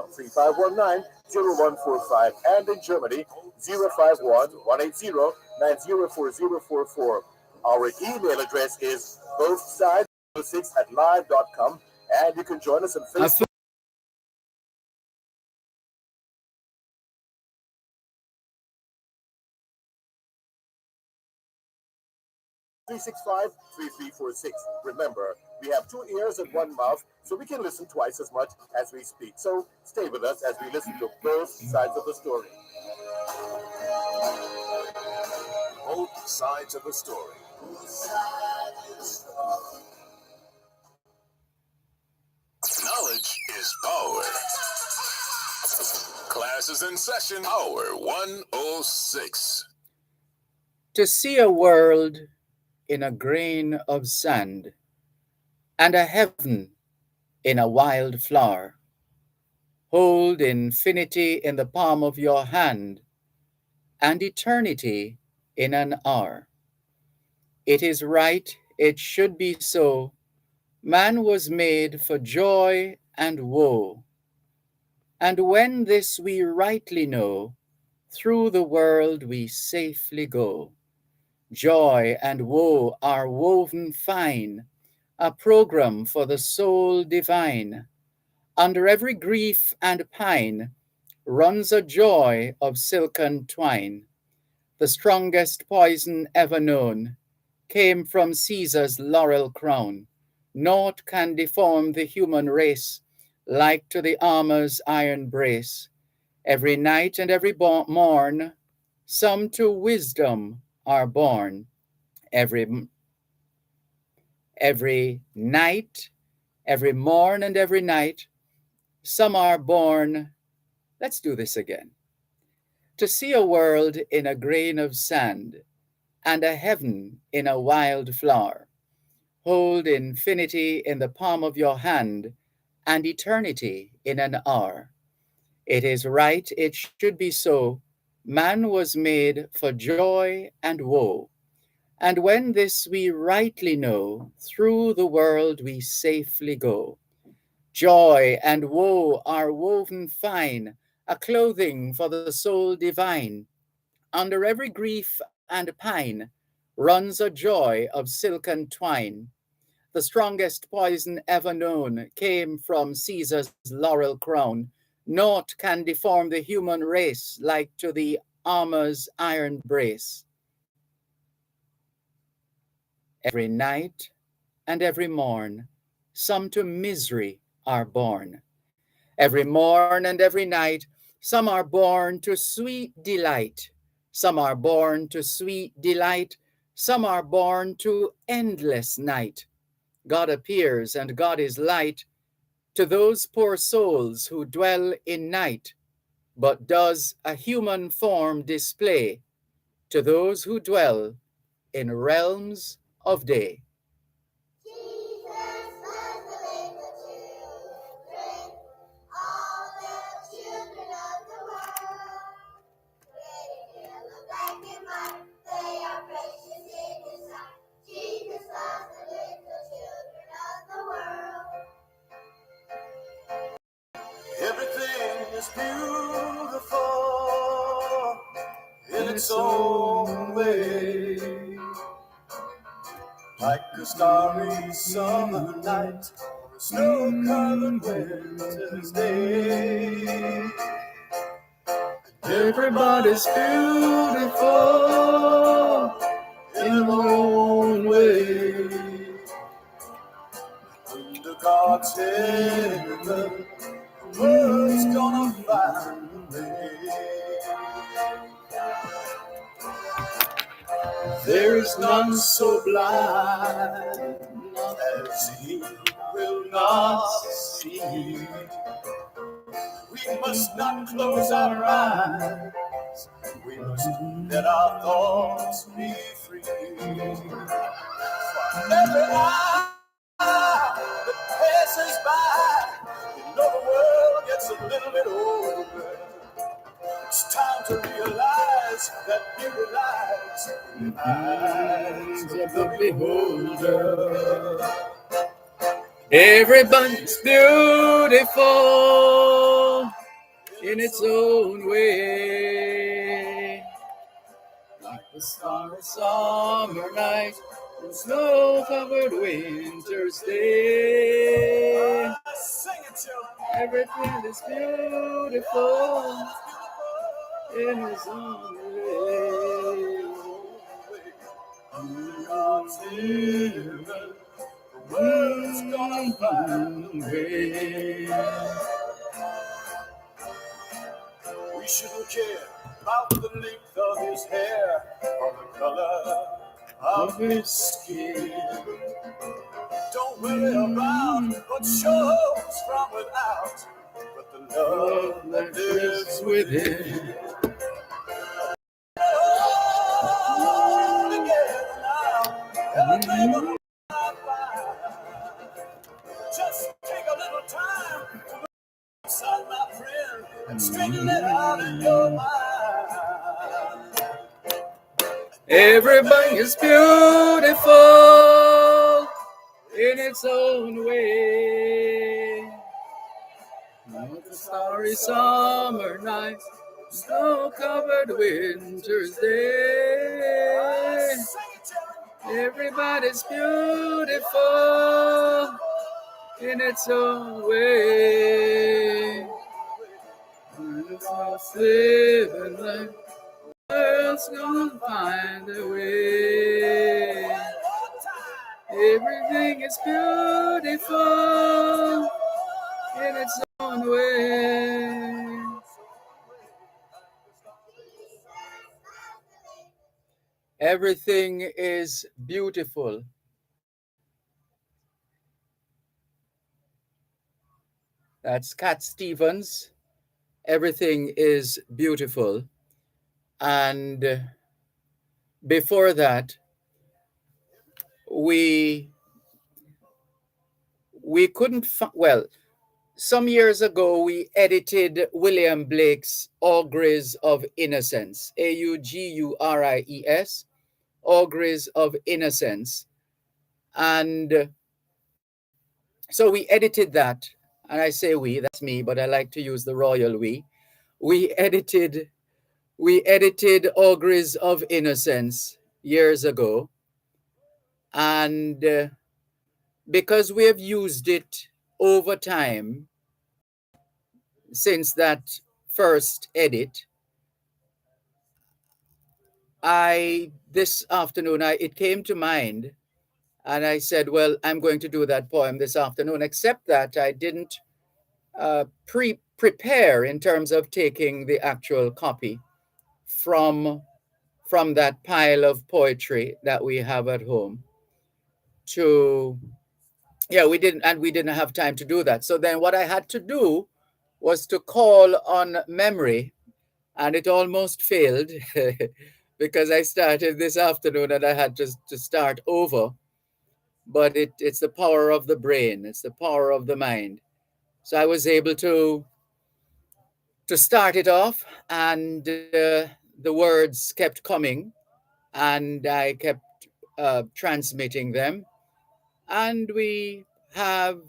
35190-145, and in Germany 051-180-904044. Our email address is bothsides06@live.com, and you can join us on Facebook. 365-3346. Remember, we have two ears and one mouth, so we can listen twice as much as we speak. So stay with us as we listen to both sides of the story. Both sides of the story. Knowledge is power. Class is in session. Hour 106. To see a world in a grain of sand, and a heaven in a wild flower. Hold infinity in the palm of your hand, and eternity in an hour. It is right, it should be so. Man was made for joy and woe. And when this we rightly know, through the world we safely go. Joy and woe are woven fine, a program for the soul divine. Under every grief and pine runs a joy of silken twine. The strongest poison ever known came from Caesar's laurel crown. Naught can deform the human race like to the armor's iron brace. Every night and every morn, some to wisdom are born. Every night, every morn and every night, some are born. Let's do this again. To see a world in a grain of sand, and a heaven in a wild flower. Hold infinity in the palm of your hand, and eternity in an hour. It is right, it should be so. Man was made for joy and woe. And when this we rightly know, through the world we safely go. Joy and woe are woven fine, a clothing for the soul divine. Under every grief and pine runs a joy of silken twine. The strongest poison ever known came from Caesar's laurel crown. Naught can deform the human race like to the armor's iron brace. Every night and every morn, some to misery are born. Every morn and every night, some are born to sweet delight. Some are born to sweet delight. Some are born to endless night. God appears and God is light to those poor souls who dwell in night, but does a human form display to those who dwell in realms of day. Everything is beautiful in its own way, like a starry summer night or a snow-covered winter's day. Everybody's beautiful in their own way. Under God's heaven, the world's gonna find a way. There is none so blind as he will not see. We must not close our eyes. We must let our thoughts be free. For every hour that passes by, you know the world gets a little bit older. It's time to realize that beauty lies in the eyes of the beholder. Everybody's beautiful in its own way. Like the starry summer night, and snow-covered winter's day. Sing it, children. Everything is beautiful in its own way. God's heaven, the world's gonna find a way. We shouldn't care about the length of his hair or the color of his skin. Don't worry about what shows from without, but the love that lives within. All together now, everything will be fine. Just take a little time to look inside, my friend, and straighten it out in your mind. Everything is beautiful in its own way. Like the starry summer night, snow-covered winter's day. Everybody's beautiful in its own way. It's all living like the world's gonna find a way. Everything is beautiful in its own way. Everything is beautiful. That's Cat Stevens. Everything is beautiful. And before that, we couldn't well, some years ago we edited William Blake's Auguries of Innocence, Auguries, Auguries of Innocence. And so we edited that, and I say we, that's me, but I like to use the royal we. We edited Auguries of Innocence years ago, and because we have used it over time since that first edit, this afternoon it came to mind, and I said, well, I'm going to do that poem this afternoon, except that I didn't prepare in terms of taking the actual copy from that pile of poetry that we have at home. We didn't have time to do that. So then what I had to do was to call on memory, and it almost failed because I started this afternoon and I had to start over. But it's the power of the brain, it's the power of the mind. So I was able to start it off, and the words kept coming, and I kept transmitting them. And we have,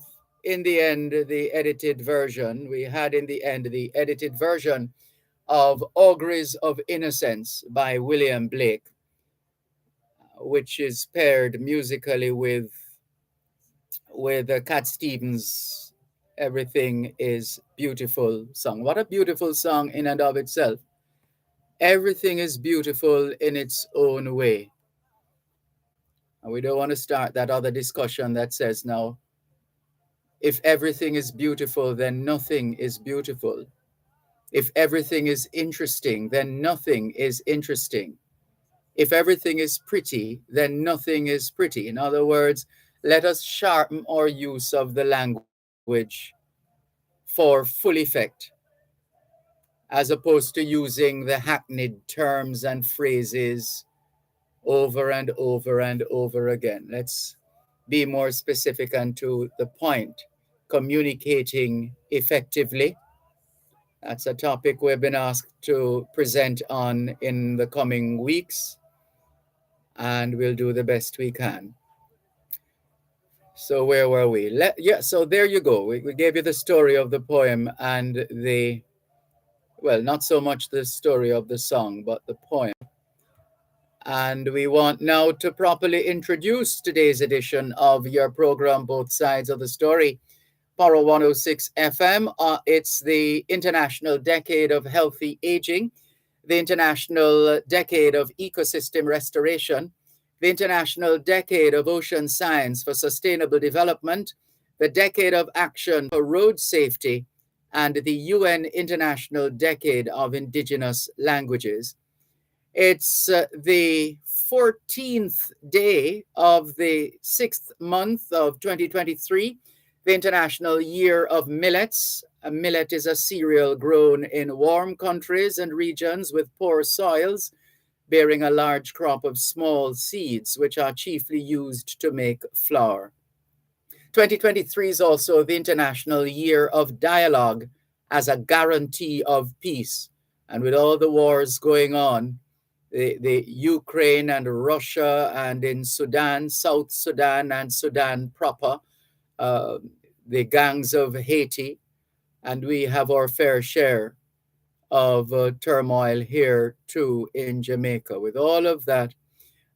in the end, the edited version. We had, in the end, the edited version of Auguries of Innocence by William Blake, which is paired musically with Cat Stevens' Everything is Beautiful song. What a beautiful song in and of itself. Everything is beautiful in its own way. And we don't want to start that other discussion that says now, if everything is beautiful, then nothing is beautiful. If everything is interesting, then nothing is interesting. If everything is pretty, then nothing is pretty. In other words, let us sharpen our use of the language for full effect, as opposed to using the hackneyed terms and phrases over and over and over again. Let's be more specific and to the point. Communicating effectively. That's a topic we've been asked to present on in the coming weeks, and we'll do the best we can. So where were we? So there you go. We gave you the story of the poem and the Well, not so much the story of the song, but the poem. And we want now to properly introduce today's edition of your program, Both Sides of the Story. Paro 106 FM. It's the International Decade of Healthy Aging, the International Decade of Ecosystem Restoration, the International Decade of Ocean Science for Sustainable Development, the Decade of Action for Road Safety, and the UN International Decade of Indigenous Languages. It's the 14th day of the 6th month of 2023, the International Year of Millets. A millet is a cereal grown in warm countries and regions with poor soils, bearing a large crop of small seeds, which are chiefly used to make flour. 2023 is also the International Year of Dialogue as a guarantee of peace. And with all the wars going on, the Ukraine and Russia and in Sudan, South Sudan and Sudan proper, uh, the gangs of Haiti, and we have our fair share of turmoil here too in Jamaica. With all of that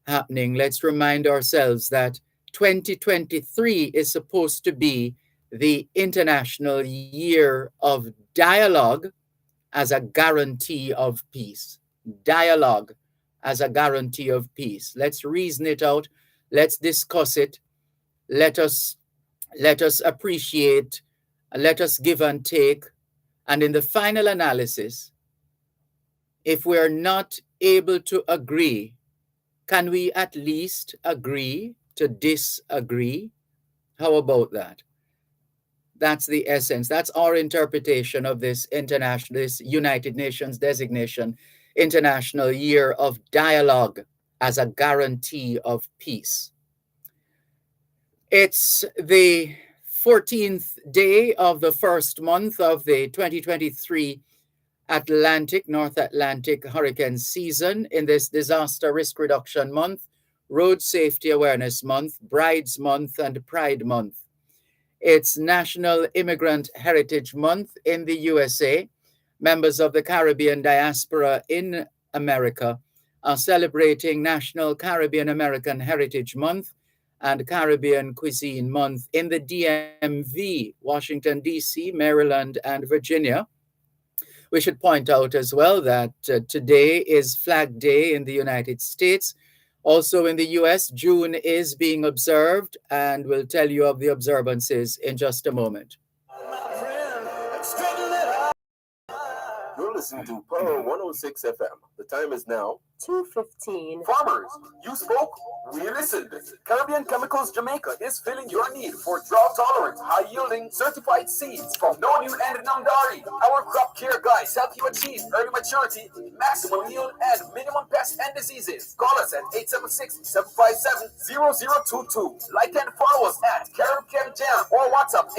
happening, let's remind ourselves that 2023 is supposed to be the International Year of Dialogue as a guarantee of peace. Dialogue as a guarantee of peace. Let's reason it out. Let's discuss it. Let us appreciate. Let us give and take. And in the final analysis, if we're not able to agree, can we at least agree to disagree? How about that? That's the essence. That's our interpretation of this United Nations designation, International Year of Dialogue as a guarantee of peace. It's the 14th day of the first month of the 2023 North Atlantic hurricane season in this Disaster Risk Reduction Month, Road Safety Awareness Month, Brides Month, and Pride Month. It's National Immigrant Heritage Month in the USA. Members of the Caribbean diaspora in America are celebrating National Caribbean American Heritage Month and Caribbean Cuisine Month in the DMV, Washington, D.C., Maryland, and Virginia. We should point out as well that today is Flag Day in the United States. Also in the US, June is being observed, and we'll tell you of the observances in just a moment. You're listening to Power 106 FM. The time is now 2:15. Farmers, you spoke, we listened. Caribbean Chemicals Jamaica is filling your need for drought-tolerant, high-yielding, certified seeds from No New and Namdari. Our crop care guys help you achieve early maturity, maximum yield, and minimum pests and diseases. Call us at 876-757-0022. Like and follow us at Carib Chem Jam or WhatsApp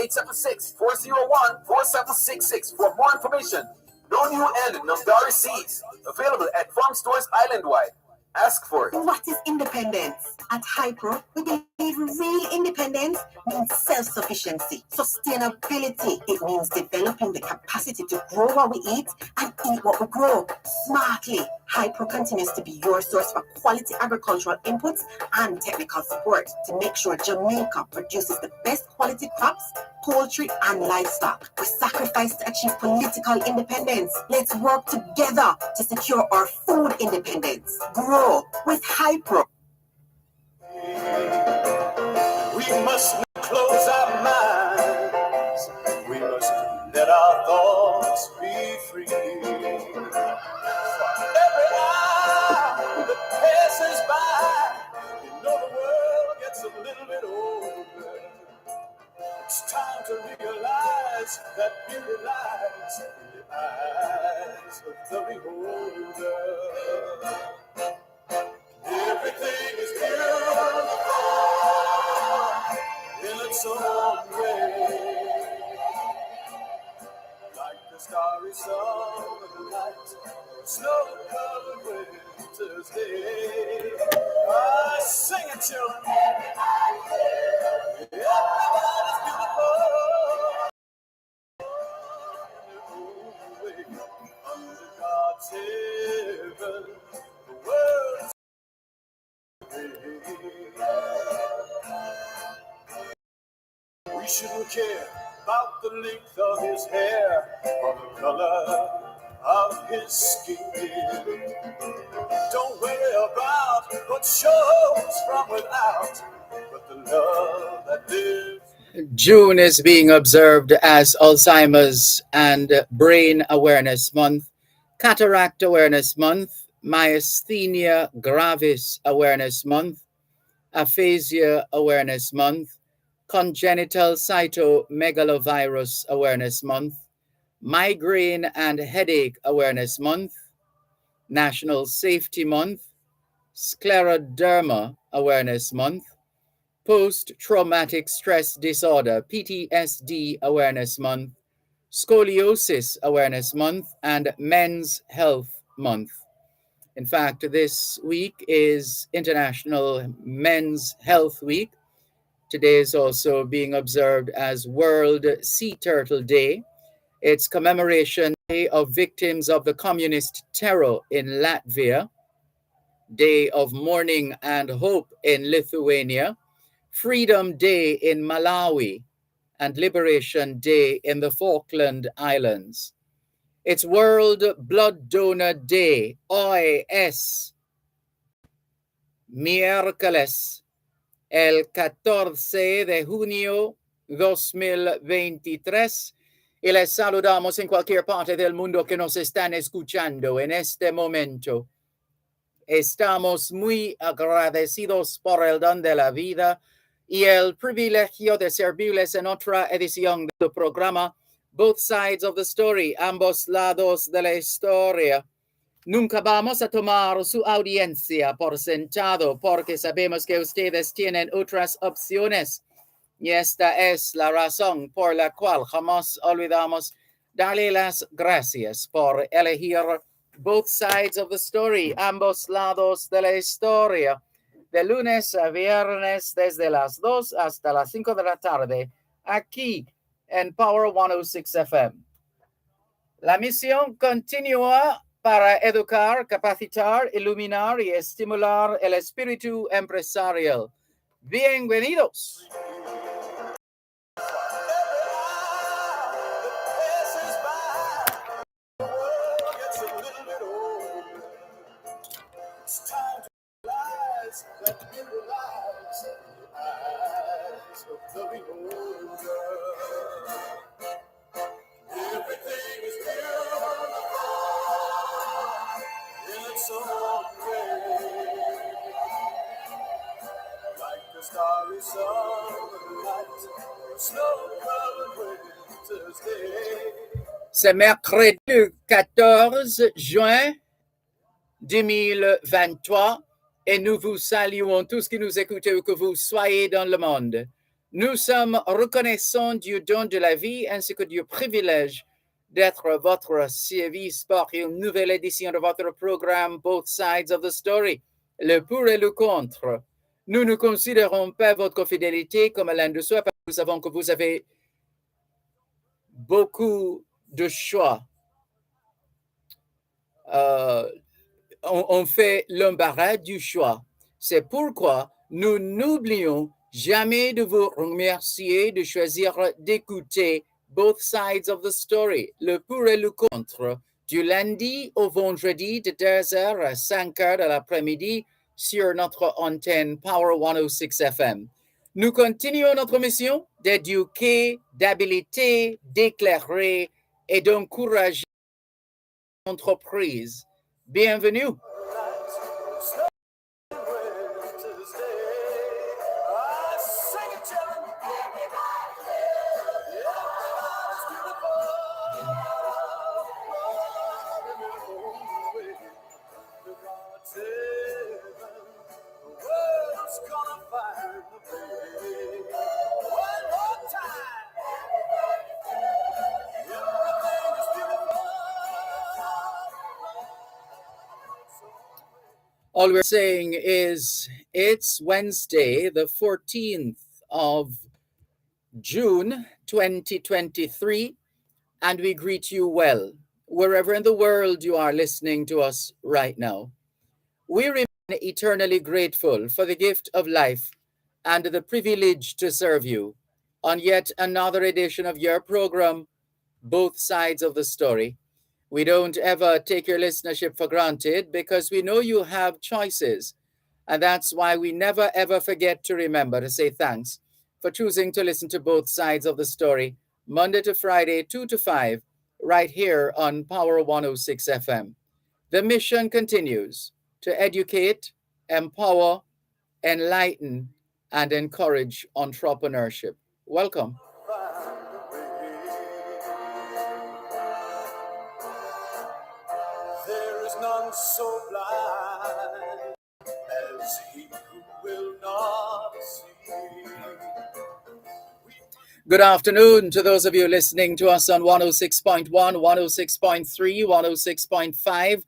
876-401-4766 for more information. No New and Namdari seeds available at farm stores island-wide. Ask for it. What is independence? At Hypro, we believe real independence means self-sufficiency, sustainability. It means developing the capacity to grow what we eat and eat what we grow smartly. Hypro continues to be your source for quality agricultural inputs and technical support to make sure Jamaica produces the best quality crops, poultry, and livestock. We sacrifice to achieve political independence. Let's work together to secure our food independence. Grow with Hypro. We must not close our minds. We must let our thoughts be free. Every hour that passes by, you know the world gets a little bit older. It's time to realize that beauty lies in the eyes of the beholder. Everything is beautiful in its own way, like the starry summer night, snow-covered winter's day. I sing it, children. Everybody's beautiful in their own way. heaven, the world we shouldn't care about the length of his hair or the color of his skin. Don't worry about what shows from without, but the love that lives. June is being observed as Alzheimer's and Brain Awareness Month, Cataract Awareness Month, Myasthenia Gravis Awareness Month, Aphasia Awareness Month, Congenital Cytomegalovirus Awareness Month, Migraine and Headache Awareness Month, National Safety Month, Scleroderma Awareness Month, Post-Traumatic Stress Disorder PTSD Awareness Month, Scoliosis Awareness Month, and Men's Health Month. In fact, this week is International Men's Health Week. Today is also being observed as World Sea Turtle Day. It's commemoration day of victims of the communist terror in Latvia, Day of Mourning and Hope in Lithuania, Freedom Day in Malawi, and Liberation Day in the Falkland Islands. It's World Blood Donor Day. Hoy es miércoles, el 14 de junio 2023. Y les saludamos en cualquier parte del mundo que nos están escuchando en este momento. Estamos muy agradecidos por el don de la vida y el privilegio de servirles en otra edición de tu programa, Both Sides of the Story, ambos lados de la historia. Nunca vamos a tomar su audiencia por sentado porque sabemos que ustedes tienen otras opciones. Y esta es la razón por la cual jamás olvidamos darle las gracias por elegir Both Sides of the Story, ambos lados de la historia, de lunes a viernes desde las 2 hasta las 5 de la tarde, aquí en Power 106 FM. La misión continúa para educar, capacitar, iluminar y estimular el espíritu empresarial. Bienvenidos. It's time to realize that in the lives of the eyes of the beholder, everything is beautiful in its own way. Like the starry sunlight, the snow-covered winter's day. C'est mercredi le 14 juin 2023 et nous vous saluons tous qui nous écoutez où que vous soyez dans le monde. Nous sommes reconnaissants du don de la vie ainsi que du privilège d'être à votre service pour une nouvelle édition de votre programme Both Sides of the Story, le pour et le contre. Nous ne considérons pas votre fidélité comme l'un de soi parce que nous savons que vous avez beaucoup de choix. On fait l'embarras du choix. C'est pourquoi nous n'oublions jamais de vous remercier de choisir d'écouter Both Sides of the Story, le pour et le contre, du lundi au vendredi de 2h à 5h de l'après-midi sur notre antenne Power 106 FM. Nous continuons notre mission d'éduquer, d'habiliter, d'éclairer et d'encourager l'entreprise. Bienvenue. All we're saying is it's Wednesday, the 14th of June, 2023, and we greet you well. wherever in the world you are listening to us right now. We remain eternally grateful for the gift of life and the privilege to serve you on yet another edition of your program, Both Sides of the Story. We don't ever take your listenership for granted because we know you have choices. And that's why we never ever forget to remember to say thanks for choosing to listen to both sides of the story, Monday to Friday, 2 to 5, right here on Power 106 FM. The mission continues to educate, empower, enlighten, and encourage entrepreneurship. Welcome. There is none so blind as he who will not see. Good afternoon to those of you listening to us on 106.1, 106.3, 106.5,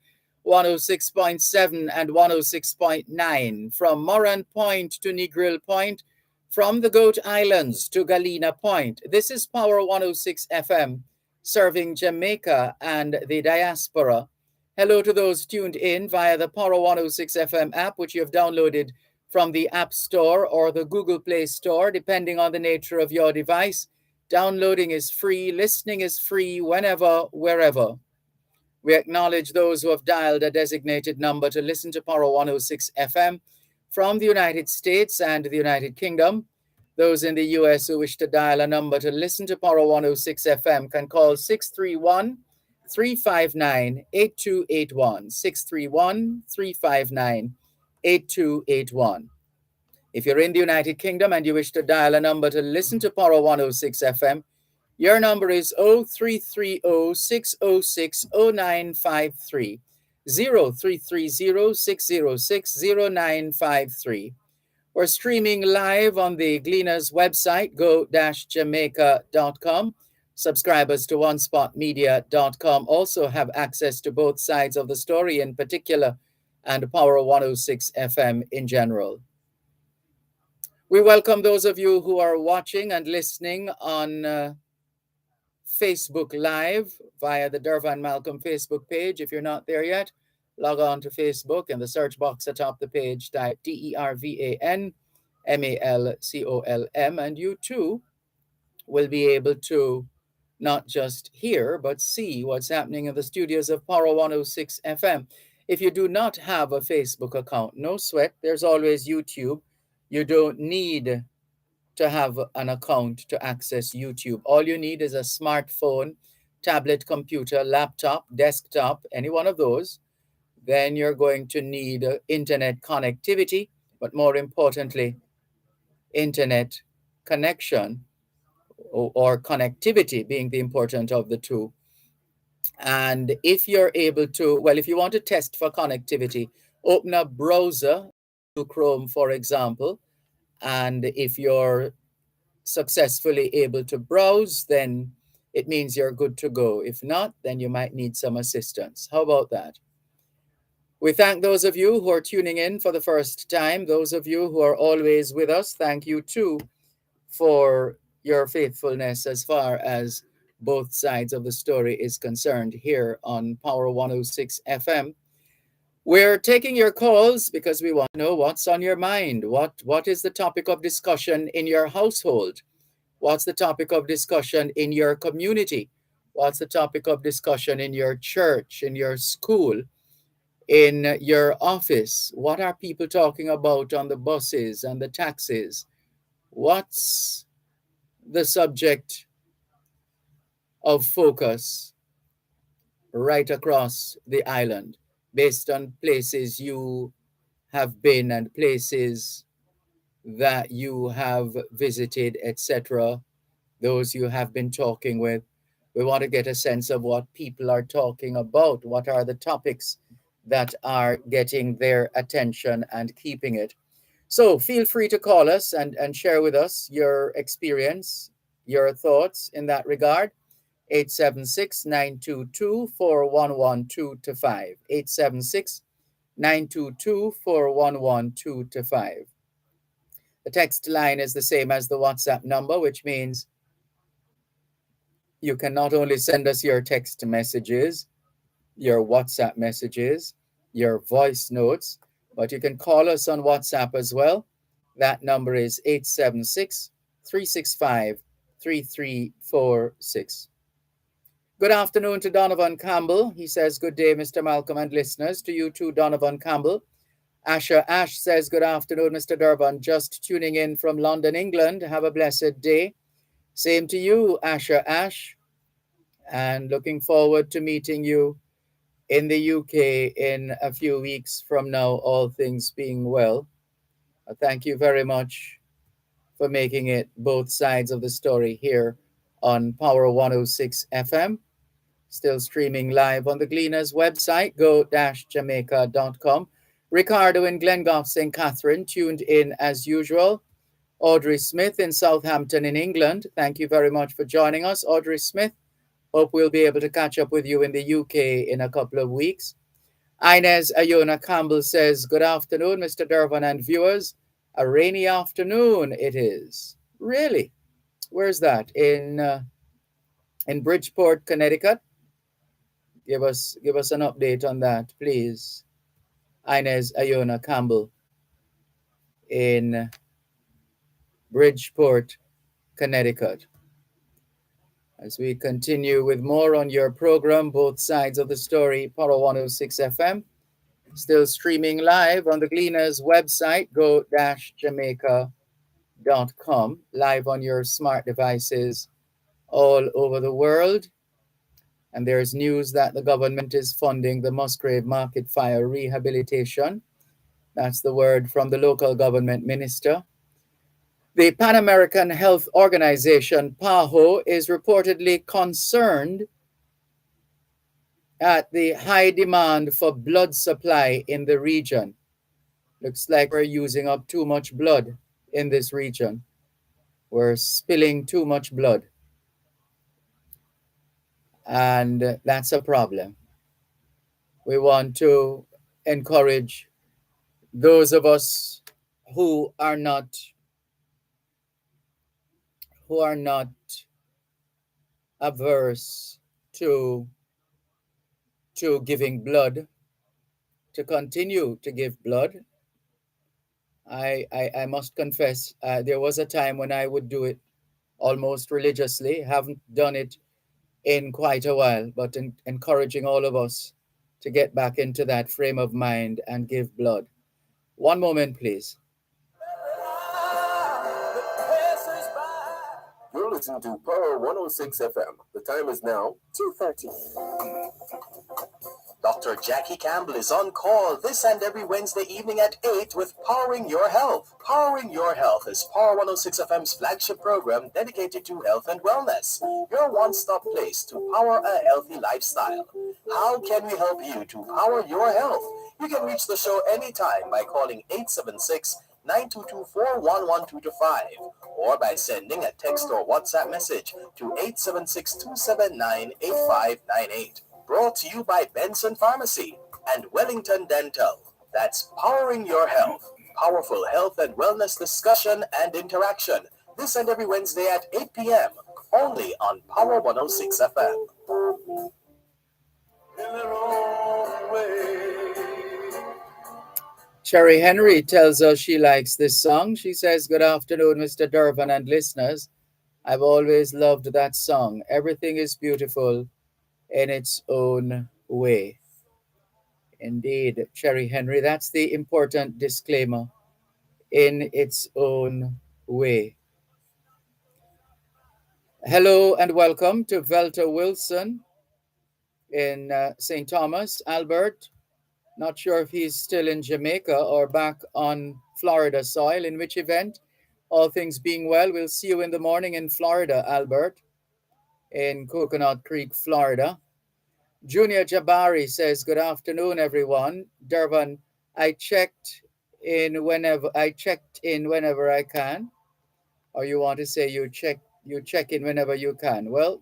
106.7, and 106.9. From Moran Point to Negril Point, from the Goat Islands to Galena Point. This is Power 106 FM, serving Jamaica and the diaspora. Hello to those tuned in via the Power 106 FM app, which you have downloaded from the App Store or the Google Play Store, depending on the nature of your device. Downloading is free, listening is free, whenever, wherever. We acknowledge those who have dialed a designated number to listen to Power 106 FM from the United States and the United Kingdom. Those in the US who wish to dial a number to listen to Power 106 FM can call 631 359 8281. 631 359 8281. If you're in the United Kingdom and you wish to dial a number to listen to Power 106 FM, your number is 0330 606 0953. 0330 606 0953. We're streaming live on the Gleaners website, go-jamaica.com. Subscribers to onespotmedia.com also have access to both sides of the story in particular and Power 106 FM in general. We welcome those of you who are watching and listening on Facebook Live via the Dervan Malcolm Facebook page. If you're not there yet, log on to Facebook. In the search box atop the page, type DERVAN MALCOLM, and you too will be able to not just hear, but see what's happening in the studios of Power 106 FM. If you do not have a Facebook account, no sweat, there's always YouTube. You don't need to have an account to access YouTube. All you need is a smartphone, tablet, computer, laptop, desktop, any one of those. Then you're going to need internet connectivity, but more importantly, internet connection or connectivity being the important of the two. And if you're able to, well, if you want to test for connectivity, open a browser, Chrome, for example, and if you're successfully able to browse, then it means you're good to go. If not, then you might need some assistance. How about that? We thank those of you who are tuning in for the first time. Those of you who are always with us, thank you too for your faithfulness as far as both sides of the story is concerned here on Power 106 FM. We're taking your calls because we want to know what's on your mind. What is the topic of discussion in your household? What's the topic of discussion in your community? What's the topic of discussion in your church, in your school, in your office? What are people talking about on the buses and the taxis? What's the subject of focus right across the island based on places you have been and places that you have visited, etc., those you have been talking with? We want to get a sense of what people are talking about. What are the topics that are getting their attention and keeping it? So feel free to call us and share with us your experience, your thoughts in that regard. 876-922-4112-5. 876-922-4112-5. The text line is the same as the WhatsApp number, which means you can not only send us your text messages, your WhatsApp messages, your voice notes, but you can call us on WhatsApp as well. That number is 876 365 3346. Good afternoon to Donovan Campbell. He says, good day, Mr. Malcolm and listeners. To you too, Donovan Campbell. Asher Ash says, good afternoon, Mr. Dervan. Just tuning in from London, England. Have a blessed day. Same to you, Asher Ash. And looking forward to meeting you in the UK in a few weeks from now, all things being well. Thank you very much for making it both sides of the story here on Power 106 FM. Still streaming live on the Gleaners website, go-jamaica.com. Ricardo in Glengoff, St. Catherine, tuned in as usual. Audrey Smith in Southampton in England. Thank you very much for joining us, Audrey Smith. Hope we'll be able to catch up with you in the UK in a couple of weeks. Inez Ayona Campbell says, good afternoon, Mr. Dervan and viewers. A rainy afternoon it is. Really? Where's that? In Bridgeport, Connecticut? Give us an update on that, please. Inez Ayona Campbell in Bridgeport, Connecticut. As we continue with more on your program, both sides of the story, Power 106 FM. Still streaming live on the Gleaners website, go-jamaica.com, live on your smart devices all over the world. And there's news that the government is funding the Musgrave Market Fire rehabilitation. That's the word from the local government minister. The Pan American Health Organization, PAHO, is reportedly concerned at the high demand for blood supply in the region. Looks like we're using up too much blood in this region. We're spilling too much blood. And that's a problem. We want to encourage those of us who are not averse to giving blood to continue to give blood. I must confess, there was a time when I would do it almost religiously. Haven't done it in quite a while, but encouraging all of us to get back into that frame of mind and give blood. One moment, please. You're listening to Power 106 FM. The time is now 2:30. Dr. Jackie Campbell is on call this and every Wednesday evening at 8 with Powering Your Health. Powering Your Health is Power 106 FM's flagship program dedicated to health and wellness. Your one-stop place to power a healthy lifestyle. How can we help you to power your health? You can reach the show anytime by calling 876-922-41125 or by sending a text or WhatsApp message to 876-279-8598. Brought to you by Benson Pharmacy and Wellington Dental. That's Powering Your Health. Powerful health and wellness discussion and interaction. This and every Wednesday at 8 p.m. Only on Power 106 FM. Cherry Henry tells us she likes this song. She says, good afternoon, Mr. Dervan and listeners. I've always loved that song. Everything is beautiful in its own way. Indeed, Cherry Henry, that's the important disclaimer. In its own way. Hello and welcome to Velta Wilson in St. Thomas, Albert. Not sure if he's still in Jamaica or back on Florida soil, in which event, all things being well, we'll see you in the morning in Florida, Albert, in Coconut Creek, Florida. Junior Jabari says, good afternoon, everyone. Dervan, I checked in whenever I can. Or you want to say you check in whenever you can. Well,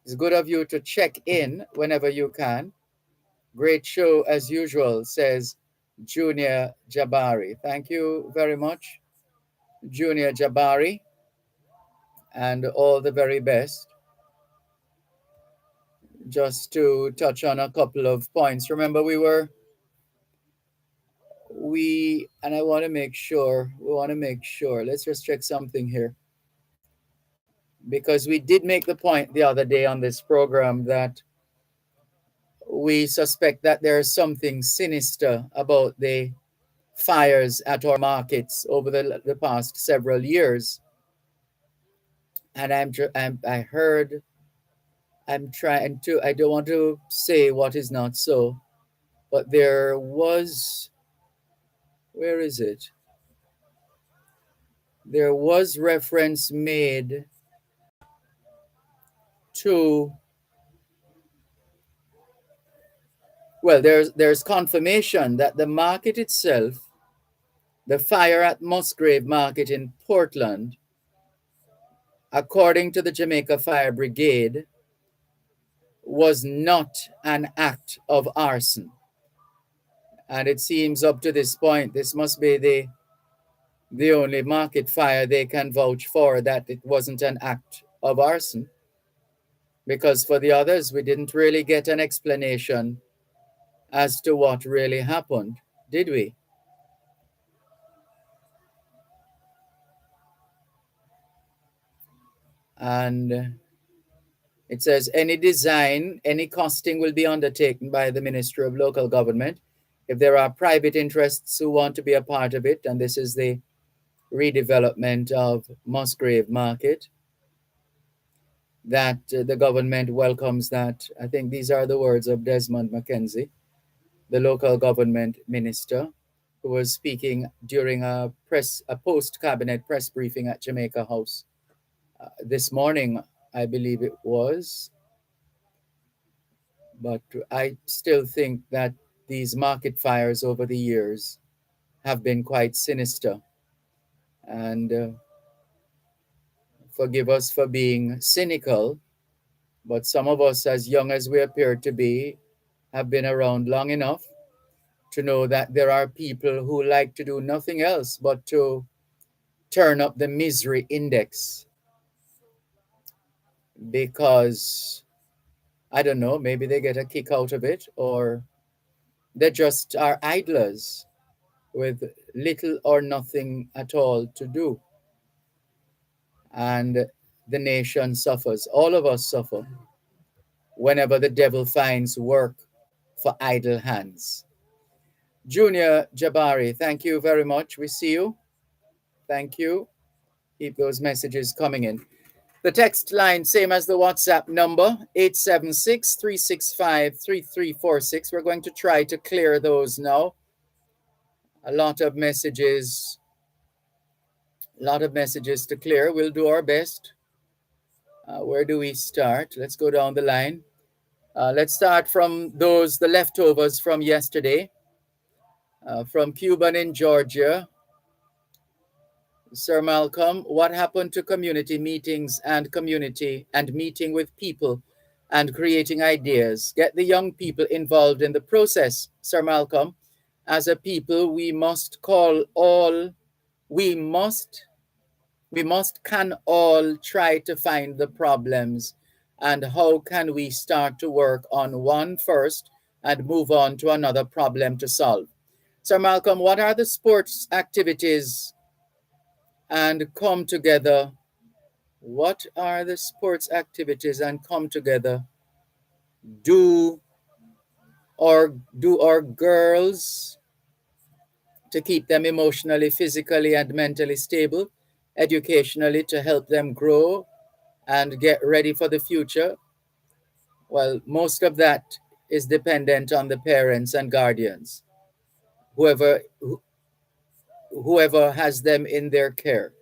it's good of you to check in whenever you can. Great show as usual, says Junior Jabari. Thank you very much, Junior Jabari, and all the very best. just to touch on a couple of points. Remember, and I want to make sure, let's just check something here. Because we did make the point the other day on this program that we suspect that there is something sinister about the fires at our markets over the past several years. And I heard, I'm trying to, I don't want to say what is not so, but there was, where is it? There was reference made to, well, there's confirmation that the market itself, the fire at Musgrave Market in Portland, according to the Jamaica Fire Brigade, was not an act of arson. And it seems up to this point, this must be the only market fire they can vouch for that it wasn't an act of arson. Because for the others, we didn't really get an explanation as to what really happened, did we? And it says any design, any costing will be undertaken by the Ministry of Local Government. If there are private interests who want to be a part of it, and this is the redevelopment of Musgrave Market, that the government welcomes that. I think these are the words of Desmond McKenzie, the local government minister, who was speaking during a post-cabinet press briefing at Jamaica House this morning, I believe it was. But I still think that these market fires over the years have been quite sinister. And forgive us for being cynical, but some of us, as young as we appear to be, have been around long enough to know that there are people who like to do nothing else but to turn up the misery index because, I don't know, maybe they get a kick out of it, or they just are idlers with little or nothing at all to do. And the nation suffers. All of us suffer whenever the devil finds work for idle hands. Junior Jabari, thank you very much. We see you. Thank you. Keep those messages coming in. The text line, same as the WhatsApp number, 876-365-3346. We're going to try to clear those now. A lot of messages to clear. We'll do our best. Where do we start? Let's go down the line. Let's start from the leftovers from yesterday. From Cuban in Georgia. Sir Malcolm, what happened to community meetings and meeting with people and creating ideas? Get the young people involved in the process, Sir Malcolm. As a people, we can all try to find the problems, and how can we start to work on one first and move on to another problem to solve? Sir Malcolm, what are the sports activities and come together? What are the sports activities and come together? Do our girls to keep them emotionally, physically, and mentally stable, educationally to help them grow and get ready for the future? Well, most of that is dependent on the parents and guardians, whoever has them in their care.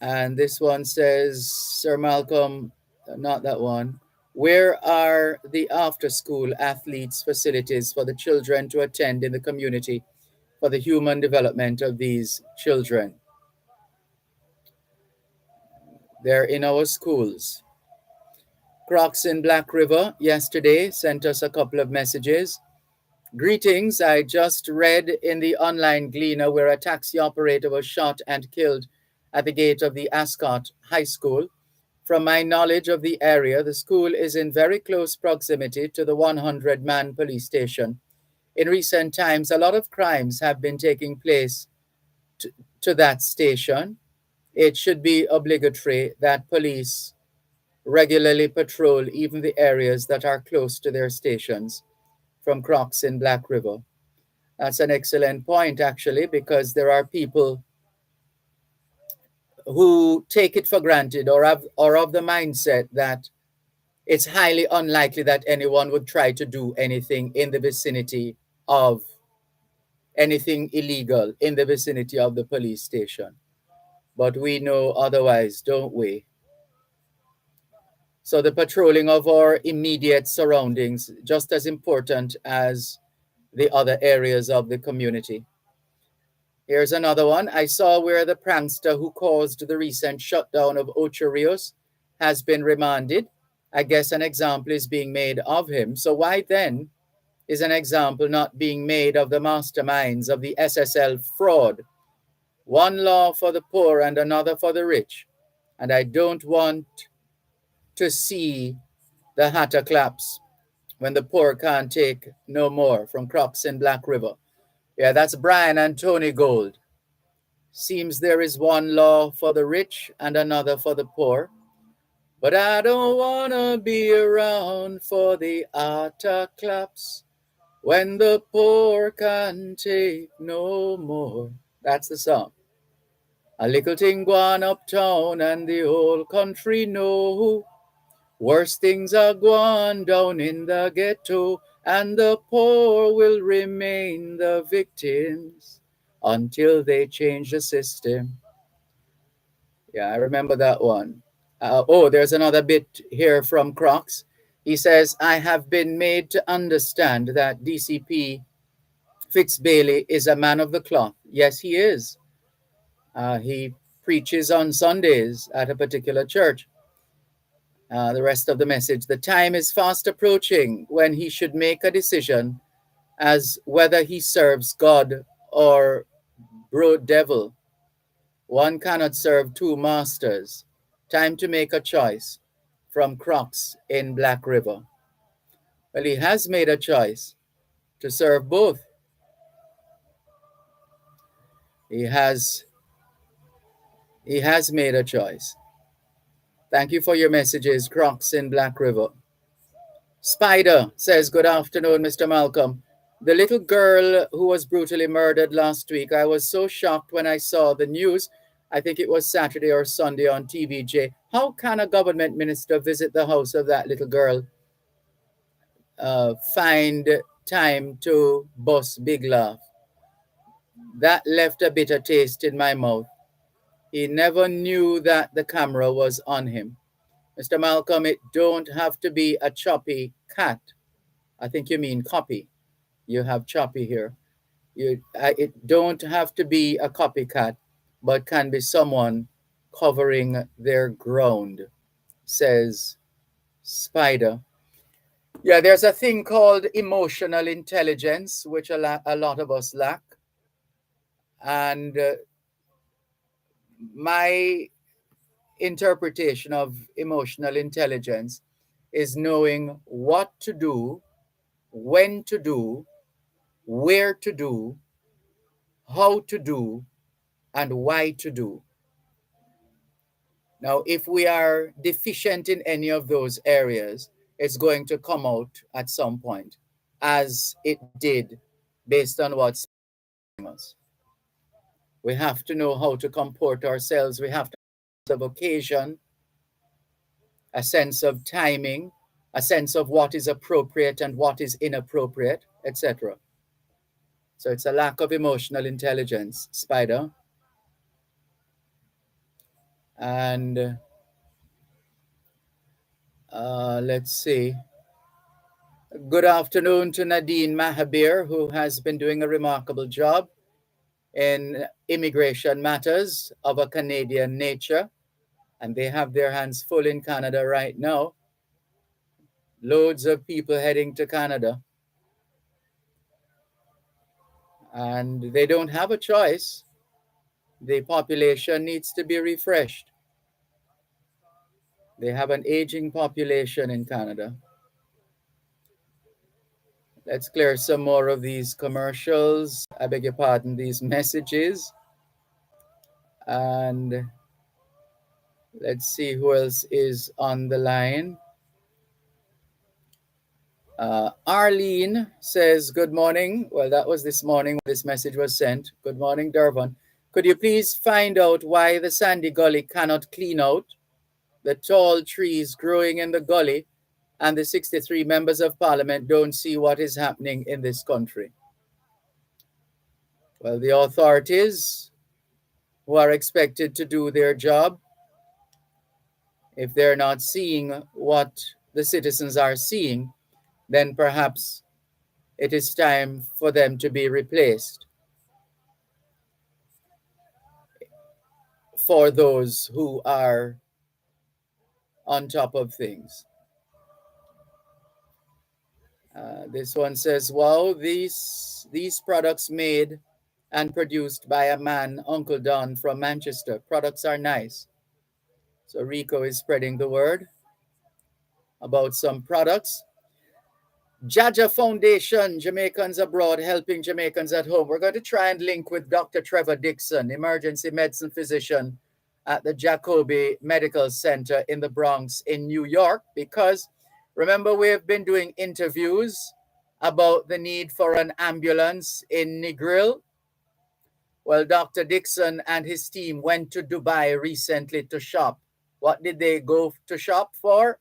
And this one says, Sir Malcolm, not that one. Where are the after-school athletes facilities for the children to attend in the community for the human development of these children? They're in our schools. Crocs in Black River yesterday sent us a couple of messages. Greetings, I just read in the online Gleaner where a taxi operator was shot and killed at the gate of the Ascot High School. From my knowledge of the area, the school is in very close proximity to the 100-man police station. In recent times, a lot of crimes have been taking place to, to that station. It should be obligatory that police regularly patrol even the areas that are close to their stations from Crocs in Black River. That's an excellent point, actually, because there are people who take it for granted or of the mindset that it's highly unlikely that anyone would try to do anything in the vicinity of anything illegal in the vicinity of the police station. But we know otherwise, don't we? So the patrolling of our immediate surroundings just as important as the other areas of the community. Here's another one. I saw where the prankster who caused the recent shutdown of Ocho Rios has been remanded. I guess an example is being made of him. So why then is an example not being made of the masterminds of the SSL fraud? One law for the poor and another for the rich. And I don't want to see the hatter claps when the poor can't take no more, from Crocs in Black River. Yeah, that's Brian and Tony Gold. Seems there is one law for the rich and another for the poor. But I don't want to be around for the hatter claps when the poor can't take no more. That's the song. A little thing gone uptown and the whole country know. Worse things are gone down in the ghetto, and the poor will remain the victims until they change the system. Yeah, I remember that one. There's another bit here from Crocs. He says, I have been made to understand that DCP Fitz Bailey is a man of the cloth. Yes, he is. He preaches on Sundays at a particular church. The rest of the message: the time is fast approaching when he should make a decision as whether he serves God or bro devil. One cannot serve two masters. Time to make a choice. From Crocs in Black River. Well, he has made a choice to serve both. He has made a choice. Thank you for your messages, Crocs in Black River. Spider says, good afternoon, Mr. Malcolm. The little girl who was brutally murdered last week, I was so shocked when I saw the news. I think it was Saturday or Sunday on TVJ. How can a government minister visit the house of that little girl, find time to bust big laugh? That left a bitter taste in my mouth. He never knew that the camera was on him. Mr. Malcolm, it don't have to be a choppy cat. I think you mean copy. You have choppy here. It don't have to be a copycat, but can be someone covering their ground, says Spider. Yeah, there's a thing called emotional intelligence, which a lot of us lack. And my interpretation of emotional intelligence is knowing what to do, when to do, where to do, how to do, and why to do. Now, if we are deficient in any of those areas, it's going to come out at some point, as it did based on what's us. We have to know how to comport ourselves. We have to have a sense of occasion, a sense of timing, a sense of what is appropriate and what is inappropriate, etc. So it's a lack of emotional intelligence, Spider. And let's see. Good afternoon to Nadine Mahabir, who has been doing a remarkable job in immigration matters of a Canadian nature. And they have their hands full in Canada right now. Loads of people heading to Canada. And they don't have a choice. The population needs to be refreshed. They have an aging population in Canada. Let's clear some more of these commercials. I beg your pardon, these messages. And let's see who else is on the line. Arlene says, good morning. Well, that was this morning when this message was sent. Good morning, Dervan. Could you please find out why the Sandy Gully cannot clean out the tall trees growing in the gully, and the 63 members of parliament don't see what is happening in this country? Well, the authorities who are expected to do their job, if they're not seeing what the citizens are seeing, then perhaps it is time for them to be replaced for those who are on top of things. This one says, wow, these products made and produced by a man, Uncle Don from Manchester. Products are nice. So Rico is spreading the word about some products. Jaja Foundation, Jamaicans Abroad, helping Jamaicans at home. We're going to try and link with Dr. Trevor Dixon, emergency medicine physician at the Jacobi Medical Center in the Bronx in New York, because remember, we have been doing interviews about the need for an ambulance in Negril. Well, Dr. Dixon and his team went to Dubai recently to shop. What did they go to shop for?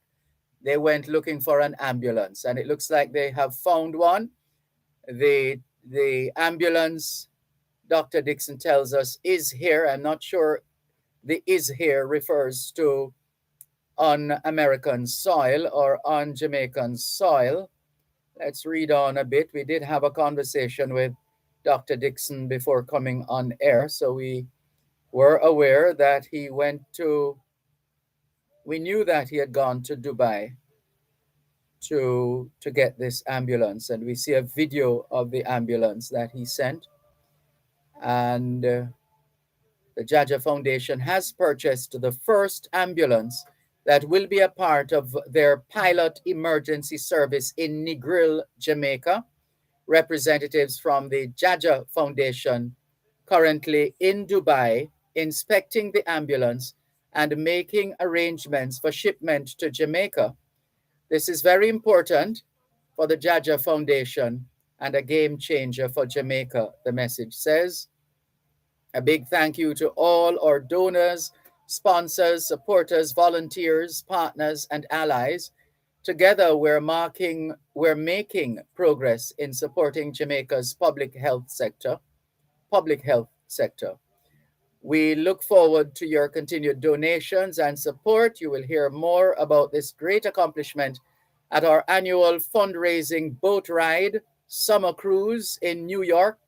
They went looking for an ambulance, and it looks like they have found one. The ambulance, Dr. Dixon tells us, is here. I'm not sure the is here refers to on American soil or on Jamaican soil. Let's read on a bit. We did have a conversation with Dr. Dixon before coming on air, so we were aware that we knew that he had gone to Dubai to get this ambulance, and we see a video of the ambulance that he sent. And the Jaja Foundation has purchased the first ambulance that will be a part of their pilot emergency service in Negril, Jamaica. Representatives from the Jaja Foundation currently in Dubai inspecting the ambulance and making arrangements for shipment to Jamaica. This is very important for the Jaja Foundation and a game changer for Jamaica, the message says. A big thank you to all our donors, sponsors, supporters, volunteers, partners, and allies. Together, we're making progress in supporting Jamaica's public health sector. We look forward to your continued donations and support. You will hear more about this great accomplishment at our annual fundraising boat ride summer cruise in New York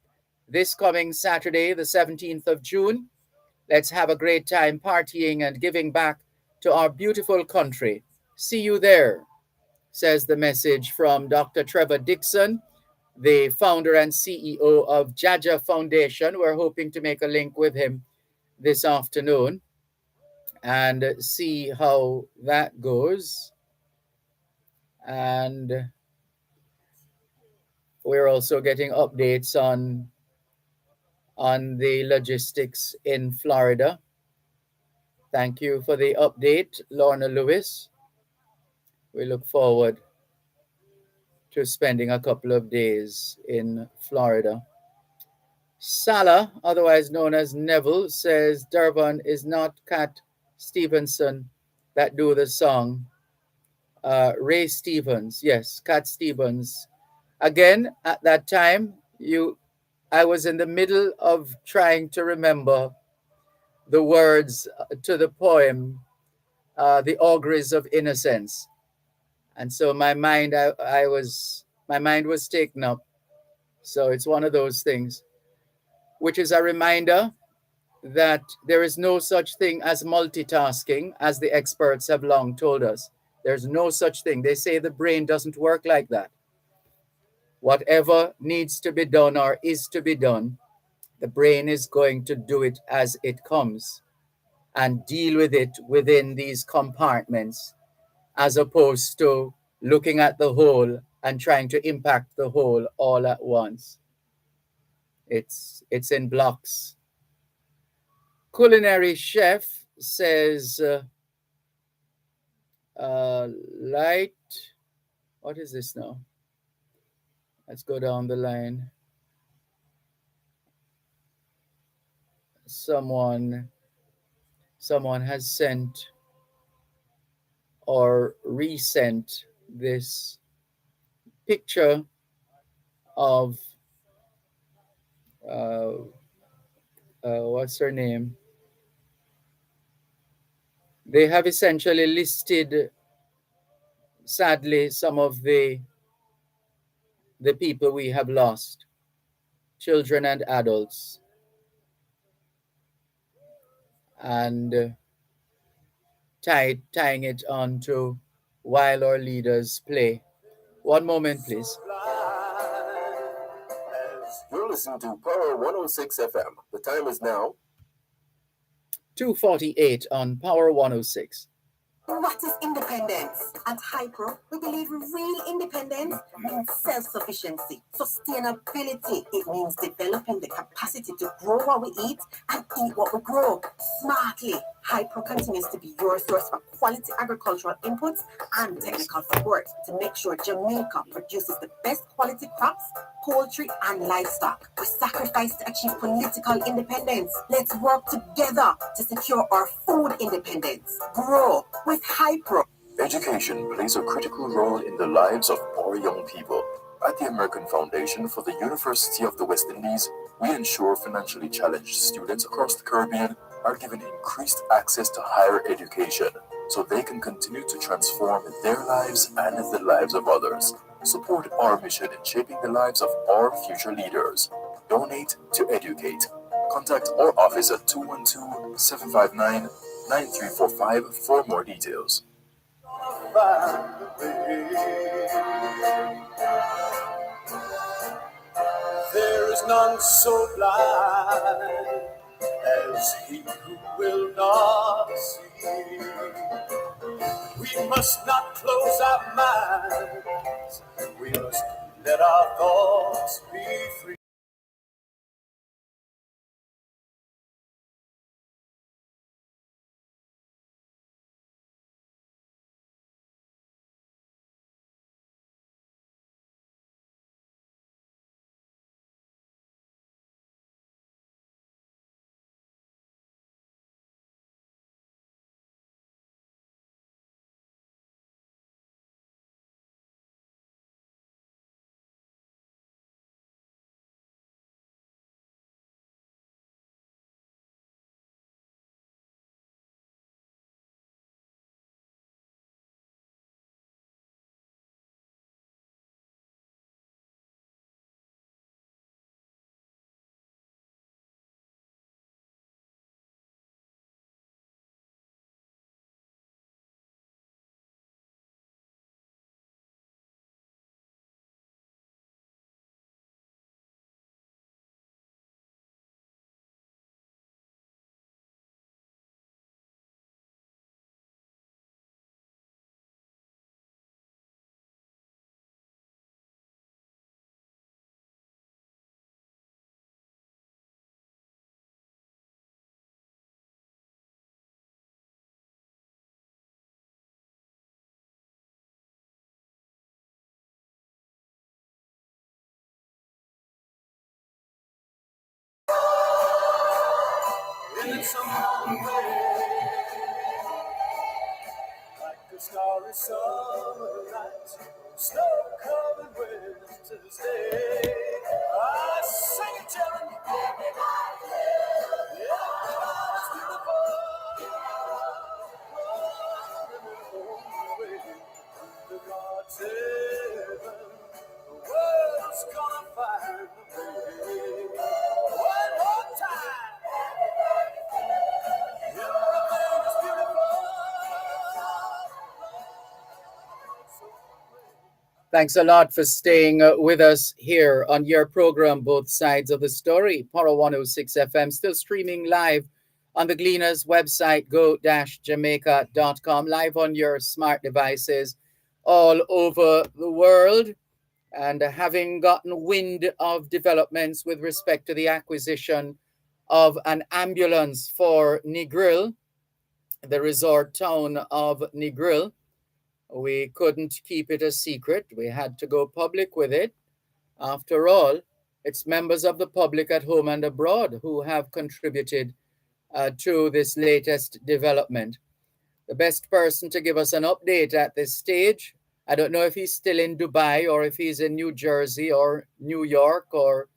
this coming Saturday, the 17th of June. Let's have a great time partying and giving back to our beautiful country. See you there, says the message from Dr. Trevor Dixon, the founder and CEO of Jaja Foundation. We're hoping to make a link with him this afternoon and see how that goes. And we're also getting updates on the logistics in Florida. Thank you for the update, Lorna Lewis. We look forward to spending a couple of days in Florida. Salah, otherwise known as Neville, says Dervan is not Cat Stevenson that do the song. Ray Stevens, yes, Cat Stevens. Again, at that time, I was in the middle of trying to remember the words to the poem, The Auguries of Innocence. And so my mind was taken up. So it's one of those things, which is a reminder that there is no such thing as multitasking, as the experts have long told us. There's no such thing. They say the brain doesn't work like that. Whatever needs to be done or is to be done, the brain is going to do it as it comes. and deal with it within these compartments, as opposed to looking at the whole and trying to impact the whole all at once. It's in blocks. Culinary chef says, light. What is this now? Let's go down the line. Someone someone has sent or resent this picture of uh, what's her name? They have essentially listed, sadly, some of the people we have lost, children and adults, and tying it on to while our leaders play. One moment, please. You're listening to Power 106 FM. The time is now 2:48 on Power 106. What is independence? At Hypro, we believe real independence means self-sufficiency, sustainability. It means developing the capacity to grow what we eat and eat what we grow smartly. Hypro continues to be your source for quality agricultural inputs and technical support to make sure Jamaica produces the best quality crops, poultry, and livestock. We sacrifice to achieve political independence. Let's work together to secure our food independence. Grow with Hypro. Education plays a critical role in the lives of our young people. At the American Foundation for the University of the West Indies, we ensure financially challenged students across the Caribbean are given increased access to higher education so they can continue to transform their lives and the lives of others. Support our mission in shaping the lives of our future leaders. Donate to educate. Contact our office at 212-759-9345 for more details. There is none so blind as he who will not see. We must not close our minds. We must let our thoughts be free. In some way, like a starry summer night, snow-covered winter's day. I sing it, children. Everybody's beautiful. The God's heaven, the world's gonna find a way. One more time. Everything is beautiful. Thanks a lot for staying with us here on your program, Both Sides of the Story, Power 106 FM, still streaming live on the Gleaners website, go-jamaica.com, live on your smart devices all over the world. And having gotten wind of developments with respect to the acquisition of an ambulance for Negril, the resort town of Negril, we couldn't keep it a secret. We had to go public with it. After all, it's members of the public at home and abroad who have contributed to this latest development. The best person to give us an update at this stage, I don't know if he's still in Dubai or if he's in New Jersey or New York or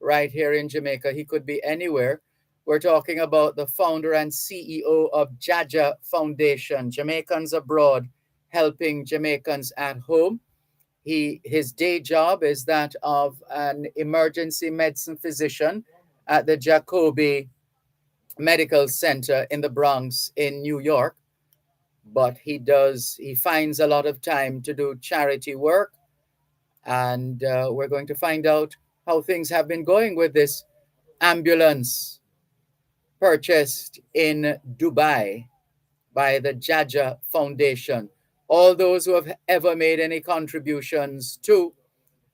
right here in Jamaica. He could be anywhere. We're talking about the founder and CEO of Jaja Foundation, Jamaicans Abroad, helping Jamaicans at home. His day job is that of an emergency medicine physician at the Jacobi Medical Center in the Bronx in New York. But he finds a lot of time to do charity work. And we're going to find out how things have been going with this ambulance purchased in Dubai by the Jaja Foundation. All those who have ever made any contributions to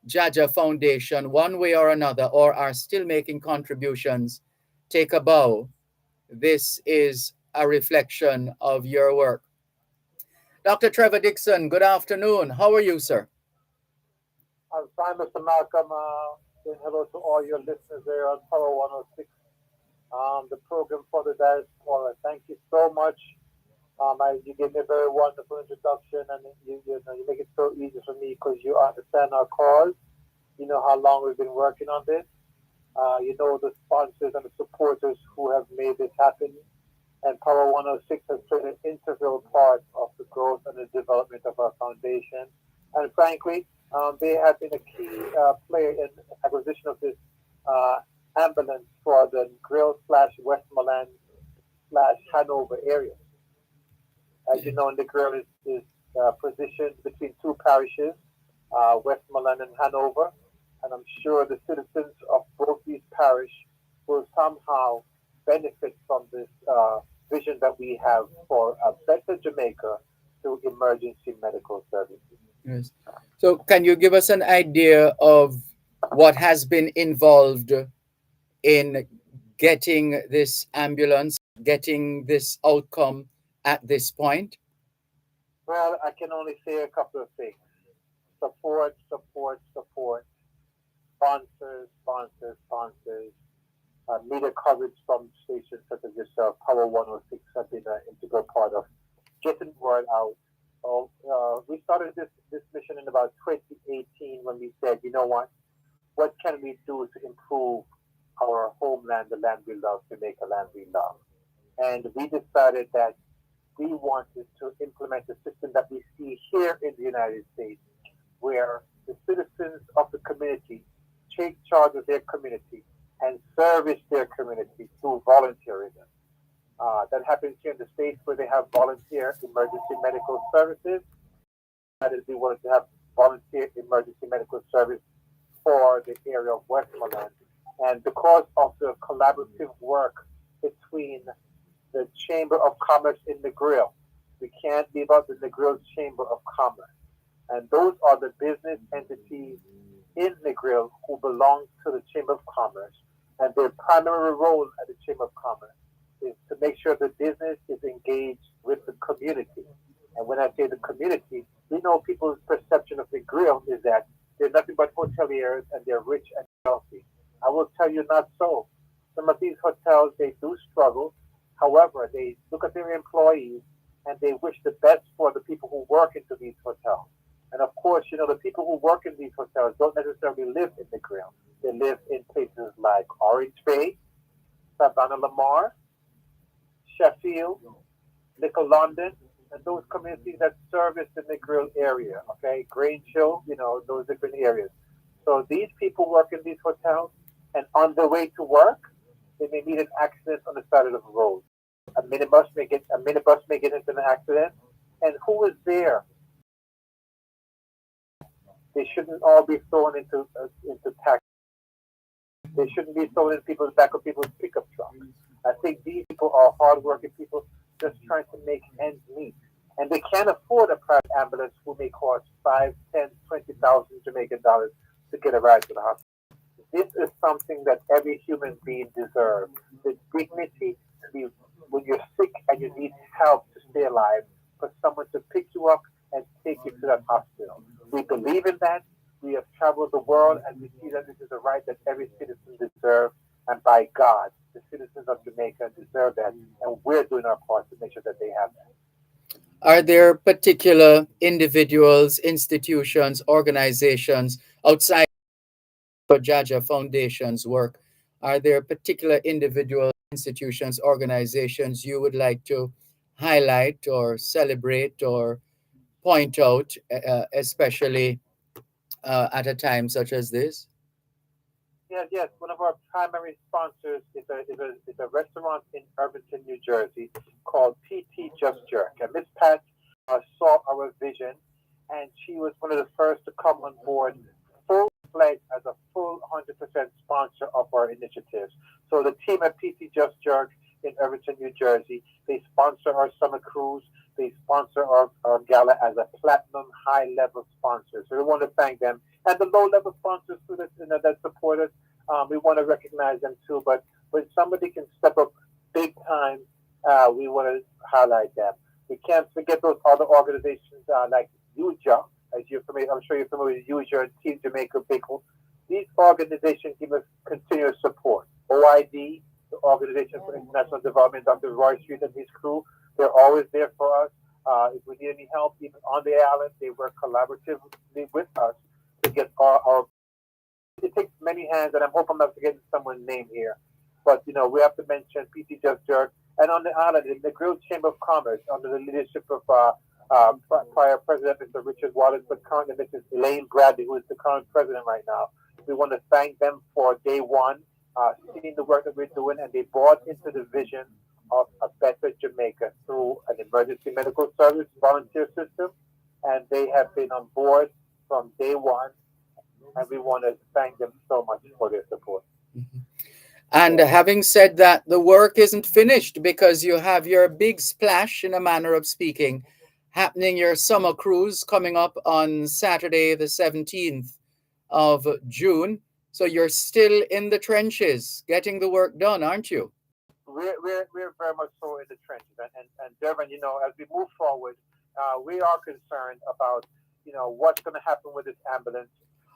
Jaja Foundation, one way or another, or are still making contributions, take a bow. This is a reflection of your work. Dr. Trevor Dixon, good afternoon. How are you, sir? I'm fine, Mr. Malcolm. Saying hello to all your listeners there on Power 106, the program for the diaspora. Thank you so much. You gave me a very wonderful introduction, and you make it so easy for me because you understand our cause. You know how long we've been working on this. You know the sponsors and the supporters who have made this happen. And Power 106 has played an integral part of the growth and the development of our foundation. And frankly, they have been a key player in the acquisition of this ambulance for the Grill/Westmoreland Hanover area. As you know, the Grill is positioned between two parishes, Westmoreland and Hanover. And I'm sure the citizens of both these parishes will somehow benefit from this vision that we have for a better Jamaica through emergency medical services. Yes. So, can you give us an idea of what has been involved in getting this ambulance, getting this outcome at this point? Well, I can only say a couple of things. Support, support, support. Sponsors, sponsors, sponsors. Media coverage from stations such as yourself, Power 106, have been an integral part of getting the word out. We started this mission in about 2018 when we said, you know what can we do to improve our homeland, the land we love, Jamaica land we love? And we decided that we wanted to implement a system that we see here in the United States, where the citizens of the community take charge of their community and service their community through volunteerism. That happens here in the States where they have volunteer emergency medical services. That is, we wanted to have volunteer emergency medical service for the area of Westmoreland. And because of the collaborative work between the Chamber of Commerce in Negril, we can't leave out the Negril Chamber of Commerce. And those are the business entities in Negril who belong to the Chamber of Commerce. And their primary role at the Chamber of Commerce is to make sure the business is engaged with the community. And when I say the community, we know people's perception of Negril is that they're nothing but hoteliers and they're rich and wealthy. I will tell you not so. Some of these hotels, they do struggle. However, they look at their employees and they wish the best for the people who work into these hotels. And of course, you know, the people who work in these hotels don't necessarily live in Negril. They live in places like Orange Bay, Savannah Lamar, Sheffield, Little London, and those communities that service the Negril area, okay? Grange Hill, you know, those different areas. So these people work in these hotels, and on their way to work, they may meet an accident on the side of the road. A minibus may get into an accident, and who is there? They shouldn't all be thrown into taxis. They shouldn't be thrown in people's back of people's pickup trucks. I think these people are hardworking people just trying to make ends meet. And they can't afford a private ambulance who may cost 5, 10, 20,000 Jamaican dollars to get a ride to the hospital. This is something that every human being deserves. The dignity to be, when you're sick and you need help to stay alive, for someone to pick you up and take you to that hospital. We believe in that. We have traveled the world and we see that this is a right that every citizen deserves. And by God, the citizens of Jamaica deserve that. And we're doing our part to make sure that they have that. Are there particular individuals, institutions, organizations outside of Jaja Foundation's work? Are there particular individual institutions, organizations you would like to highlight or celebrate or point out, especially at a time such as this? Yes. One of our primary sponsors is a restaurant in Irvington, New Jersey called PT Just Jerk. And Miss Pat saw our vision, and she was one of the first to come on board full-fledged as a full 100% sponsor of our initiatives. So the team at PT Just Jerk in Irvington, New Jersey, they sponsor our summer cruise. They sponsor our gala as a platinum high-level sponsor. So we want to thank them. And the low-level sponsors too that support us, we want to recognize them too. But when somebody can step up big time, we want to highlight them. We can't forget those other organizations like UJA, as you're familiar. I'm sure you're familiar with UJA and Team Jamaica Big. These organizations give us continuous support. OID, the Organization for International Development, Dr. Roy Street and his crew, they're always there for us. If we need any help, even on the island, they work collaboratively with us to get our. It takes many hands, and I hope I'm not forgetting someone's name here. But, we have to mention PT Just Jerk. And on the island, in the Grill Chamber of Commerce, under the leadership of prior President Mr. Richard Wallace, but currently Mrs. Elaine Bradley, who is the current president right now. We want to thank them for day one, seeing the work that we're doing, and they brought into the vision of a better Jamaica through an emergency medical service volunteer system. And they have been on board from day one, and we want to thank them so much for their support. Mm-hmm. And having said that, the work isn't finished because you have your big splash, in a manner of speaking, happening, your summer cruise coming up on Saturday, the 17th of June. So you're still in the trenches getting the work done, aren't you? We're very much so in the trenches. And Dervan, as we move forward, we are concerned about, what's going to happen with this ambulance.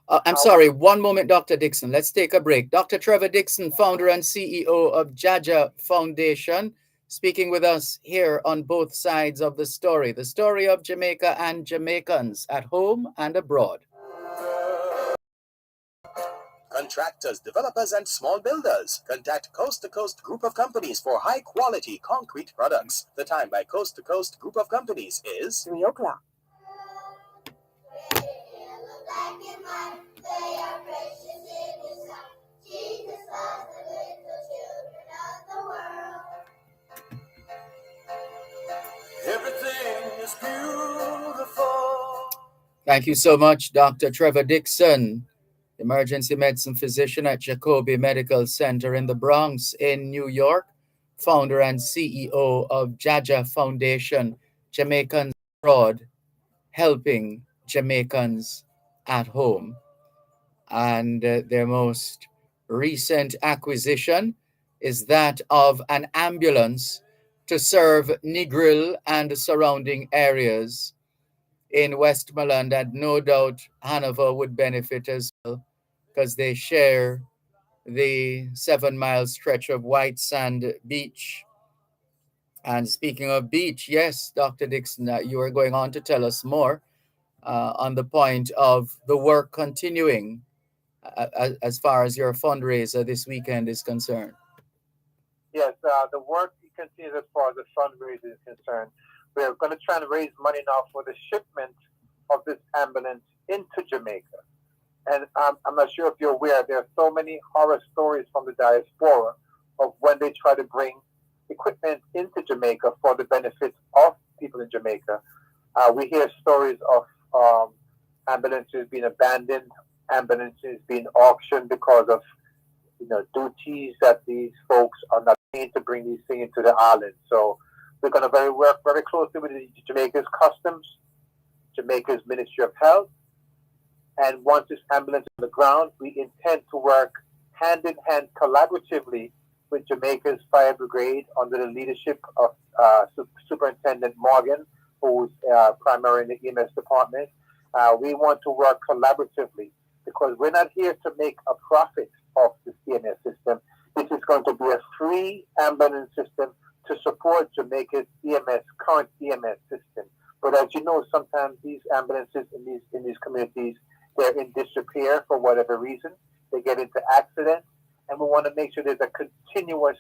I'm sorry, one moment, Dr. Dixon. Let's take a break. Dr. Trevor Dixon, founder and CEO of Jaja Foundation, speaking with us here on both sides of the story of Jamaica and Jamaicans at home and abroad. Contractors, developers, and small builders. Contact Coast to Coast Group of Companies for high-quality concrete products. The time by Coast to Coast Group of Companies is 3 o'clock. Everything is beautiful. Thank you so much, Dr. Trevor Dixon, emergency medicine physician at Jacobi Medical Center in the Bronx in New York, founder and CEO of Jaja Foundation, Jamaicans abroad, helping Jamaicans at home. And their most recent acquisition is that of an ambulance to serve Negril and surrounding areas in Westmoreland, and no doubt Hanover would benefit as well because they share the 7-mile stretch of white sand beach. And speaking of beach, yes, Dr. Dixon, you are going on to tell us more on the point of the work continuing as far as your fundraiser this weekend is concerned. Yes, the work continues as far as the fundraiser is concerned. We're going to try and raise money now for the shipment of this ambulance into Jamaica. And I'm not sure if you're aware, there are so many horror stories from the diaspora of when they try to bring equipment into Jamaica for the benefit of people in Jamaica. We hear stories of ambulances being abandoned, ambulances being auctioned because of duties that these folks are not to bring these things into the island. So we're going to work very closely with Jamaica's Customs, Jamaica's Ministry of Health, and once this ambulance is on the ground, we intend to work hand in hand collaboratively with Jamaica's Fire Brigade under the leadership of Superintendent Morgan, who's primarily in the EMS department. We want to work collaboratively because we're not here to make a profit off the CMS system. This is going to be a free ambulance system to support Jamaica's current EMS system. But as you know, sometimes these ambulances in these communities, they're in disrepair for whatever reason. They get into accidents, and we want to make sure there's a continuous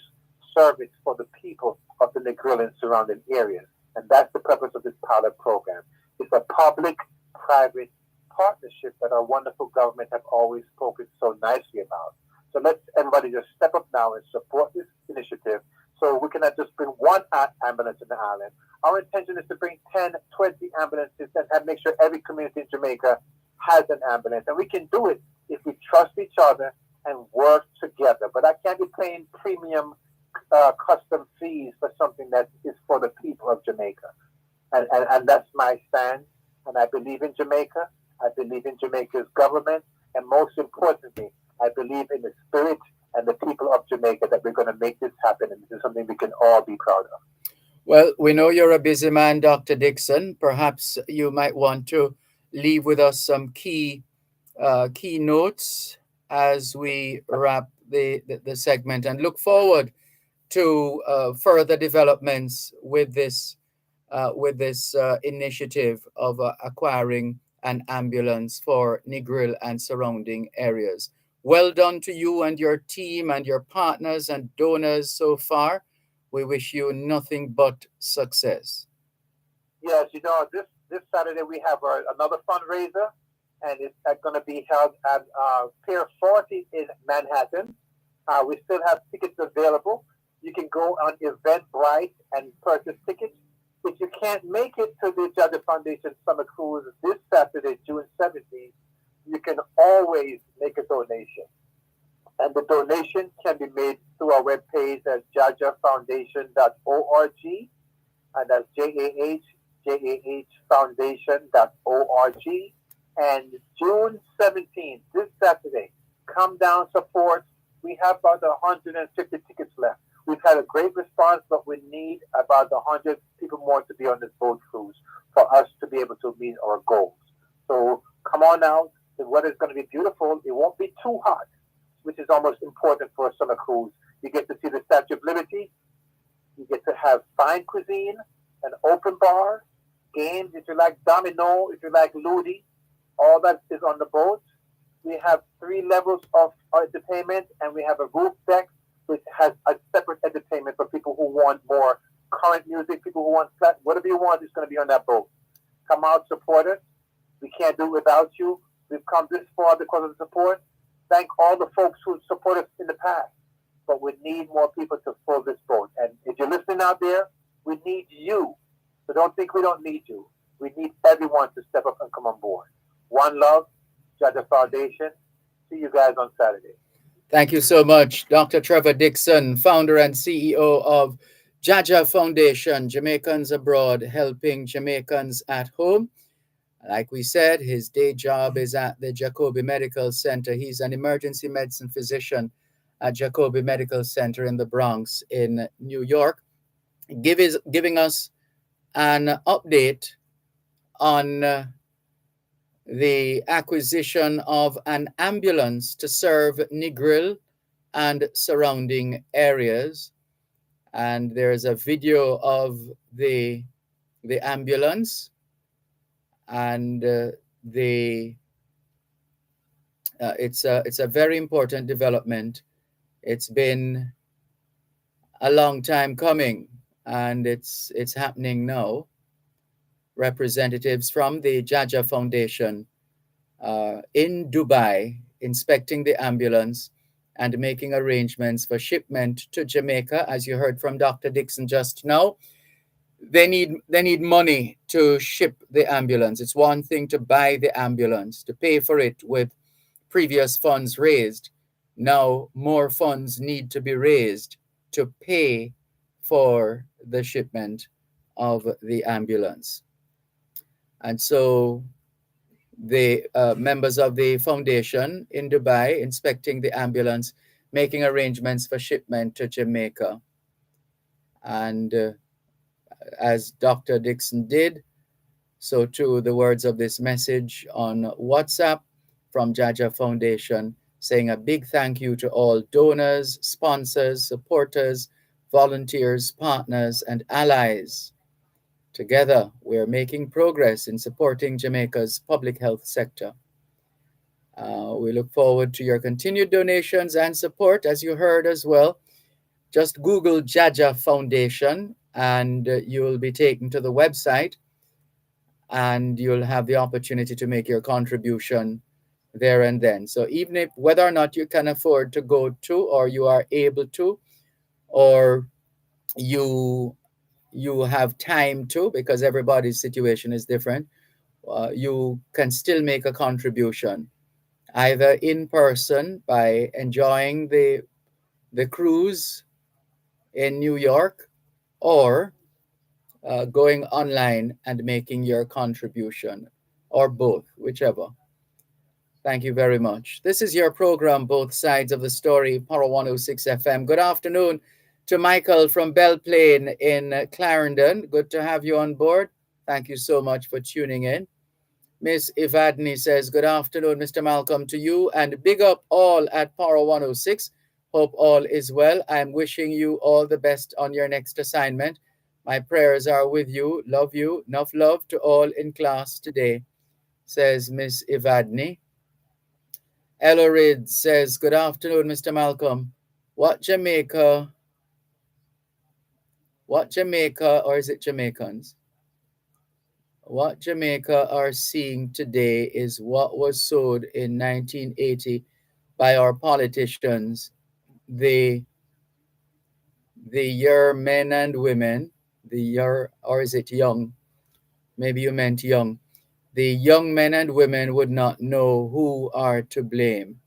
service for the people of the Negril and surrounding areas. And that's the purpose of this pilot program. It's a public-private partnership that our wonderful government have always spoken so nicely about. So let's everybody just step up now and support this initiative so we cannot just bring one ambulance in the island. Our intention is to bring 10, 20 ambulances and make sure every community in Jamaica has an ambulance. And we can do it if we trust each other and work together. But I can't be paying premium custom fees for something that is for the people of Jamaica. And that's my stand. And I believe in Jamaica. I believe in Jamaica's government. And most importantly, I believe in the spirit and the people of Jamaica that we're going to make this happen. And this is something we can all be proud of. Well, we know you're a busy man, Dr. Dixon. Perhaps you might want to leave with us some key notes as we wrap the segment and look forward to further developments with this initiative of acquiring an ambulance for Negril and surrounding areas. Well done to you and your team and your partners and donors so far. We wish you nothing but success. Yes, this Saturday we have another fundraiser, and it's going to be held at Pier 40 in Manhattan. We still have tickets available. You can go on Eventbrite and purchase tickets. If you can't make it to the Jaja Foundation Summer Cruise this Saturday, June 17th, you can always make a donation. And the donation can be made through our webpage at jajafoundation.org, and that's jahfoundation.org. And June 17th, this Saturday, come down, support. We have about 150 tickets left. We've had a great response, but we need about 100 people more to be on this boat cruise for us to be able to meet our goals. So come on out. The weather's going to be beautiful. It won't be too hot, which is almost important for a summer cruise. You get to see the Statue of Liberty. You get to have fine cuisine, an open bar, games, if you like domino, if you like ludi, all that is on the boat. We have 3 levels of entertainment, and we have a roof deck, which has a separate entertainment for people who want more current music, people who want flat, whatever you want is going to be on that boat. Come out, support us. We can't do it without you. We've come this far because of the support. Thank all the folks who support us in the past. But we need more people to fill this boat. And if you're listening out there, we need you. So don't think we don't need you. We need everyone to step up and come on board. One love, Jaja Foundation. See you guys on Saturday. Thank you so much, Dr. Trevor Dixon, founder and CEO of Jaja Foundation, Jamaicans Abroad, helping Jamaicans at home. Like we said, his day job is at the Jacobi Medical Center. He's an emergency medicine physician at Jacobi Medical Center in the Bronx in New York, giving us an update on the acquisition of an ambulance to serve Negril and surrounding areas. And there's a video of the ambulance, and it's a very important development. It's been a long time coming, and it's happening now. Representatives from the Jaja Foundation in Dubai inspecting the ambulance and making arrangements for shipment to Jamaica. As you heard from Dr. Dixon just now, they need money to ship the ambulance. It's one thing to buy the ambulance, to pay for it with previous funds raised. Now more funds need to be raised to pay for the shipment of the ambulance. And so the members of the foundation in Dubai inspecting the ambulance, making arrangements for shipment to Jamaica. And as Dr. Dixon did, so too the words of this message on WhatsApp from Jaja Foundation, saying a big thank you to all donors, sponsors, supporters, volunteers, partners, and allies. Together, we are making progress in supporting Jamaica's public health sector. We look forward to your continued donations and support, as you heard as well. Just Google Jaja Foundation and you will be taken to the website and you'll have the opportunity to make your contribution there and then. So even if whether or not you can afford to go to or you are able to or you have time to, because everybody's situation is different, you can still make a contribution either in person by enjoying the cruise in New York or going online and making your contribution, or both, whichever. Thank you very much. This is your program, Both Sides of the Story, Power 106 FM. Good afternoon to Michael from Belle Plaine in Clarendon. Good to have you on board. Thank you so much for tuning in. Miss Evadne says, good afternoon, Mr. Malcolm, to you, and big up all at Power 106. Hope all is well. I'm wishing you all the best on your next assignment. My prayers are with you. Love you. Enough love to all in class today, says Miss Evadne. Elorid says, good afternoon, Mr. Malcolm. What Jamaica, or is it Jamaicans? What Jamaica are seeing today is what was sowed in 1980 by our politicians. The year men and women, the year, or is it young? Maybe you meant young. The young men and women would not know who are to blame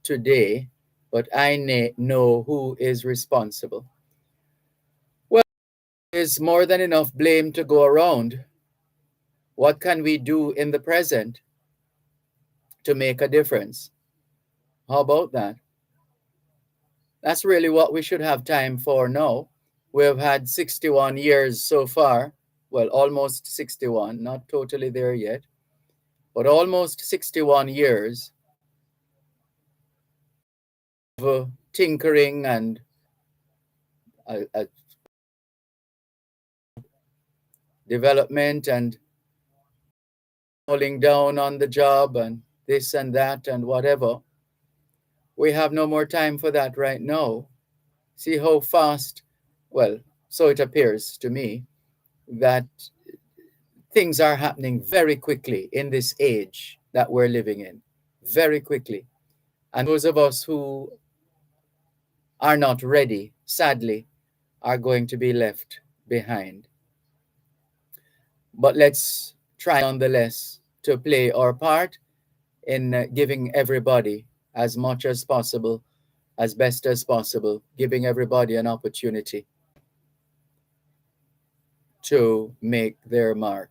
today, but I know who is responsible. Well, there's more than enough blame to go around. What can we do in the present to make a difference? How about that? That's really what we should have time for now. We've had 61 years so far. Well, almost 61, not totally there yet, but almost 61 years of tinkering and development and falling down on the job and this and that and whatever. We have no more time for that right now. See how fast, well, so it appears to me, that things are happening very quickly in this age that we're living in, very quickly. And those of us who are not ready, sadly, are going to be left behind. But let's try nonetheless to play our part in giving everybody as much as possible, as best as possible, giving everybody an opportunity to make their mark.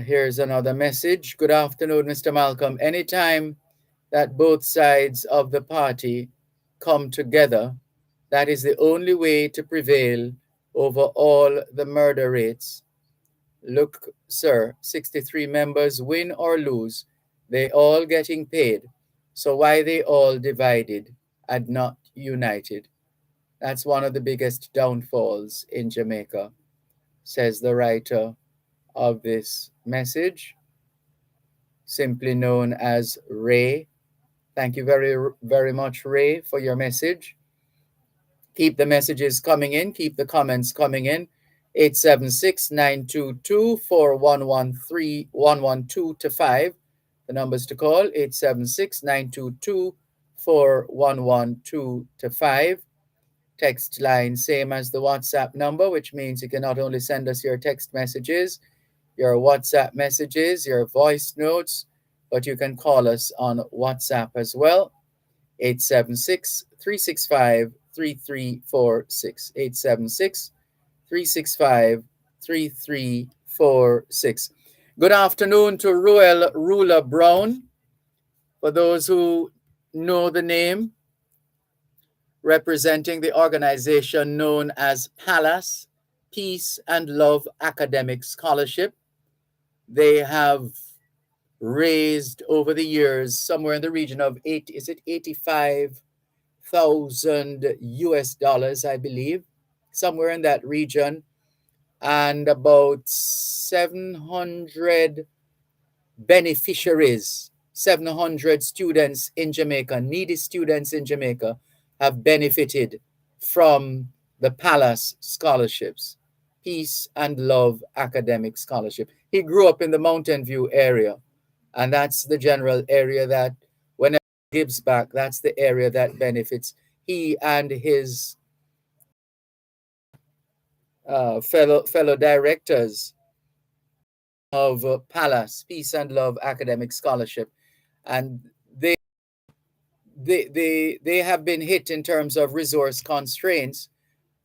Here's another message. Good afternoon, Mr. Malcolm. Anytime that both sides of the party come together, that is the only way to prevail over all the murder rates. Look, sir, 63 members, win or lose, they all getting paid. So why they all divided and not united? That's one of the biggest downfalls in Jamaica, says the writer of this message, simply known as Ray. Thank you very, very much, Ray, for your message. Keep the messages coming in. Keep the comments coming in. 876-922-4113-112-5. The numbers to call, 876-922-4112-5. Text line, same as the WhatsApp number, which means you can not only send us your text messages, your WhatsApp messages, your voice notes, but you can call us on WhatsApp as well. 876-365-3346. 876-365-3346. Good afternoon to Ruel Ruler Brown. For those who know the name, representing the organization known as PALAS, Peace and Love Academic Scholarship. They have raised over the years somewhere in the region of 85,000 US dollars, I believe, somewhere in that region, and about 700 beneficiaries, 700 students in Jamaica, needy students in Jamaica, have benefited from the Palace scholarships, Peace and Love Academic Scholarship. He grew up in the Mountain View area, and that's the general area that whenever he gives back, that's the area that benefits. He and his fellow directors of Palace, Peace and Love Academic Scholarship, and they have been hit in terms of resource constraints,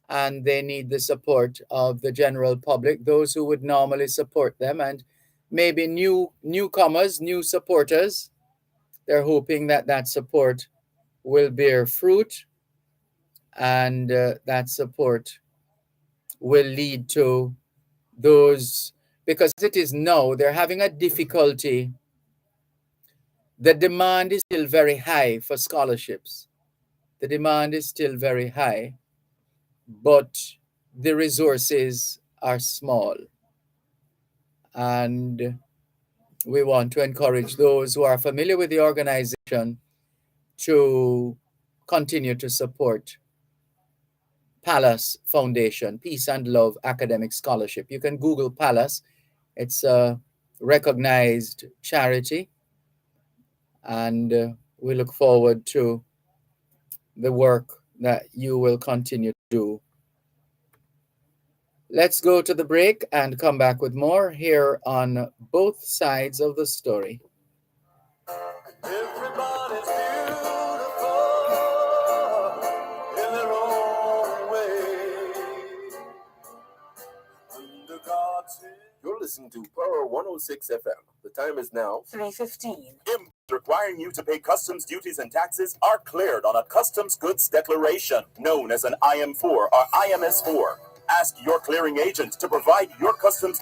and they need the support of the general public, those who would normally support them, and maybe newcomers, new supporters. They're hoping that that support will bear fruit, and that support will lead to those, because it is now they're having a difficulty. The demand is still very high for scholarships. The demand is still very high, but the resources are small. And we want to encourage those who are familiar with the organization to continue to support Palace Foundation, Peace and Love Academic Scholarship. You can Google Palace. It's a recognized charity, and we look forward to the work that you will continue to do. Let's go to the break and come back with more here on Both Sides of the Story. Everybody's beautiful in their own way. Under God's hand. You're listening to Power 106 FM. The time is now 3:15. Imports requiring you to pay customs duties and taxes are cleared on a customs goods declaration known as an IM4 or IMS4. Ask your clearing agent to provide your customs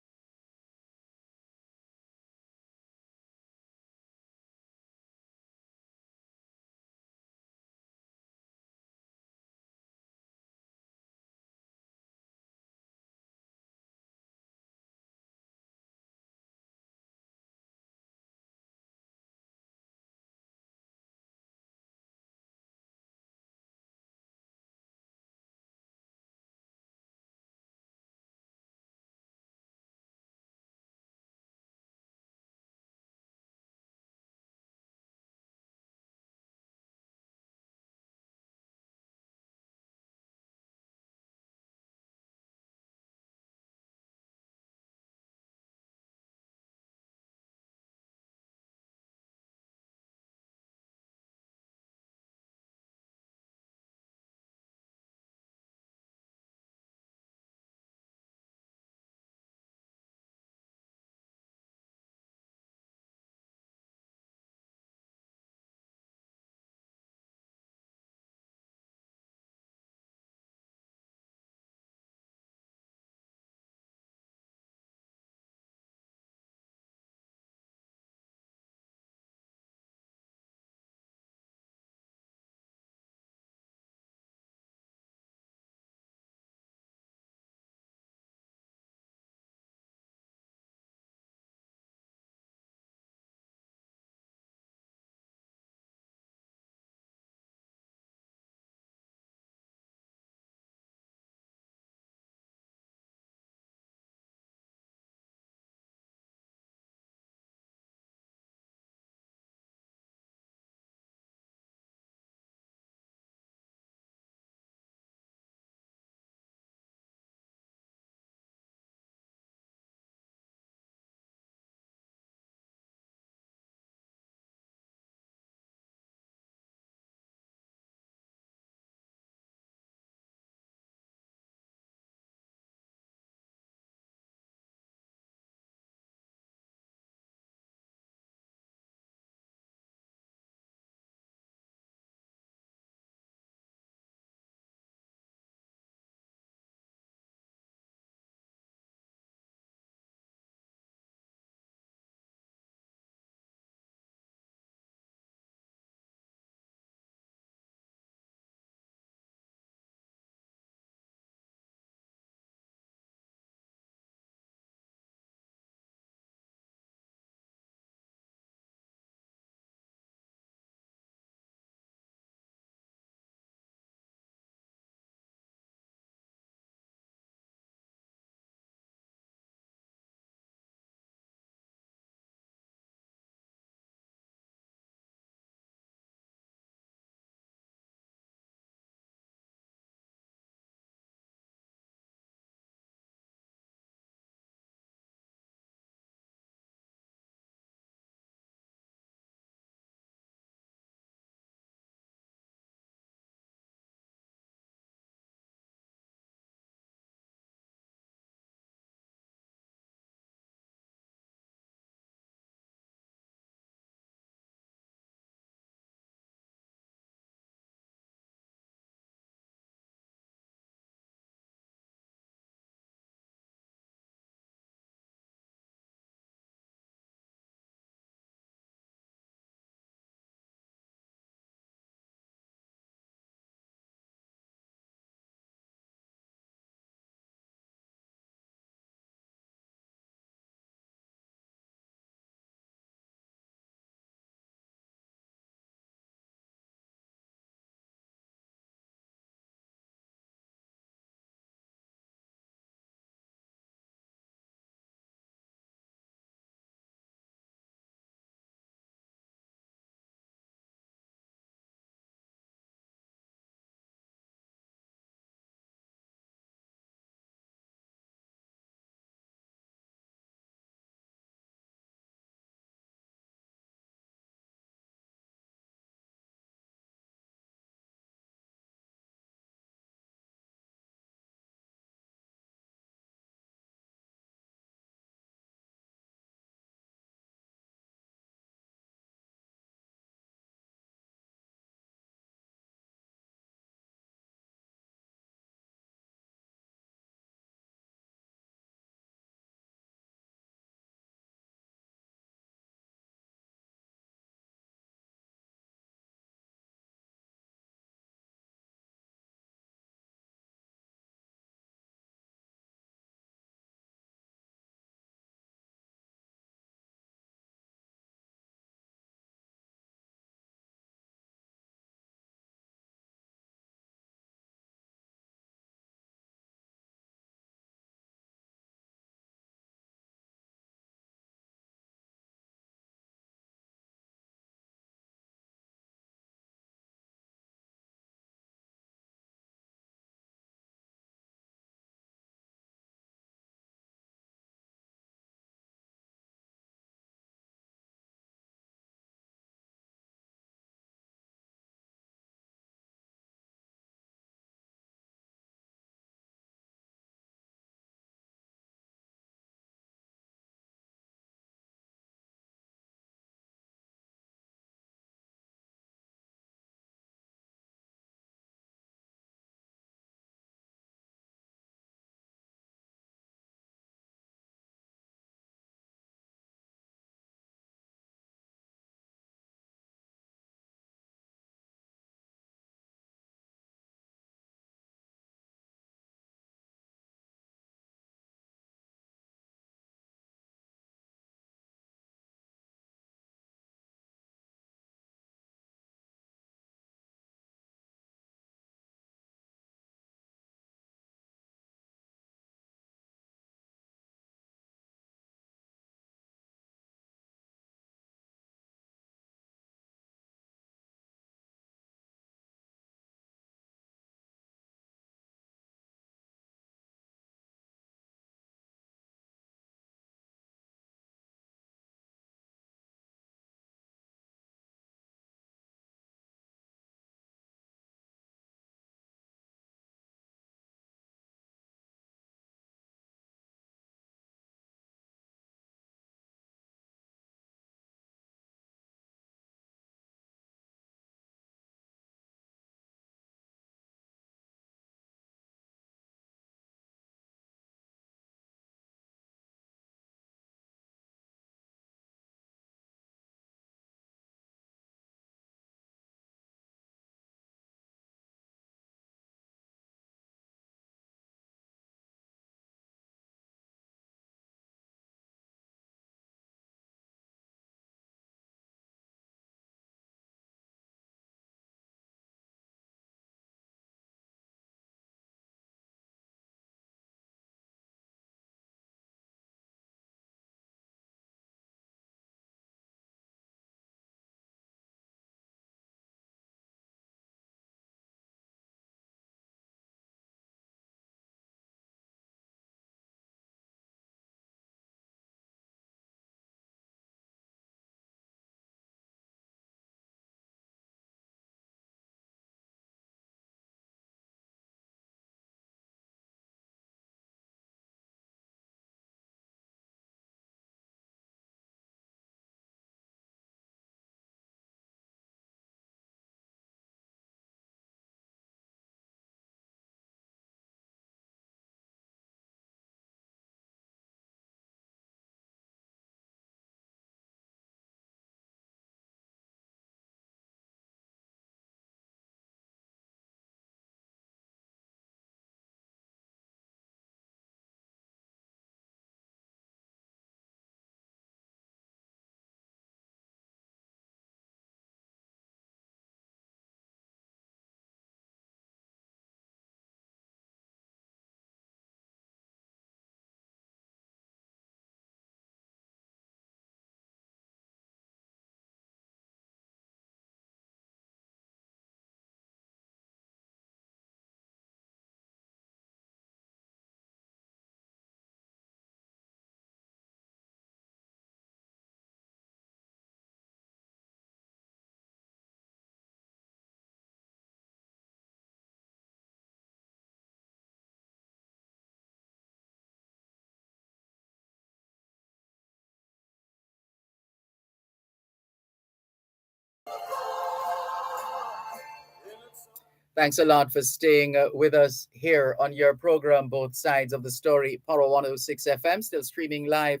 Thanks a lot for staying with us here on your program, Both Sides of the Story, Power 106 FM, still streaming live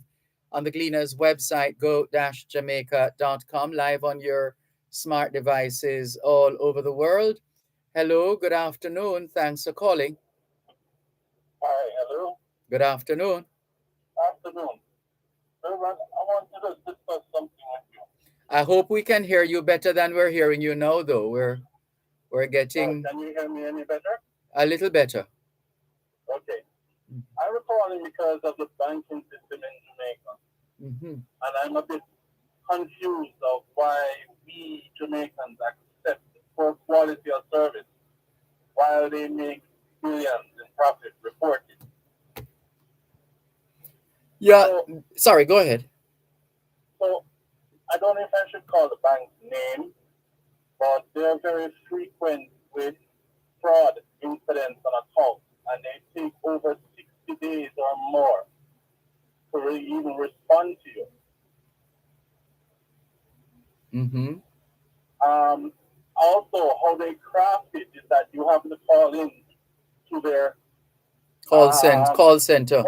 on the Gleaners website, go-jamaica.com, live on your smart devices all over the world. Hello, good afternoon. Thanks for calling. Hi, hello. Good afternoon. Afternoon. Dervan, I want to discuss something with you. I hope we can hear you better than we're hearing you now, though. We're getting Can you hear me any better? a little better. Okay. I was calling because of the banking system in Jamaica. Mm-hmm. And I'm a bit confused of why we Jamaicans accept poor quality of service while they make billions in profit reported. Yeah, So, sorry, go ahead. so I don't know if I should call the bank's name, but they're very frequent with fraud incidents on accounts, and they take over 60 days or more to really even respond to you. Mm-hmm. Also, how they craft it is that you have to call in to their Call center. call center.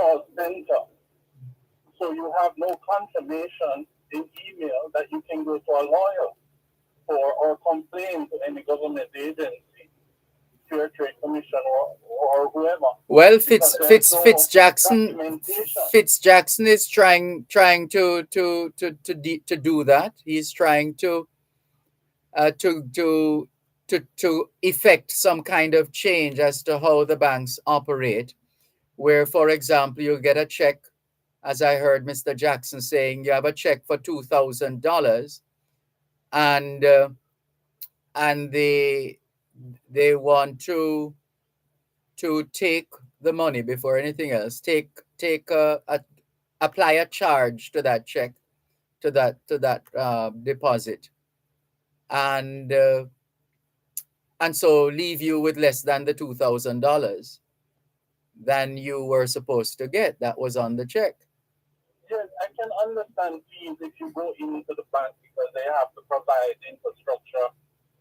So you have no confirmation in email that you can go to a lawyer for or complain to any government agency, Fair Trade Commission or whoever. Well, Because there's no documentation. Jackson is trying to do that. He's trying to effect some kind of change as to how the banks operate. Where, for example, you get a check, as I heard Mr. Jackson saying, you have a check for $2,000, and they want to take the money before anything else. Apply a charge to that check, to that deposit, and so leave you with less than the $2,000 than you were supposed to get. That was on the check. Yes, I can understand fees if you go into the bank because they have to provide infrastructure,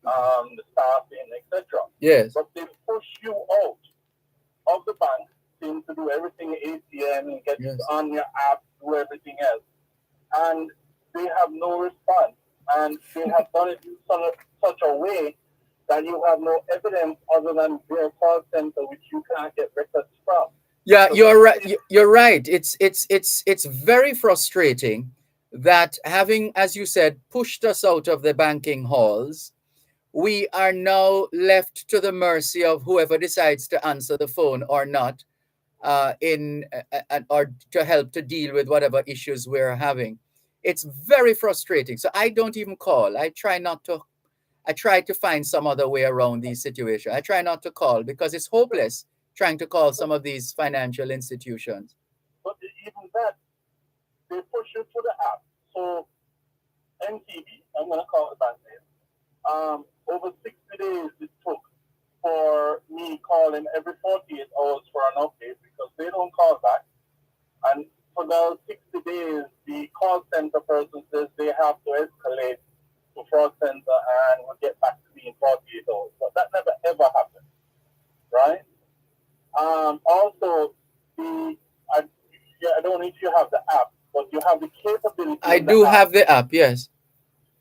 the staffing, etc. Yes. But they push you out of the bank, seem to do everything ATM and get on your app, do everything else. And they have no response. And they have done it in such a way that you have no evidence other than their call center, which you can't get records from. Yeah, you're right. You're right. It's very frustrating that, having, as you said, pushed us out of the banking halls, we are now left to the mercy of whoever decides to answer the phone or not, or to help to deal with whatever issues we're having. It's very frustrating. So I don't even call. I try to find some other way around these situations. I try not to call because it's hopeless trying to call some of these financial institutions. But even that, they push you to the app. So NTB, I'm going to call it bank name. Over 60 days it took for me calling every 48 hours for an update because they don't call back. And for those 60 days, the call center person says they have to escalate to fraud center and will get back to me in 48 hours. But that never ever happened, right? Also, I don't know if you have the app, but you have the capability. I do have the app, yes.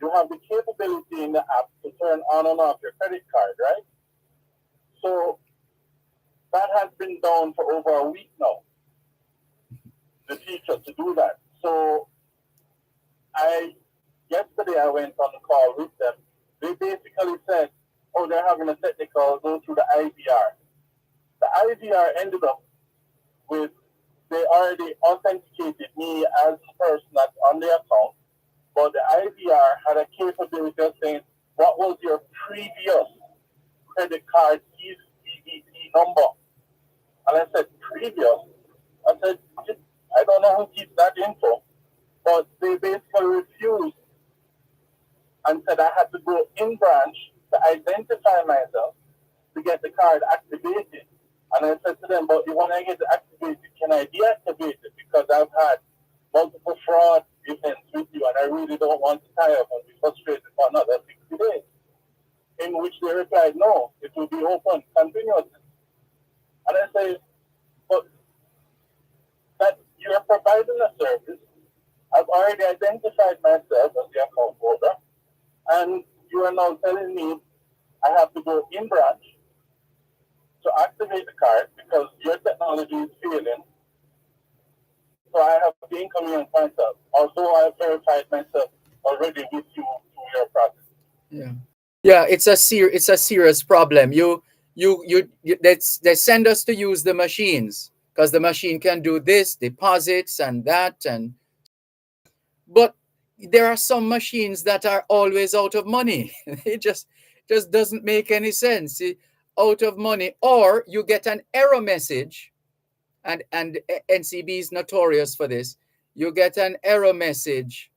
You have the capability in the app to turn on and off your credit card, right? So that has been done for over a week now. The feature to do that. So yesterday I went on a call with them. They basically said, oh, they're having a technical go through the IVR. The IVR ended up with, they already authenticated me as the person that's on the account, but the IVR had a capability of saying, what was your previous credit card CVV number? And I said, previous? I said, I don't know who keeps that info, but they basically refused and said I had to go in branch to identify myself to get the card activated. And I said to them, but when I get it activated, can I deactivate it? Because I've had multiple fraud events with you and I really don't want to tie up and be frustrated for another 60 days. in which they replied, no, it will be open continuously. And I say, but that you're providing a service. I've already identified myself as the account holder, and you are now telling me I have to go in branch to activate the card because your technology is failing. So I have the inconvenience myself, although I've verified myself already with you through your process. Yeah. Yeah, it's a serious problem. They send us to use the machines because the machine can do this, deposits and that, but there are some machines that are always out of money. It just doesn't make any sense. Out of money, or you get an error message, and NCB is notorious for this. You get an error message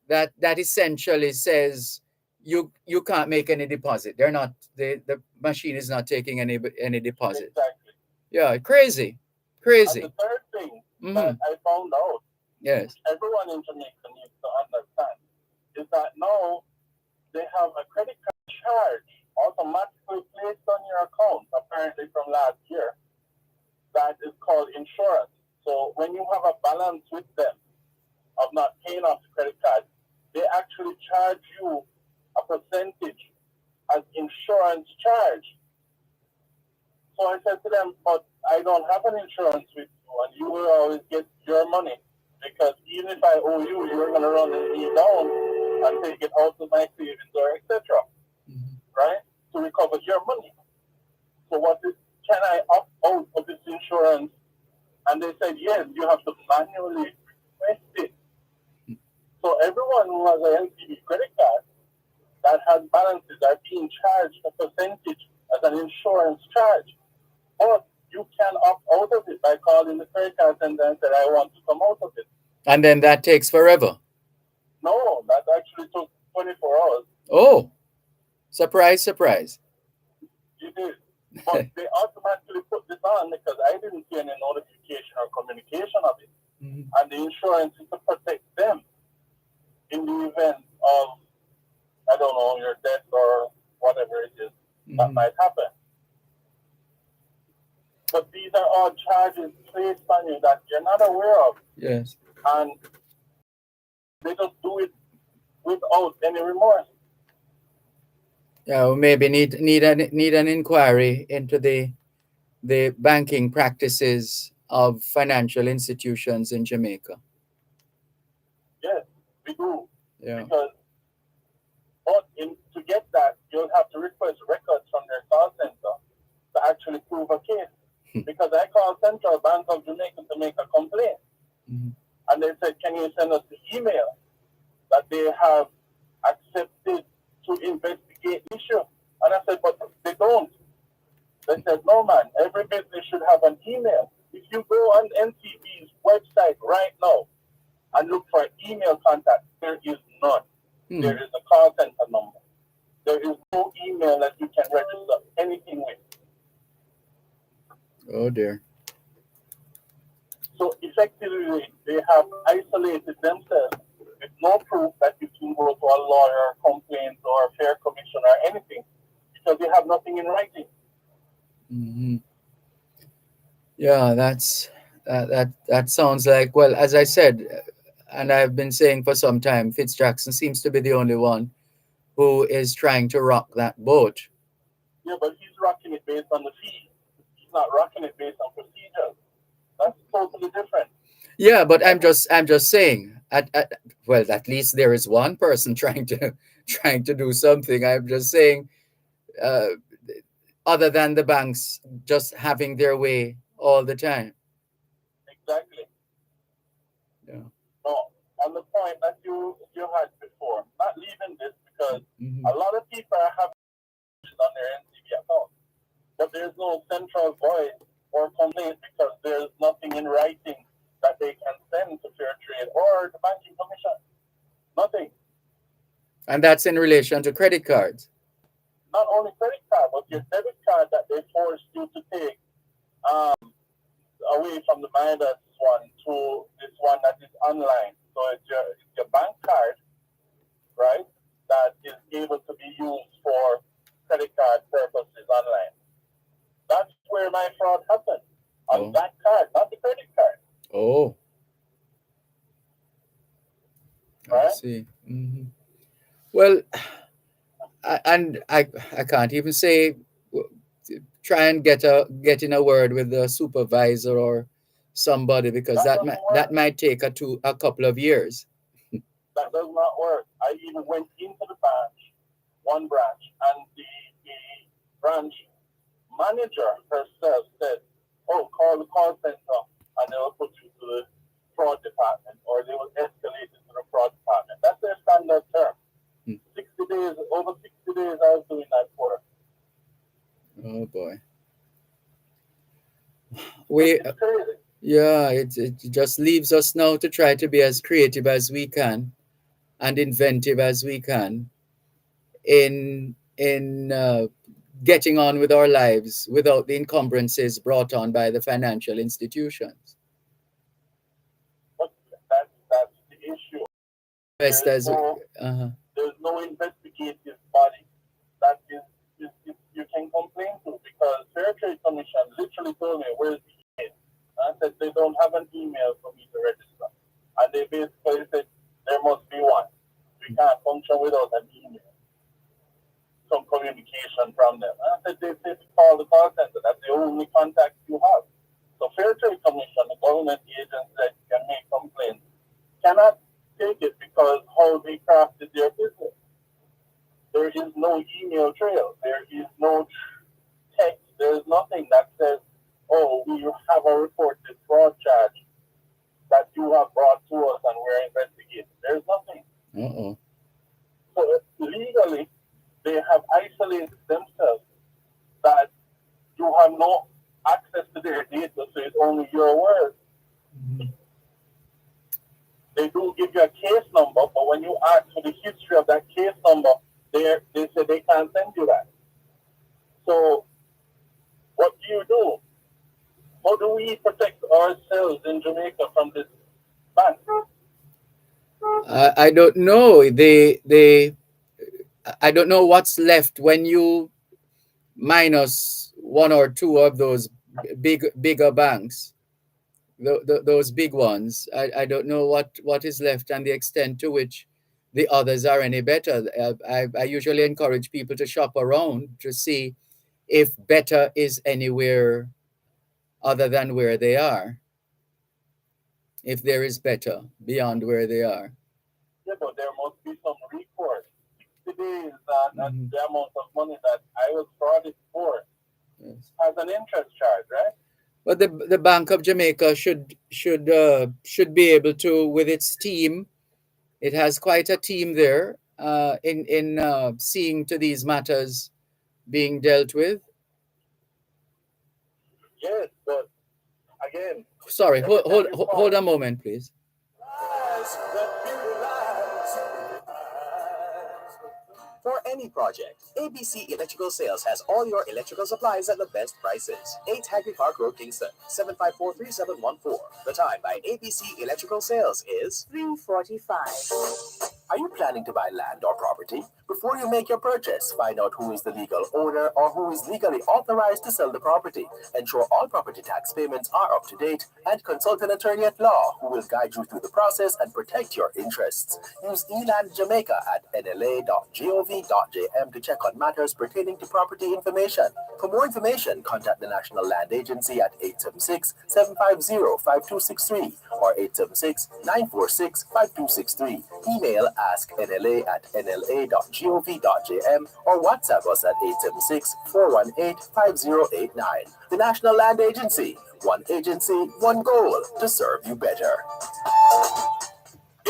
that essentially says you can't make any deposit. The machine is not taking any deposit. Exactly. Yeah, crazy. And the third thing that I found out, Yes. everyone in Jamaica needs to understand, is that now they have a credit card charge automatically placed on your account, apparently from last year, that is called insurance. So when you have a balance with them of not paying off the credit card, they actually charge you a percentage as insurance charge. So I said to them, but I don't have an insurance with you, and you will always get your money, because even if I owe you, you're going to run me down and take it out of my savings or etc. Right? To recover your money. So can I opt out of this insurance? And they said, yes, you have to manually request it. So everyone who has an LTV credit card that has balances are being charged a percentage as an insurance charge. But you can opt out of it by calling the credit card and then say, I want to come out of it. And then that takes forever. No, that actually took 24 hours. Oh, surprise, surprise. You did. But they automatically put this on because I didn't see any notification or communication of it. And the insurance is to protect them in the event of, I don't know, your death or whatever it is that might happen. But these are all charges placed on you that you're not aware of. Yes. And they just do it without any remorse. Yeah, well, maybe need an inquiry into the banking practices of financial institutions in Jamaica. Yes, we do. Yeah. Because to get that, you'll have to request records from their call center to actually prove a case. Because I called Central Bank of Jamaica to make a complaint. And they said, can you send us the email that they have accepted to investigate the issue? And I said, but they don't. They said, no, man, every business should have an email. If you go on NCB's website right now and look for email contact, there is none. There is a call center number. There is no email that you can register anything with. Oh, dear. So effectively, they have isolated themselves with no proof that you can go to a lawyer, complaint, or a fair commission or anything, because they have nothing in writing. Yeah, that sounds like, well, as I said, and I've been saying for some time, Jackson seems to be the only one who is trying to rock that boat. Yeah, but he's rocking it based on the fee. He's not rocking it based on procedures. That's totally different. Yeah, but I'm just saying, well, at least there is one person trying to do something. I'm just saying, other than the banks just having their way all the time. Exactly. Yeah. So on the point that you had before, not leaving this because a lot of people are having on their NCB account, but there's no central voice or complaint because there's nothing in writing that they can send to Fair Trade or the Banking Commission. Nothing. And that's in relation to credit cards. Not only credit card, but your debit card that they forced you to take away from the Midas one to this one that is online. So it's your bank card, right, that is able to be used for credit my fraud happened on Oh. that card, not the credit card. Oh, I Right? see. Well, I can't even say try and get in a word with the supervisor or somebody because That doesn't that work. might take a couple of years. That does not work. I even went into the one branch, and the branch manager herself said, "Oh, call the call center, and they will put you to the fraud department, or they will escalate it to the fraud department." That's their standard term. 60 days, over 60 days, I was doing that for her. Oh boy. It's crazy. Yeah, it just leaves us now to try to be as creative as we can and inventive as we can in getting on with our lives without the encumbrances brought on by the financial institutions. But that's the issue. Best There's as no uh there's no investigative body that you can complain to, because Fair Trade Commission literally told me, "Where's the email?" And I said they don't have an email for me to register, and they basically said there must be one. We can't function without an email, some communication from them. And I said they say to call the call center. That's the only contact you have. So Fair Trade Commission, the government agency that can make complaints, cannot take it because how they crafted their business. There is no email trail. There is no text. There is nothing that says, "Oh, we have a reported fraud charge that you have brought to us and we're investigating." There's nothing. oh. So legally, they have isolated themselves that you have no access to their data, so it's only your word. They do give you a case number, but when you ask for the history of that case number, they say they can't send you that. So what do? How do we protect ourselves in Jamaica from this ban? I don't know. I don't know what's left when you minus one or two of those bigger banks, those big ones. I don't know what is left and the extent to which the others are any better. I usually encourage people to shop around to see if better is anywhere other than where they are. If there is better beyond where they are. Yeah, but there must be some recourse. 60 days and the amount of money that I was frauded for has an interest charge, right? But the Bank of Jamaica should be able to, with its team, it has quite a team there in seeing to these matters being dealt with. Yes, but again, Sorry, hold a moment, please. Lies that beauty lies. For any project, ABC Electrical Sales has all your electrical supplies at the best prices. 8 Hagley Park Road, Kingston, 7543714. The time by ABC Electrical Sales is 3:45. Are you planning to buy land or property? Before you make your purchase, find out who is the legal owner or who is legally authorized to sell the property. Ensure all property tax payments are up to date and consult an attorney at law who will guide you through the process and protect your interests. Use Eland Jamaica at nla.gov.jm to check on matters pertaining to property information. For more information, contact the National Land Agency at 876-750-5263 or 876-946-5263. Email asknla@nla.gov.jm or WhatsApp us at 876-418-5089. The National Land Agency. One agency, one goal, to serve you better.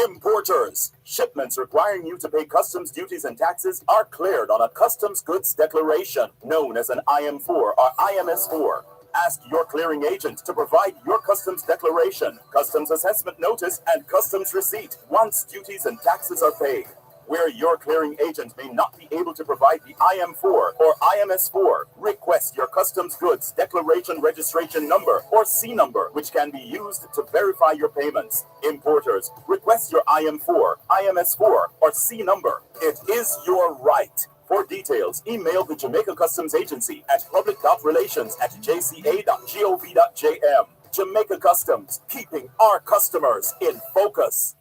Importers. Shipments requiring you to pay customs duties and taxes are cleared on a customs goods declaration known as an IM4 or IMS4. Ask your clearing agent to provide your customs declaration, customs assessment notice, and customs receipt once duties and taxes are paid. Where your clearing agent may not be able to provide the IM4 or IMS4, request your customs goods declaration registration number or C number, which can be used to verify your payments. Importers, request your IM4, IMS4, or C number. It is your right. For details, email the Jamaica Customs Agency at public.relations@jca.gov.jm. Jamaica Customs, keeping our customers in focus.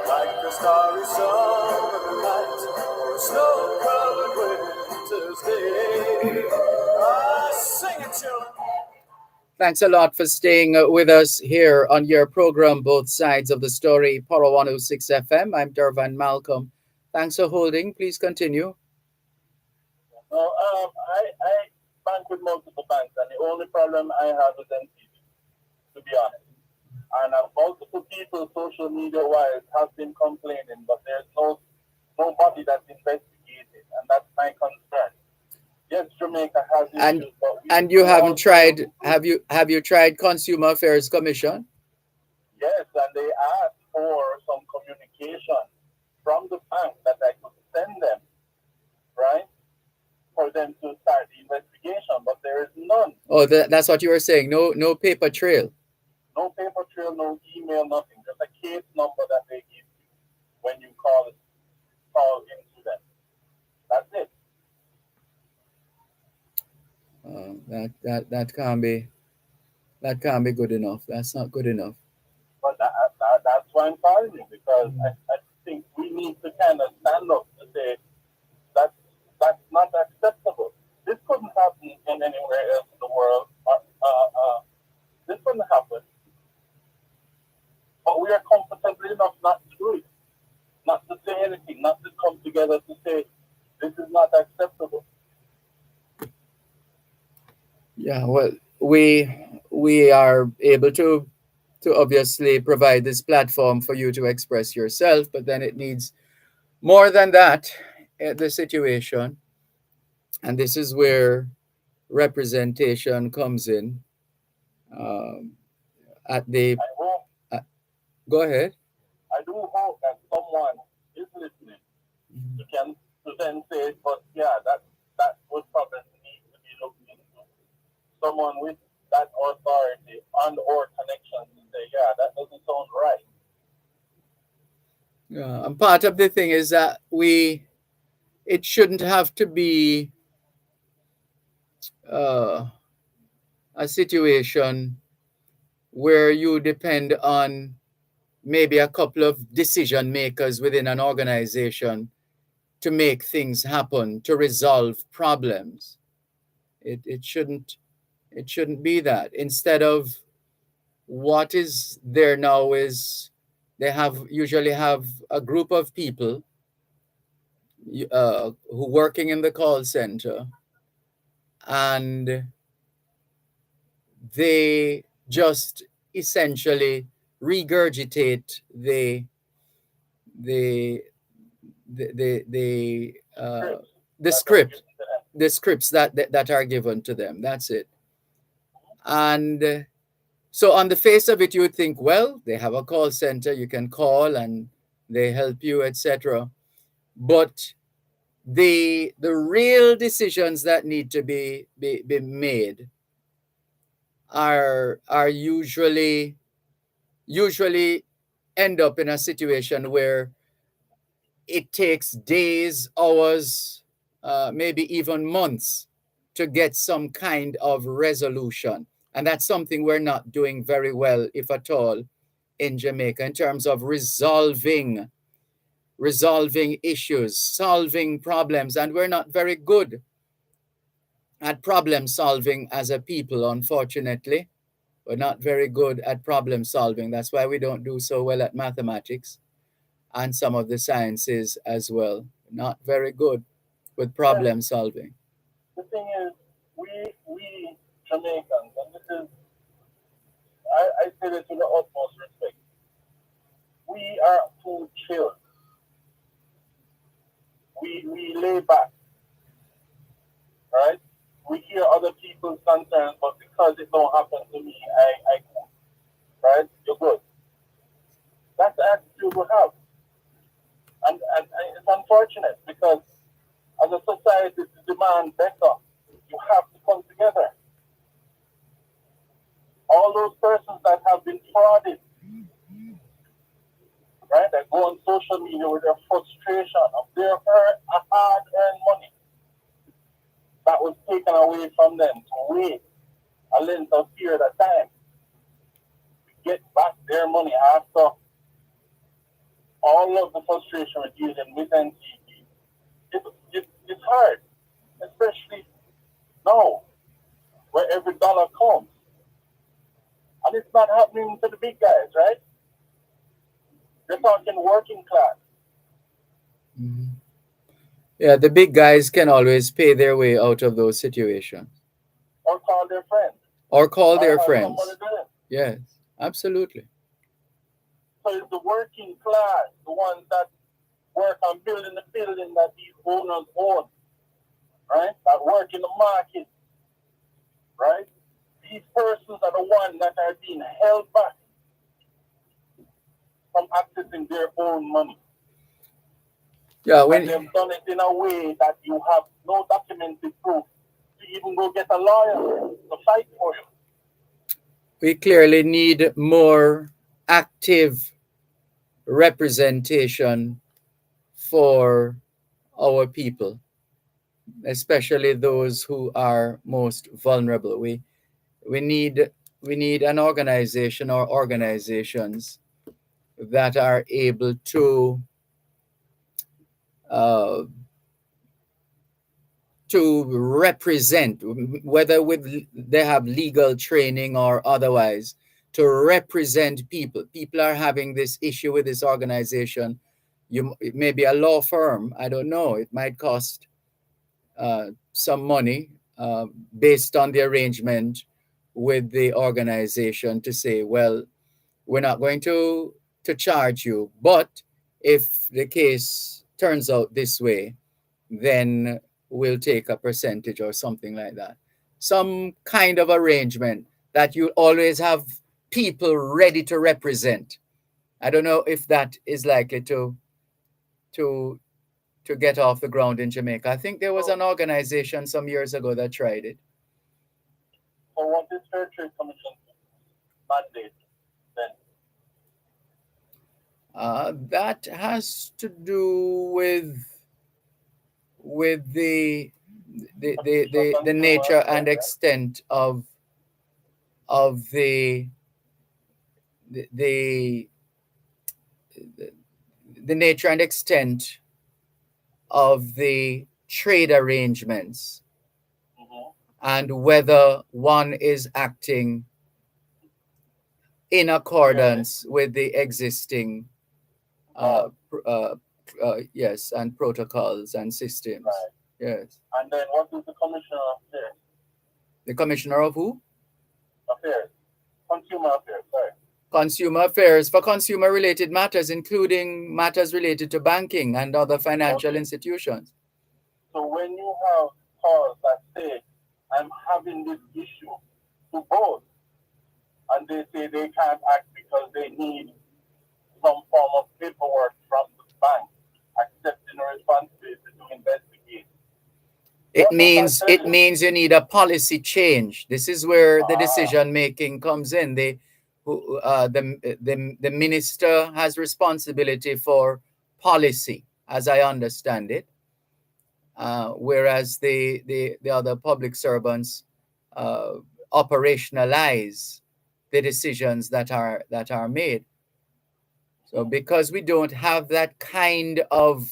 Like a starry summer night or a snow-covered winter's day. Sing it, children. Thanks a lot for staying with us here on your program, Both Sides of the Story, Power 106 FM. I'm Dervan Malcolm. Thanks for holding. Please continue. No, I bank with multiple banks, and the only problem I have is NTV, to be honest. And multiple people, social media-wise, have been complaining, but there's nobody that's investigated, and that's my concern. Yes, Jamaica has issues, but and you haven't tried. Have you tried Consumer Affairs Commission? Yes, and they asked for some communication from the bank that I could send them, right, for them to start the investigation, but there is none. Oh, that's what you were saying. No paper trail. No paper trail, no email, nothing. Just a case number that they give you when you call into them. That's it. That can't be good enough. That's not good enough. But that's why I'm calling you, because I think we need to kind of stand up to say that's not acceptable. This couldn't happen in anywhere else in the world. This couldn't happen. But we are comfortable enough not to do it, not to say anything, not to come together to say this is not acceptable. Yeah, well, we are able to obviously provide this platform for you to express yourself, but then it needs more than that. The situation, and this is where representation comes in. At the go ahead. I do hope that someone is listening. You can then say, but yeah, that would probably need to be looked into. Someone with that authority and or connection to say, yeah, that doesn't sound right. Yeah, and part of the thing is that it shouldn't have to be a situation where you depend on maybe a couple of decision makers within an organization to make things happen, to resolve problems. It shouldn't be that. Instead of what is there now is they usually have a group of people who working in the call center, and they just essentially regurgitate the scripts that are given to them. That's it. And so on the face of it, you would think, well, they have a call center, you can call and they help you, etc. But the real decisions that need to be made are usually end up in a situation where it takes days, hours, maybe even months to get some kind of resolution. And that's something we're not doing very well, if at all, in Jamaica in terms of resolving issues, solving problems. And we're not very good at problem solving as a people, unfortunately. We're not very good at problem solving. That's why we don't do so well at mathematics and some of the sciences as well. Not very good with problem solving. The thing is, we Jamaicans, and this is, I say this with the utmost respect, we are too chill. We lay back, right? We hear other people's concerns, but because it don't happen to me, I go, right? You're good. That's the attitude we have. And it's unfortunate because as a society to demand better, you have to come together. All those persons that have been frauded, right? They go on social media with their frustration of their hard-earned money that was taken away from them to wait a length of period of time to get back their money after all of the frustration with using with NTT. It's hard, especially now where every dollar counts. And it's not happening to the big guys, right? You're talking working class. Mhm. Yeah, the big guys can always pay their way out of those situations Or call their friends. or call Or their have somebody friends. do it. Yes, absolutely. So it's the working class, the ones that work on building the building that these owners own, right? That work in the market, right? These persons are the ones that are being held back from accessing their own money. Yeah, And when they've done it in a way that you have no documented proof to even go get a lawyer to fight for you. we clearly need more active representation for our people, especially those who are most vulnerable. We need we need an organization or organizations that are able uh, to represent, whether with they have legal training or otherwise, to represent people. People are having this issue with this organization. It may be a law firm. I don't know. It might cost some money based on the arrangement with the organization to say, well, we're not going to charge you, but if the case turns out this way, then we'll take a percentage or something like that. Some kind of arrangement that you always have people ready to represent. I don't know if that is likely to to get off the ground in Jamaica. I think there was So, an organization some years ago that tried it. so what is Fair Trade Commission mandate then? That has to do with Protection of the consumers, nature right? and extent of the the, the nature and extent of the trade arrangements Mm-hmm. and whether one is acting in Fairly, accordance with the existing laws, yes, and protocols and systems. right? Yes. And then what is the Commissioner of Affairs? The commissioner of who? Affairs, Consumer Affairs, sorry. Consumer affairs for consumer related matters, including matters related to banking and other financial Okay. institutions. So when you have calls that say, I'm having this issue to both, and they say they can't act because they need some form of paperwork from the bank accepting a responsibility to investigate. It What does that means tell it you? means you need a policy change. This is where the Ah, decision making comes in. The minister has responsibility for policy, as I understand it, whereas the other public servants uh, operationalize the decisions that are made. So because we don't have that kind of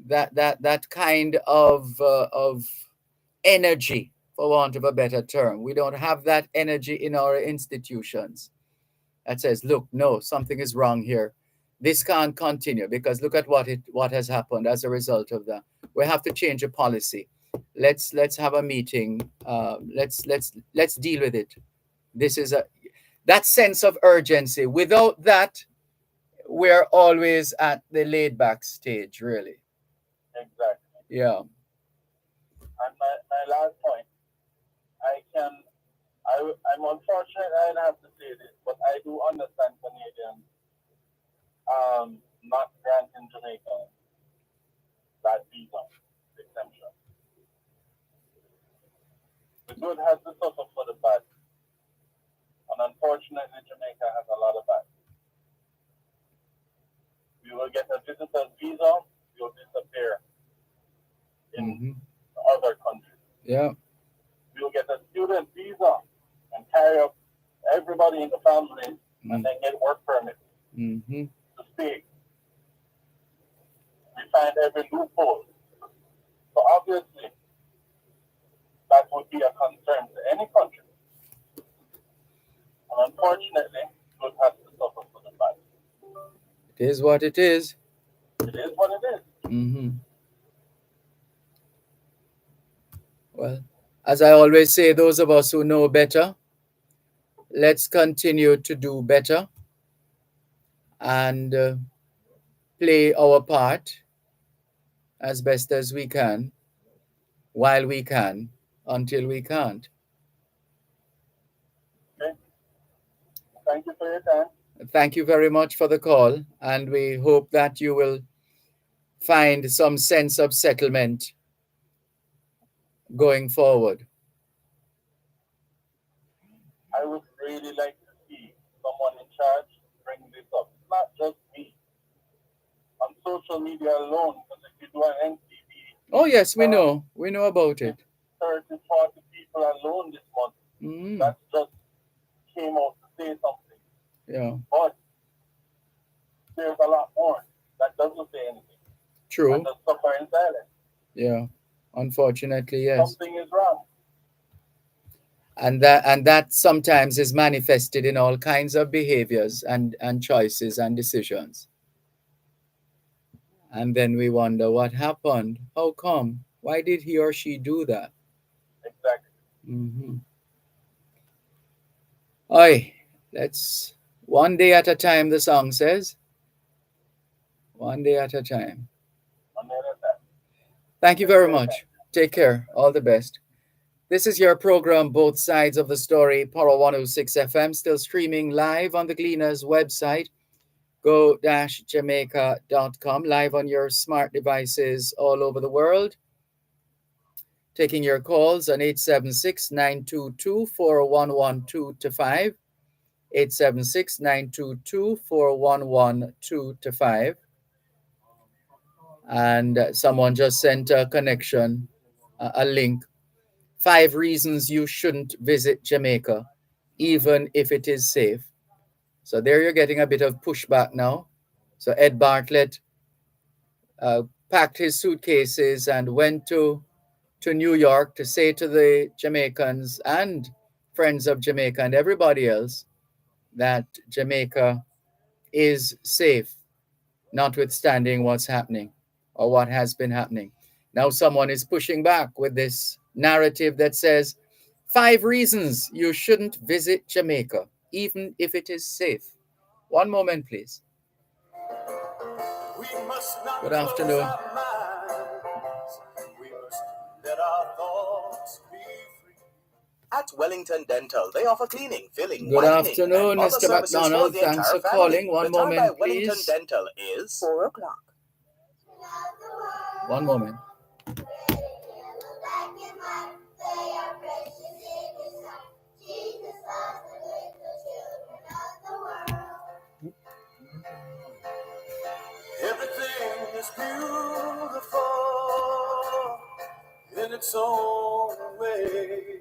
that kind of energy, for want of a better term. We don't have that energy in our institutions that says, look, no, something is wrong here. This can't continue because look at what has happened as a result of that. We have to change a policy. Let's have a meeting. Let's deal with it. This is a that sense of urgency. Without that, we're always at the laid back stage, really. exactly. Yeah. And my last point, I'm unfortunate I have to say this, but I do understand Canadians not granting Jamaica that visa exemption. The good has to suffer for the bad. And unfortunately, Jamaica has a lot of bad. You will get a visitor's visa, you'll disappear in Mm-hmm. other countries. Yeah. You'll get a student visa and carry up everybody in the family and then get work permit Mm-hmm. to stay. We find every loophole. So obviously, that would be a concern to any country. And unfortunately, good has to suffer for the bad. It is what it is. It is what it is. Mm-hmm. Well, as I always say, those of us who know better, let's continue to do better and play our part as best as we can while we can until we can't. Okay? Thank you for your time. Thank you very much for the call, and we hope that you will find some sense of settlement going forward. I would really like to see someone in charge bring this up. It's not just me. On social media alone, because if you do an NTV, Oh, yes, we know about it. 30, 40 people alone this month, Mm, that just came out to say something. yeah, But there's a lot more that doesn't say anything and true. just suffer in silence. Yeah, unfortunately, yes. Something is wrong. And that sometimes is manifested in all kinds of behaviors and choices and decisions. And then we wonder what happened. How come? Why did he or she do that? Exactly. Mm-hmm. Oi, let's one day at a time, the song says. One day at a time. On the other side. Thank you very much. Take care. All the best. This is your program, Both Sides of the Story, Power 106 FM, still streaming live on the Gleaners website, go-jamaica.com, live on your smart devices all over the world. Taking your calls on 876-922-4112-5, 876-922-4112-5. And someone just sent a connection, a link. 5 reasons you shouldn't visit Jamaica, even if it is safe. So there you're getting a bit of pushback now. So Ed Bartlett packed his suitcases and went to New York to say to the Jamaicans and friends of Jamaica and everybody else that Jamaica is safe, notwithstanding what's happening or what has been happening. Now someone is pushing back with this narrative that says 5 reasons you shouldn't visit Jamaica, even if it is safe. One moment, please. We must not Good close afternoon. our minds. We must let our thoughts be free. At Wellington Dental, they offer cleaning, filling, Good whitening, afternoon, and other Mr. services for McDonald. the Thanks entire for family. calling. One The time by moment, Wellington please. Dental is 4 o'clock. One moment. Everything is beautiful in its own way.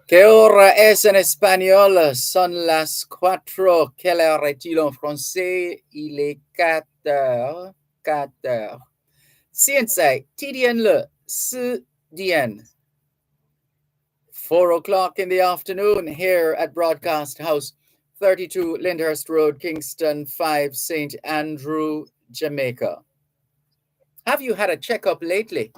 ¿Qué hora es en español? Son las 4. ¿Quelle heure est-il en français? Il est 4 heures. 4 heures. 现在几点了？4点。4 o'clock in the afternoon here at Broadcast House, 32 Lyndhurst Road, Kingston 5, St. Andrew, Jamaica. Have you had a checkup lately?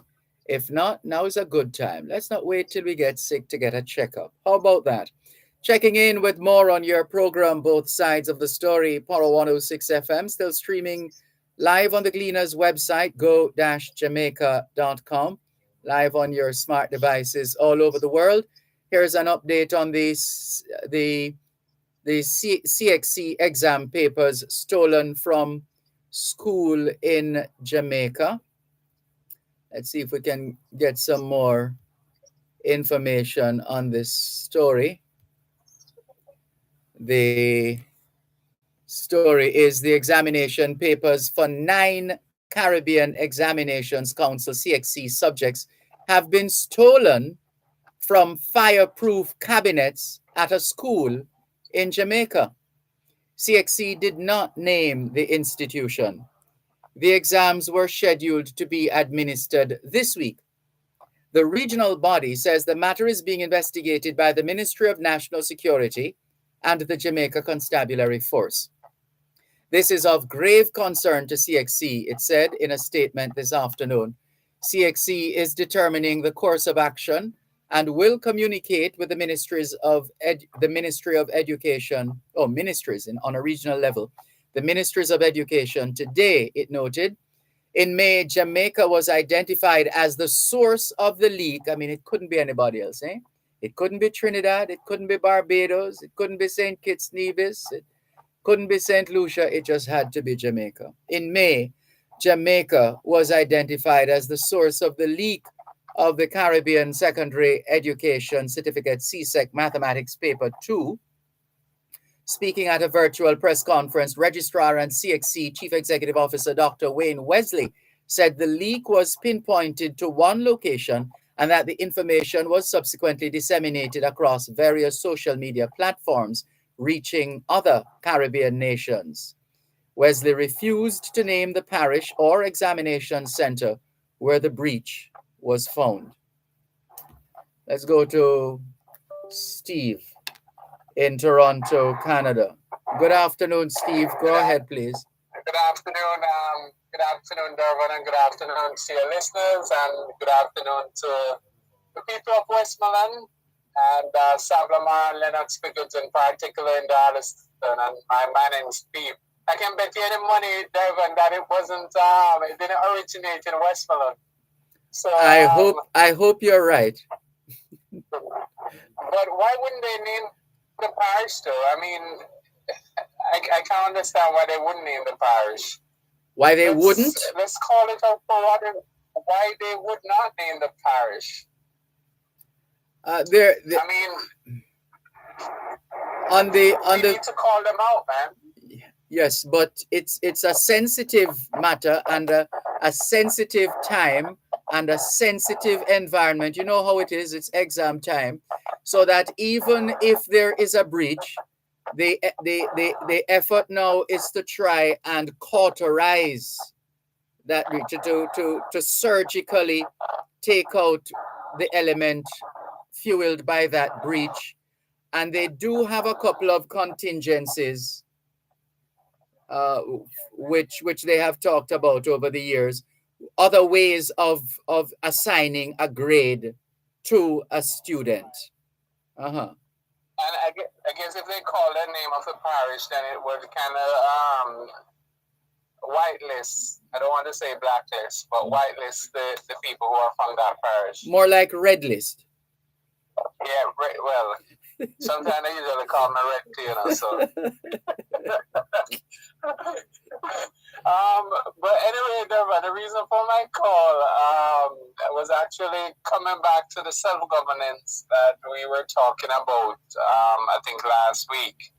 If not, now is a good time. Let's not wait till we get sick to get a checkup. How about that? Checking in with more on your program, Both Sides of the Story, Power 106 FM, still streaming live on the Gleaners website, go-jamaica.com, live on your smart devices all over the world. Here's an update on the CXC exam papers stolen from school in Jamaica. Let's see if we can get some more information on this story. The story is the examination papers for 9 Caribbean Examinations Council CXC subjects have been stolen from fireproof cabinets at a school in Jamaica. CXC did not name the institution. The exams were scheduled to be administered this week. The regional body says the matter is being investigated by the Ministry of National Security and the Jamaica Constabulary Force. This is of grave concern to CXC, it said in a statement this afternoon. CXC is determining the course of action and will communicate with the Ministry of Education, ministries on a regional level. The Ministries of Education today, it noted. In May, Jamaica was identified as the source of the leak. I mean, it couldn't be anybody else, eh? It couldn't be Trinidad, it couldn't be Barbados, it couldn't be St. Kitts Nevis, it couldn't be St. Lucia, it just had to be Jamaica. In May, Jamaica was identified as the source of the leak of the Caribbean Secondary Education Certificate CSEC Mathematics Paper 2. Speaking at a virtual press conference, Registrar and CXC Chief Executive Officer Dr. Wayne Wesley said the leak was pinpointed to one location and that the information was subsequently disseminated across various social media platforms, reaching other Caribbean nations. Wesley refused to name the parish or examination center where the breach was found. Let's go to Steve in Toronto, Canada. Good afternoon, Steve. Go ahead, please. Good afternoon, Dervan, and good afternoon to your listeners, and good afternoon to the people of Westmoreland and Savlamar and Lennox Pickett in particular in Darlington. And my name is Steve. I can bet you any money, Dervan, that it didn't originate in Westmoreland. So I hope you're right. But why wouldn't they name the parish though? I mean, I can't understand why they wouldn't name the parish. Why they wouldn't? Let's call it out for why they would not name the parish. I mean, we need to call them out, man. Yes, but it's a sensitive matter and a sensitive time and a sensitive environment. You know how it is, it's exam time. So that even if there is a breach, the effort now is to try and cauterize that breach, to surgically take out the element fueled by that breach. And they do have a couple of contingencies which they have talked about over the years, other ways of assigning a grade to a student. And I guess if they call the name of the parish, then it would kind of whitelist. I don't want to say blacklist, but whitelist the people who are from that parish. More like red list. Yeah, well, sometimes they usually call me red tea, you know, so. But anyway, the reason for my call was actually coming back to the self-governance that we were talking about, I think last week,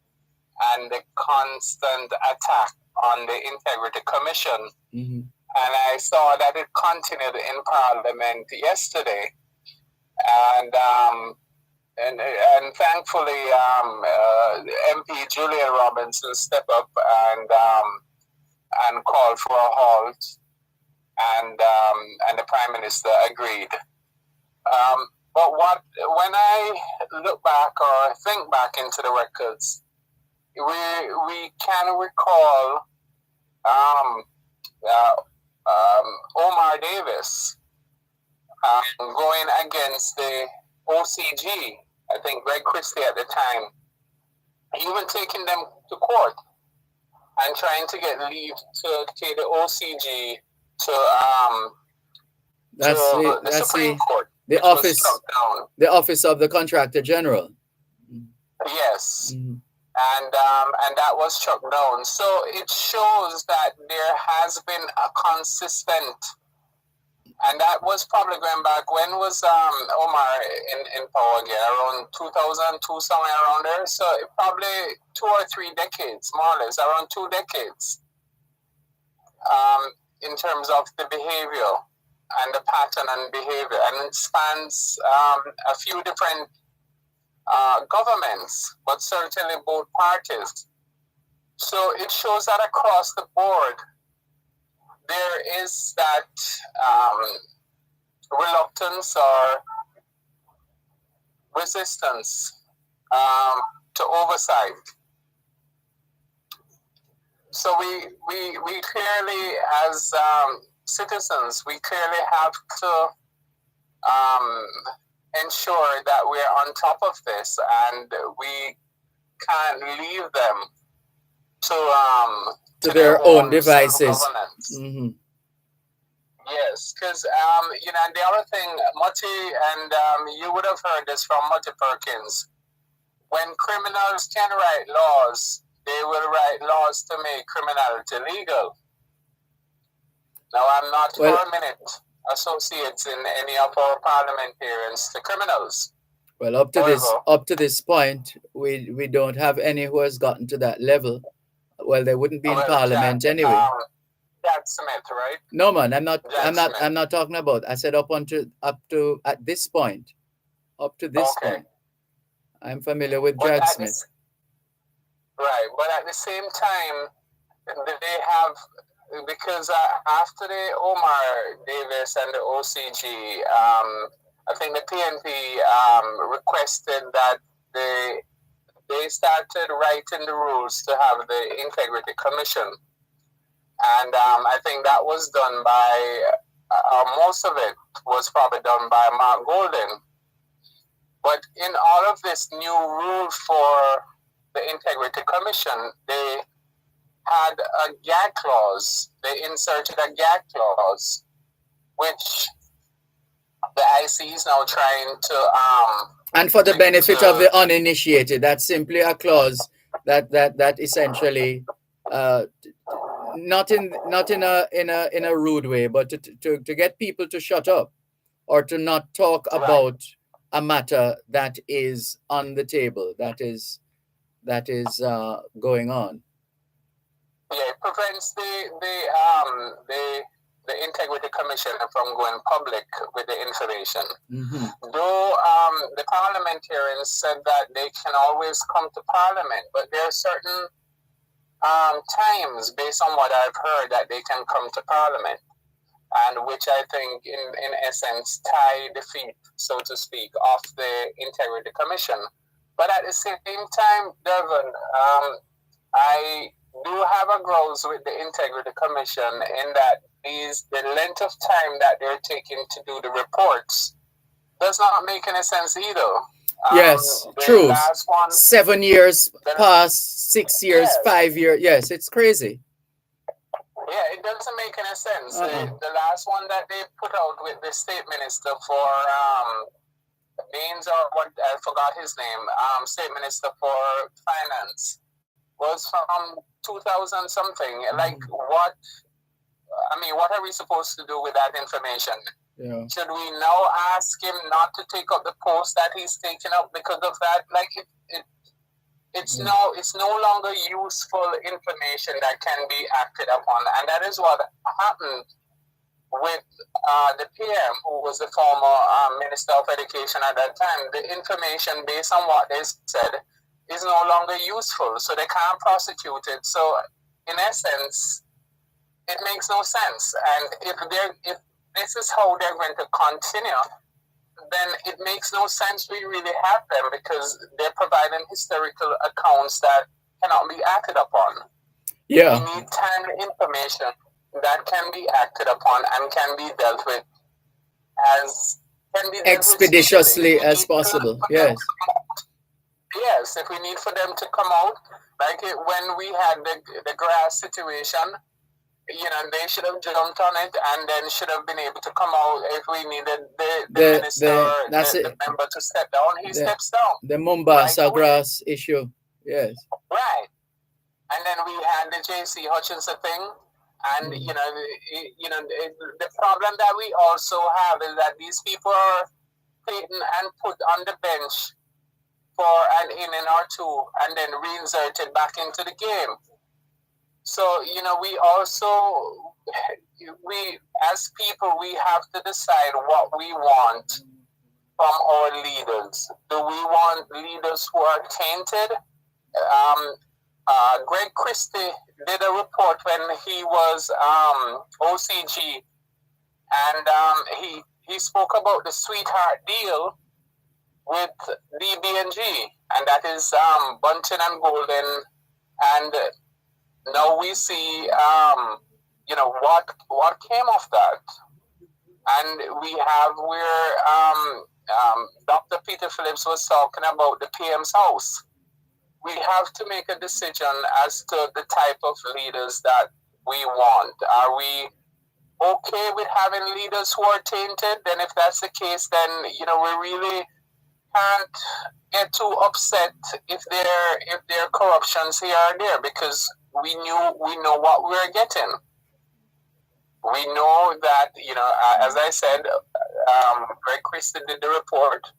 and the constant attack on the Integrity Commission. Mm-hmm. And I saw that it continued in Parliament yesterday. And thankfully, MP Julian Robinson stepped up and called for a halt, and the Prime Minister agreed. But when I look back or think back into the records, we can recall Omar Davis going against the OCG, I think Greg Christie at the time, even taking them to court and trying to get leave to take the OCG to the Supreme Court. The office of the Contractor General. Yes. Mm-hmm. And that was struck down. So it shows that there has been a consistent And that was probably going back, when was Omar in power again? Around 2002, somewhere around there. So probably 2 or 3 decades, more or less, around 2 decades, in terms of the behavior and the pattern and behavior. And it spans a few different governments, but certainly both parties. So it shows that across the board, there is that reluctance or resistance to oversight. So we clearly, as citizens, we clearly have to ensure that we're on top of this, and we can't leave them to their own devices. self-governance. Mm-hmm. Yes, because the other thing, Moti, and you would have heard this from Moti Perkins. When criminals can write laws, they will write laws to make criminality legal. Now, I'm not for a minute associating any of our parliamentarians to criminals. Well, up to this point, we don't have any who has gotten to that level. Well, they wouldn't be in Parliament anyway. Jack Smith, right? No, man, I'm not talking about. I said up to at this point, up to this point. I'm familiar with Jack Smith. Right, but at the same time, they have, because after the Omar Davis and the OCG, I think the PNP requested that they started writing the rules to have the Integrity Commission. And I think that was done by, most of it was probably done by Mark Golden. But in all of this new rule for the Integrity Commission, they had a gag clause. They inserted a gag clause, which the IC is now trying to... and for the benefit of the uninitiated, that's simply a clause that essentially... not in a rude way, but to get people to shut up or to not talk about a matter that is on the table, that is going on. Yeah, it prevents the Integrity Commission from going public with the information. Mm-hmm. Though the parliamentarians said that they can always come to Parliament, but there are certain times, based on what I've heard, that they can come to Parliament, and which I think, in essence, tie the feet, so to speak, of the Integrity Commission. But at the same time, Dervan, I do have a grouse with the Integrity Commission in that the length of time that they're taking to do the reports does not make any sense either. Yes, true. 7 years past, 6 years, 5 years. Yes, it's crazy. Yeah, it doesn't make any sense. The last one that they put out with the State Minister for Baines, or what, I forgot his name, State Minister for Finance, was from 2000 something. Like, what are we supposed to do with that information? Yeah. Should we now ask him not to take up the post that he's taken up because of that? Like, it's no longer useful information that can be acted upon, and that is what happened with the PM, who was the former Minister of Education at that time. The information, based on what they said, is no longer useful, so they can't prosecute it. So, in essence, it makes no sense. And if this is how they're going to continue, then it makes no sense we really have them, because they're providing historical accounts that cannot be acted upon. Yeah. We need timely information that can be acted upon and can be dealt with expeditiously as possible. Yes. Yes, if we need for them to come out, like when we had the grass situation, they should have jumped on it and then should have been able to come out if we needed the minister, the member to step down. He steps down. The Mombasa grass issue, yes. Right. And then we had the J.C. Hutchinson thing, And the problem that we also have is that these people are taken and put on the bench for an inning or two and then reinserted back into the game. So, we also, we as people, we have to decide what we want from our leaders. Do we want leaders who are tainted? Greg Christie did a report when he was OCG, and he spoke about the sweetheart deal with DB&G, and that is Bunting and Golden, and now we see what came of that, and we have where Dr. Peter Phillips was talking about the PM's house. We have to make a decision as to the type of leaders that we want. Are we okay with having leaders who are tainted? Then if that's the case, then we really can't get too upset if there are corruptions here or there, because we know what we're getting. We know that, as I said, Greg Christie did the report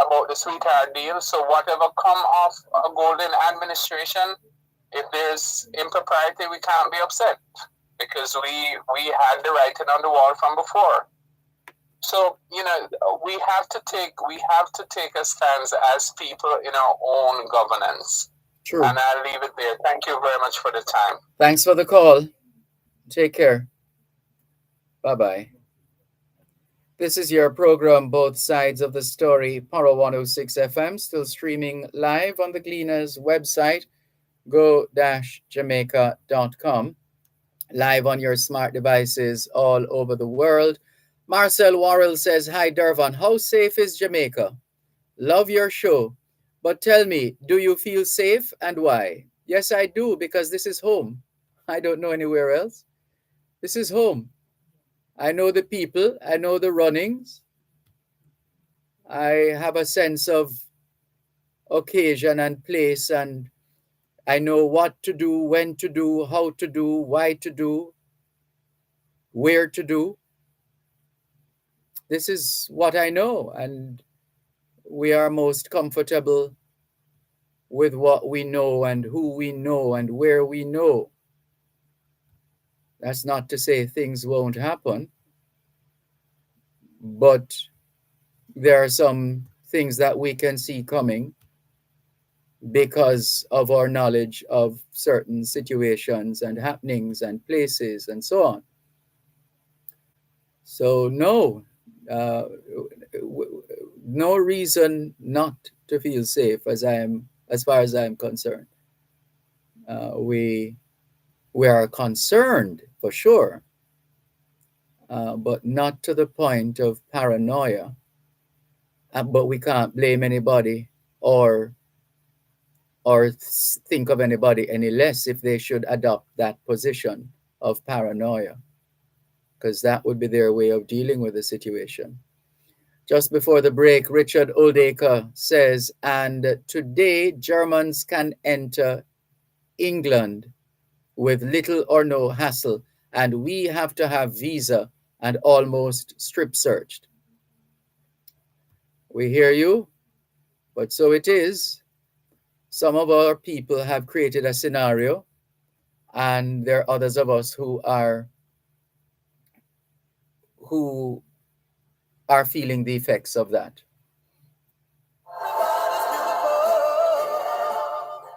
about the sweetheart deal. So whatever come off a Golden administration, if there's impropriety, we can't be upset because we had the writing on the wall from before. So we have to take a stance as people in our own governance. True. And I'll leave it there. Thank you very much for the time. Thanks for the call. Take care. Bye-bye. This is your program, Both Sides of the Story, Power 106 FM, still streaming live on the Gleaners website, go-jamaica.com, live on your smart devices all over the world. Marcel Worrell says, hi, Dervan, how safe is Jamaica? Love your show, but tell me, do you feel safe and why? Yes, I do, because this is home. I don't know anywhere else. This is home. I know the people, I know the runnings. I have a sense of occasion and place, and I know what to do, when to do, how to do, why to do, where to do. This is what I know, and we are most comfortable with what we know and who we know and where we know. That's not to say things won't happen, but there are some things that we can see coming because of our knowledge of certain situations and happenings and places and so on. So no reason not to feel safe as far as I am concerned. We are concerned for sure, but not to the point of paranoia. But we can't blame anybody or think of anybody any less if they should adopt that position of paranoia, because that would be their way of dealing with the situation. Just before the break, Richard Oldacre says, and today Germans can enter England with little or no hassle, and we have to have visa and almost strip searched. We hear you, but so it is. Some of our people have created a scenario, and there are others of us who are feeling the effects of that.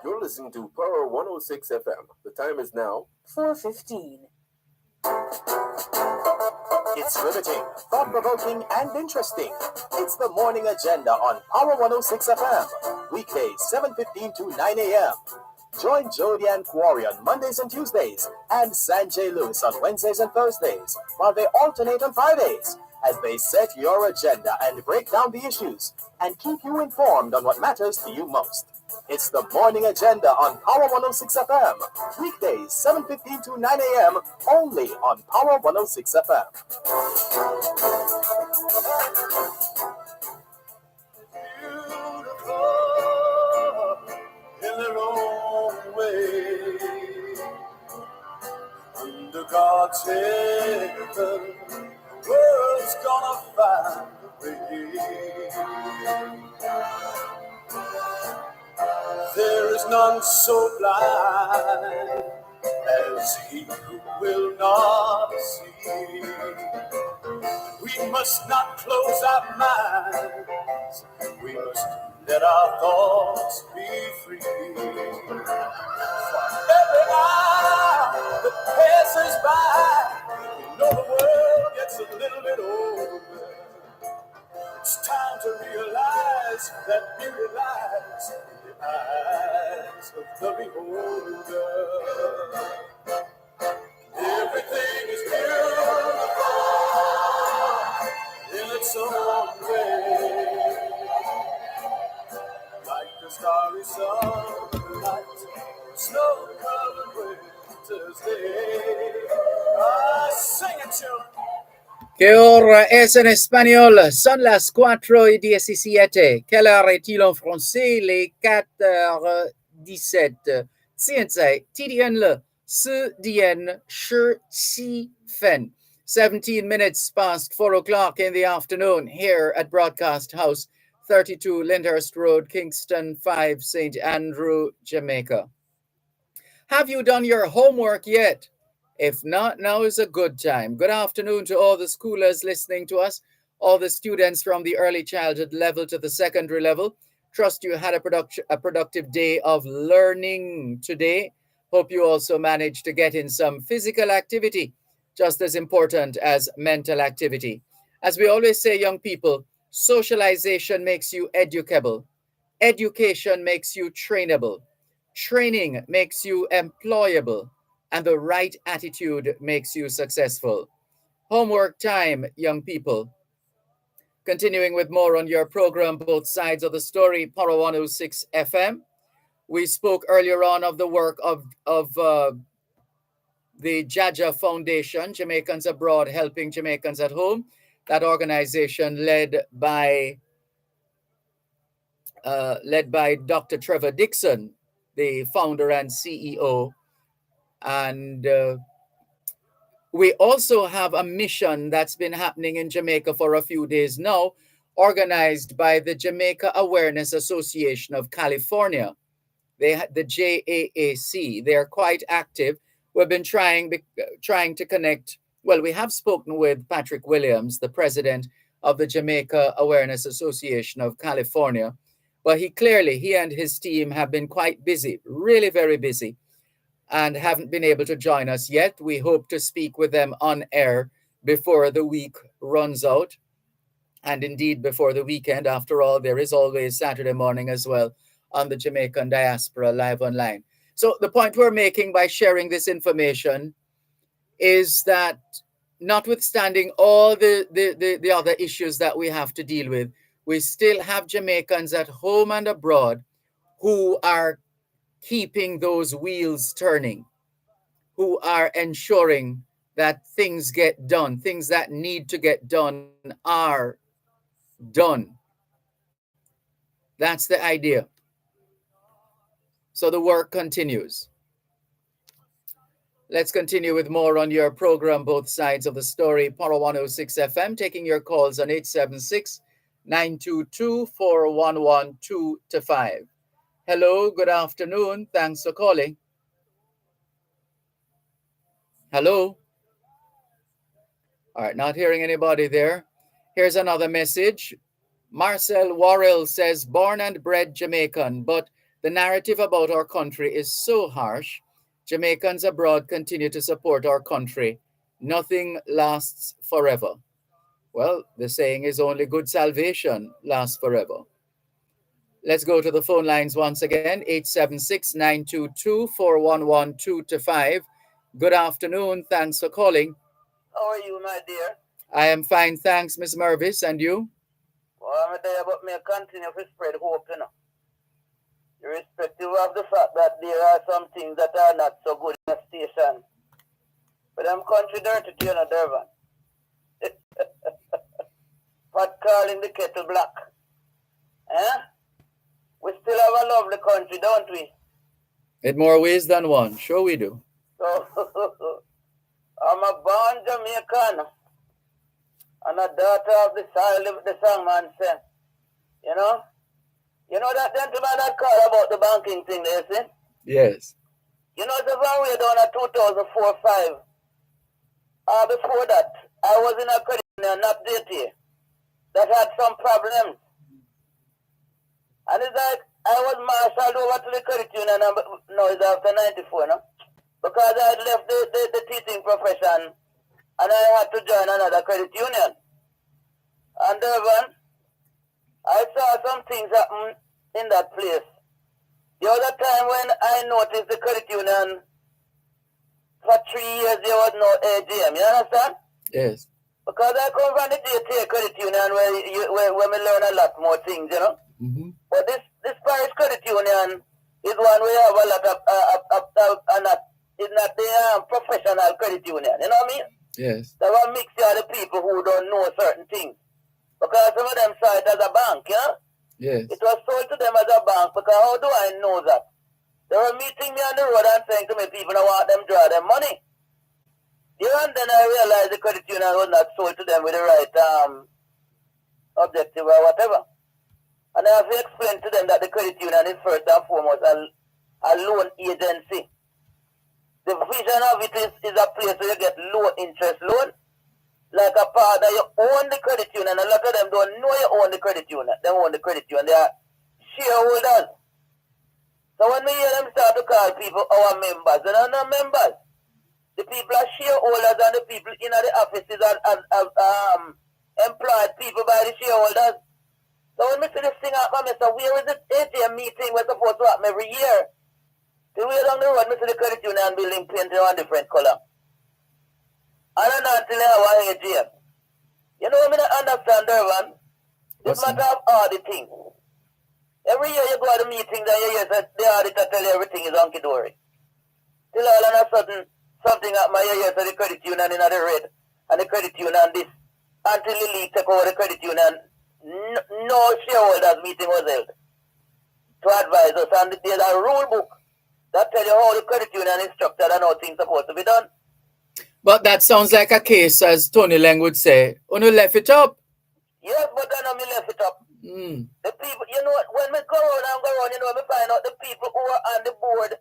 You're listening to Power 106 FM. The time is now 4:15. It's riveting, thought-provoking, and interesting. It's the morning agenda on Power 106 FM. Weekdays, 7:15 to 9 a.m. Join Jody and Quarry on Mondays and Tuesdays, and Sanjay Lewis on Wednesdays and Thursdays, while they alternate on Fridays, as they set your agenda and break down the issues, and keep you informed on what matters to you most. It's the morning agenda on Power 106 FM. Weekdays, 7:15 to 9 a.m. only on Power 106 FM. Beautiful in their own way. Under God's heaven, world's gonna find a way. There is none so blind as he who will not see. We must not close our minds. We must let our thoughts be free. For every hour that passes by, you know the world gets a little bit older. It's time to realize that beauty lies in the eyes of the beholder. Everything is beautiful in its own way, like the starry summer night, snow-covered winter's day. Sing it, children. ¿Qué hora es en español? Son las 4:17. Quelle heure est-il en français? Les 4:17. 现在 TDN 了4点17分. 17 minutes past 4 o'clock in the afternoon here at Broadcast House, 32 Lyndhurst Road, Kingston 5, St. Andrew, Jamaica. Have you done your homework yet? If not, now is a good time. Good afternoon to all the schoolers listening to us, all the students from the early childhood level to the secondary level. Trust you had a productive day of learning today. Hope you also managed to get in some physical activity, just as important as mental activity. As we always say, young people, socialization makes you educable. Education makes you trainable. Training makes you employable. And the right attitude makes you successful. Homework time, young people. Continuing with more on your program, Both Sides of the Story, Power 106 FM. We spoke earlier on of the work of the Jaja Foundation, Jamaicans Abroad Helping Jamaicans at Home. That organization led by Dr. Trevor Dixon, the founder and CEO. And we also have a mission that's been happening in Jamaica for a few days now, organized by the Jamaica Awareness Association of California, the JAAC. They are quite active. We've been trying to connect. Well, we have spoken with Patrick Williams, the president of the Jamaica Awareness Association of California, but he and his team have been quite busy, really very busy, and haven't been able to join us yet. We hope to speak with them on air before the week runs out, and indeed before the weekend. After all, there is always Saturday morning as well on the Jamaican Diaspora Live Online. So the point we're making by sharing this information is that notwithstanding all the other issues that we have to deal with, we still have Jamaicans at home and abroad who are keeping those wheels turning, who are ensuring that things get done, things that need to get done are done. That's the idea. So the work continues. Let's continue with more on your program, Both Sides of the Story, Power 106 FM, taking your calls on 876-922-4112-5. Hello, good afternoon. Thanks for calling. Hello. All right, not hearing anybody there. Here's another message. Marcel Worrell says, born and bred Jamaican, but the narrative about our country is so harsh. Jamaicans abroad continue to support our country. Nothing lasts forever. Well, the saying is only good salvation lasts forever. Let's go to the phone lines once again, 876-922-4112-5. Good afternoon. Thanks for calling. How are you, my dear? I am fine, thanks, Miss Mervis. And you? Well, I'm there, but me continue to spread hope, you know. Irrespective of the fact that there are some things that are not so good in the station. But I'm country dirty to you, know, Dervan. Pot calling the kettle black. Eh? We still have a lovely country, don't we? In more ways than one. Sure we do. So, I'm a born Jamaican and a daughter of the soil, the songman said. You know? You know that gentleman that called about the banking thing there, see? Yes. You know, the one way down at 2004-5. Before that, I was in a credit union, not DT, that had some problems. And it's like, I was marshaled over to the credit union, no, it's after 94, no? Because I had left the teaching profession, and I had to join another credit union. And Dervan, I saw some things happen in that place. The other time when I noticed the credit union, for 3 years there was no AGM, you understand? Yes. Because I come from the JTA credit union where we learn a lot more things, you know? Mm-hmm. But this parish credit union is one where you have a lot of, it's not the professional credit union, you know what I mean? Yes. They will mix you the people who don't know certain things. Because some of them saw it as a bank, yeah? Yes. It was sold to them as a bank, because how do I know that? They were meeting me on the road and saying to me, people don't want them draw them money. Yeah, and then I realized the credit union was not sold to them with the right objective or whatever. And I have to explain to them that the credit union is first and foremost a loan agency. The vision of it is a place where you get low interest loan. Like a part that you own the credit union. A lot of them don't know you own the credit union. They own the credit union. They are shareholders. So when we hear them start to call people our members, they are not members. The people are shareholders and the people in the offices are employed people by the shareholders. So when we see this thing happen, I say, where is the AGM meeting we're supposed to happen every year? The way down the road, I see the credit union building painted one different color. I don't know until I have an AGM. You know what I understand, Dervan? This matter of auditing. Every year you go to the meetings and you hear that the auditor tell you everything is hunky-dory. Till all of a sudden, something happens, you hear that the credit union in the red, and the credit union this. Until the league take over the credit union, no shareholders meeting was held to advise us. And there's a rule book that tell you how the credit union is structured and how things are supposed to be done. But that sounds like a case, as Tony Lang would say, Uno left it up. Yes, but I know me left it up. Mm. The people, you know, when we go around, you know, we find out the people who were on the board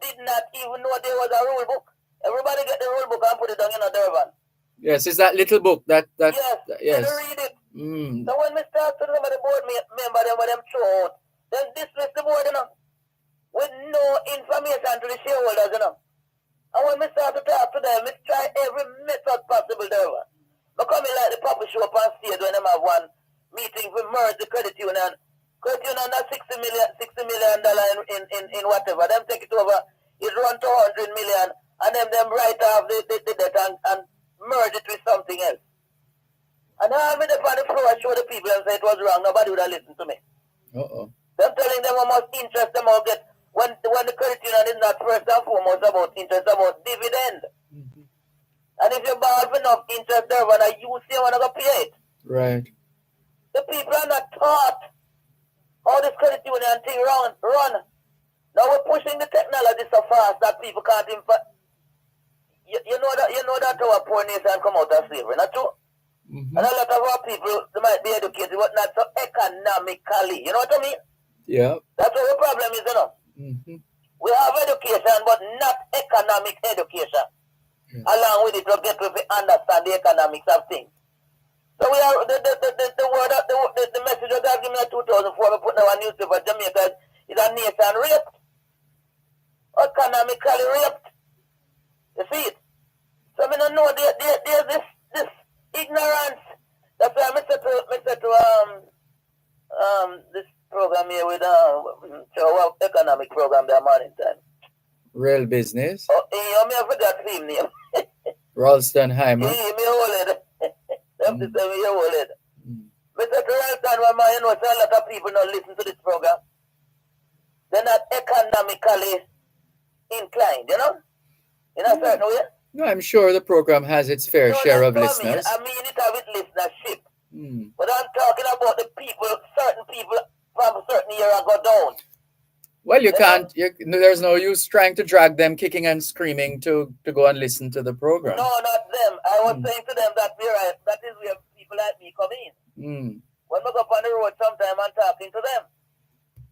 did not even know there was a rule book. Everybody get the rule book and put it down in a Dervan. Yes, it's that little book that yes. They read it. Mm. So when we start to remember the board member, then when them throw out, then dismiss the board, you know, with no information to the shareholders, you know. And when we start to talk to them, we try every method possible there. But coming like the puppet show up on stage when they have one meeting to merge the credit union. Credit union has $60 million in whatever. Them take it over, it run to $100 million, and then them write off the debt and merge it with something else. And I mean up on the floor, I show the people and say it was wrong. Nobody would have listened to me. Them telling them how much interest them all get when the credit union is not first and foremost about interest, about dividend. Mm-hmm. And if you borrow enough interest there, when you see when you pay it. Right. The people are not taught how this credit union thing run. Now we're pushing the technology so fast that people can't even. You know that our poor nation come out of slavery, not true? Mm-hmm. And a lot of our people, they might be educated, but not so economically. You know what I mean? Yeah. That's what the problem is, you know. Mm-hmm. We have education, but not economic education. Yeah. Along with it, to get to understand the economics of things. So we are the message of God given in 2004. We put in our newspaper, Jamaica is a nation raped, economically raped. You see it? So I don't know there's this ignorance. That's why I said to this program here with our economic program that morning time. Real business. Oh, I forgot his name. Ralston-Heimer. Me hold it. Them to say me hold it. Mr. Ralston, you know, so a lot of people don't listen to this program. They're not economically inclined, you know? In a certain way. No, I'm sure the program has its fair share of listeners. I mean it have its listenership. But I'm talking about the people, certain people from a certain year ago down. Well, you can't. There's no use trying to drag them kicking and screaming to go and listen to the program. No, not them. I was saying to them that that is where people like me come in. When we go up on the road sometime and talking to them.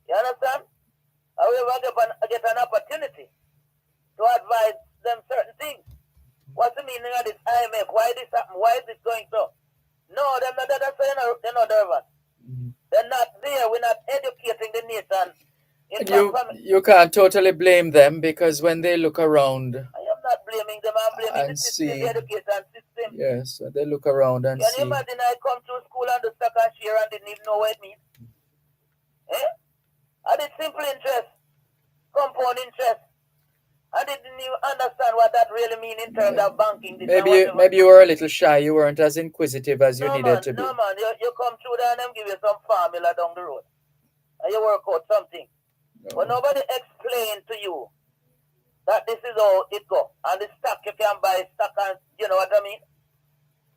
You understand? However, I get an opportunity to advise them certain things. What's the meaning of this IMF? Why this happen? Why is this going so? No, they're not Dervan. They're not there. We're not educating the nation. You can't totally blame them, because when they look around, I am not blaming them. I'm blaming the system, the education system. Yes, they look around and Can see. you imagine I come to school and the stock and share and didn't even know what it means? I did simple interest, compound interest. I didn't even understand what that really means in terms of banking. Maybe you were a little shy. You weren't as inquisitive as you needed to be. No, man. You come through there and them give you some formula down the road. And you work out something. No. But nobody explained to you that this is how it goes. And the stock, you can buy stock, and you know what I mean?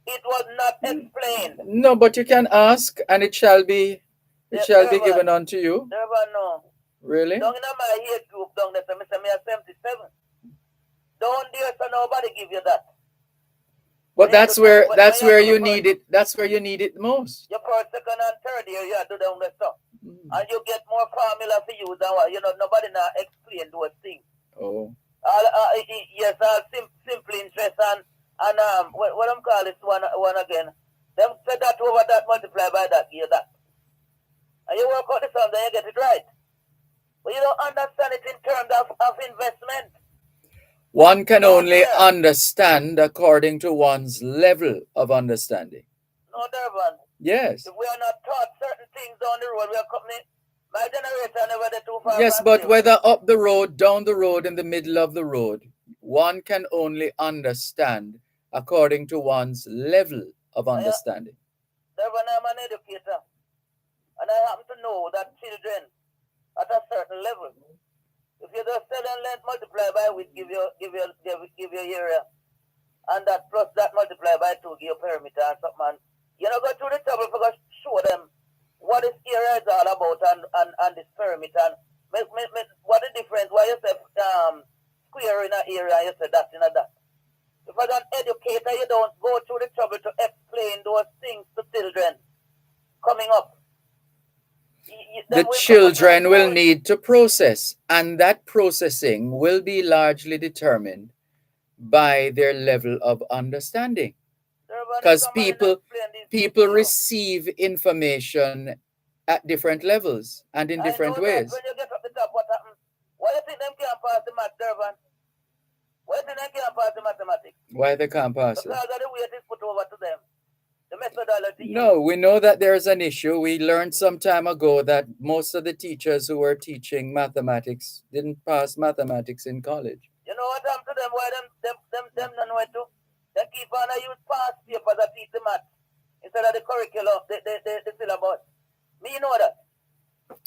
It was not explained. No, but you can ask, and it shall be given unto you. Never know. Really? Down in my age group down there, me 77. Down there, so nobody give you that. But that's where you need it. That's where you need it most. Your first, second, and third year, you have to do down the stuff. And you get more formula for you than what, nobody now explain those things. Oh. Yes, simple interest and what I'm calling this one again. Them say that over that, multiply by that, hear that. And you work out the sum, then you get it right. But you don't understand it in terms of investment. One can only understand according to one's level of understanding. No, Dervan. Yes. If we are not taught certain things down the road, we are coming. My generation never did too far. Yes, but whether up the road, down the road, in the middle of the road, one can only understand according to one's level of understanding. Dervan, I'm an educator. And I happen to know that children at a certain level, if you just tell and let multiply by which give you area, and that plus that multiply by 2 give you perimeter and something, you know, go through the trouble for to show them what this area is all about and this perimeter and what the difference, why you say square in an area, you say that in a that. If as an educator you don't go through the trouble to explain those things to children coming up, the children will need to process, and that processing will be largely determined by their level of understanding. Because people receive information at different levels and in different ways. When you get up the top, what happens? Why do you think them can't pass the math, Dervan? Why do you think they can't pass the mathematics? Why they can't pass it? Because of the way it is put over to them. The methodology. No, we know that there's an issue. We learned some time ago that most of the teachers who were teaching mathematics didn't pass mathematics in college. You know what happened to them? Why them not know to? They keep on use past papers to teach the math instead of the curriculum, the syllabus. Me know that.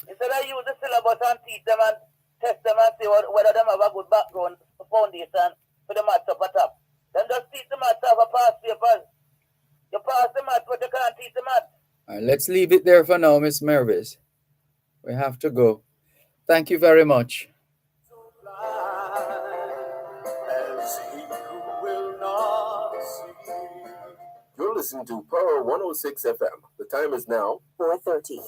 Instead of use the syllabus and teach them and test them and see whether them have a good background foundation for the maths up at top. Then just teach the maths off a past papers. You pass the math, but you can't teach the math. All right, let's leave it there for now, Miss Mervis. We have to go. Thank you very much. You're listening to Power 106 FM. The time is now 4:30.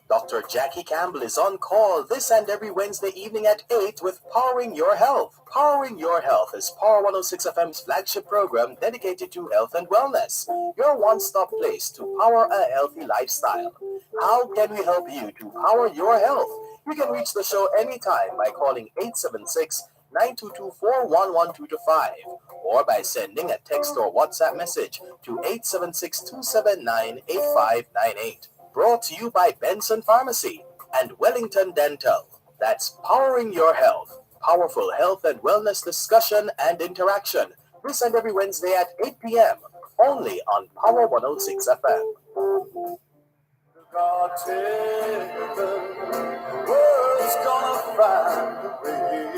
Dr. Jackie Campbell is on call this and every Wednesday evening at 8 with Powering Your Health. Powering Your Health is Power 106 FM's flagship program dedicated to health and wellness. Your one-stop place to power a healthy lifestyle. How can we help you to power your health? You can reach the show anytime by calling 876-922-41125 or by sending a text or WhatsApp message to 876-279-8598. Brought to you by Benson Pharmacy and Wellington Dental. That's Powering Your Health. Powerful health and wellness discussion and interaction. This and every Wednesday at 8 p.m. Only on Power 106 FM. God take the world's gonna find a way.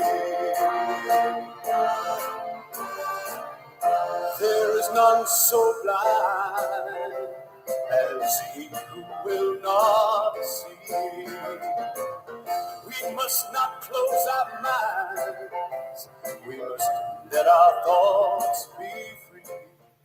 There is none so blind as he who will not see. We must not close our minds. We must let our thoughts be free.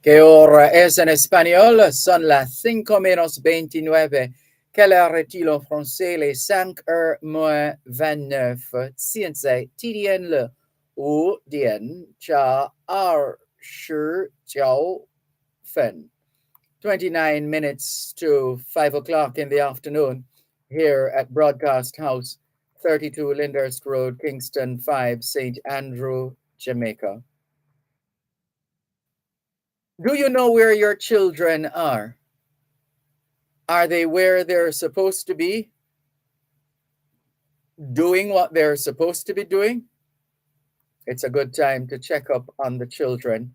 Que ahora es en español, son las 5:29. Quelle heure est-il en français? Les 5:29. 现在5:29. 29 minutes to 5 o'clock in the afternoon here at Broadcast House, 32 Lyndhurst Road, Kingston 5, St. Andrew, Jamaica. Do you know where your children are? Are they where they're supposed to be? Doing what they're supposed to be doing? It's a good time to check up on the children.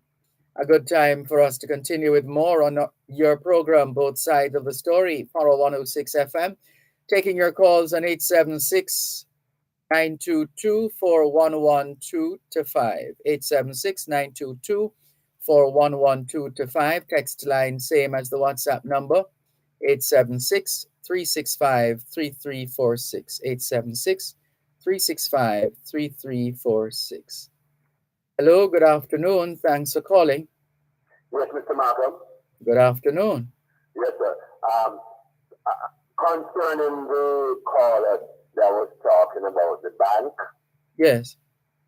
A good time for us to continue with more on your program, Both Sides of the Story, 106 FM. Taking your calls on 876-922-4112-5. 876-922-4112-5. Text line, same as the WhatsApp number, 876-365-3346. 876-365-3346. Hello, good afternoon. Thanks for calling. Yes, Mr. Malcolm. Good afternoon. Yes, sir. Concerning the caller that was talking about the bank, Yes.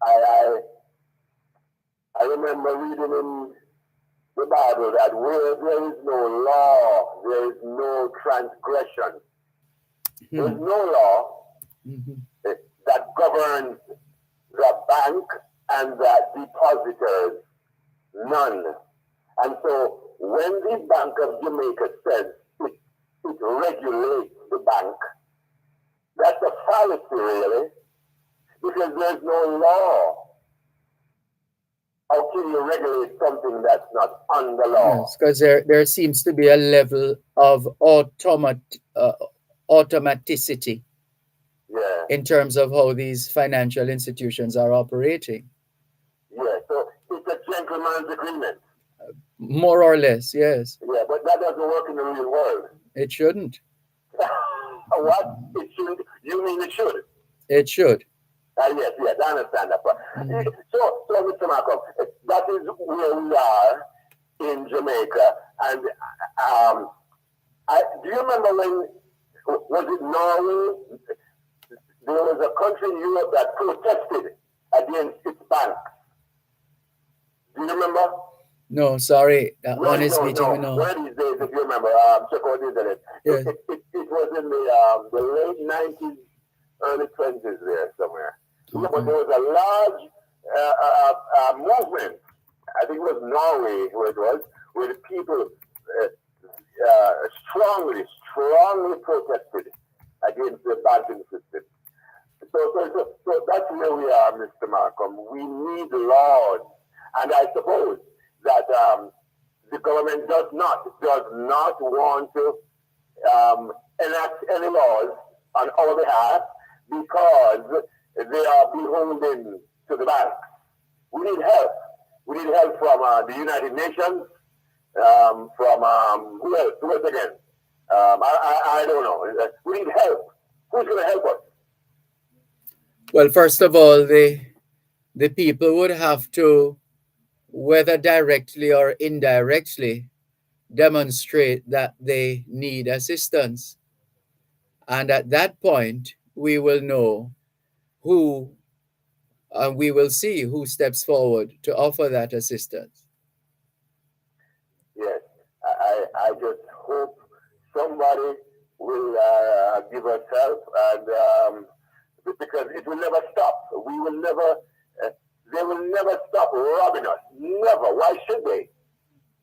I remember reading in the Bible that where there is no law, there is no transgression. There is no law that governs the bank and the depositors. None. And so when the Bank of Jamaica says it regulates the bank, that's a fallacy, really, because there's no law. How can you regulate something that's not under law? Yes, because there seems to be a level of automaticity in terms of how these financial institutions are operating. Yeah, so it's a gentleman's agreement. More or less, yes. Yeah, but that doesn't work in the real world. It shouldn't. What? It should? You mean it should? It should. Yes, I understand that part. So, Mr. Malcolm, that is where we are in Jamaica. And do you remember when, was it Norway? There was a country in Europe that protested against its banks. Do you remember? No, sorry. That one is meeting me now. One of these days, if you remember, check out the internet. Yes. It was in the late 90s, early 20s there somewhere. But there was a large movement, I think it was Norway where it was, where the people strongly protested against the banking system. So that's where we are, Mr. Malcolm. We need laws. And I suppose that the government does not want to enact any laws on our behalf because they are beholden to the banks. We need help. We need help from the United Nations, from who else? Who else again? I don't know. We need help. Who's going to help us? Well, first of all, the people would have to, whether directly or indirectly, demonstrate that they need assistance. And at that point, we will know who, and we will see who steps forward to offer that assistance. Yes, I just hope somebody will give us help, and because it will never stop. We will never, they will never stop robbing us. Never. Why should they?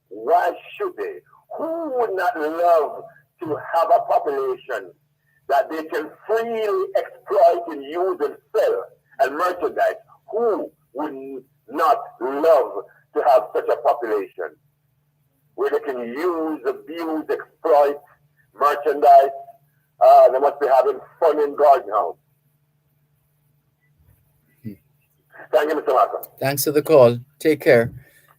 Why should they? Who would not love to have a population that they can freely exploit and use and sell and merchandise? Who would not love to have such a population where they can use, abuse, exploit, merchandise? They must be having fun in Garden House. Thank you, Mr. Malcolm. Thanks for the call. Take care.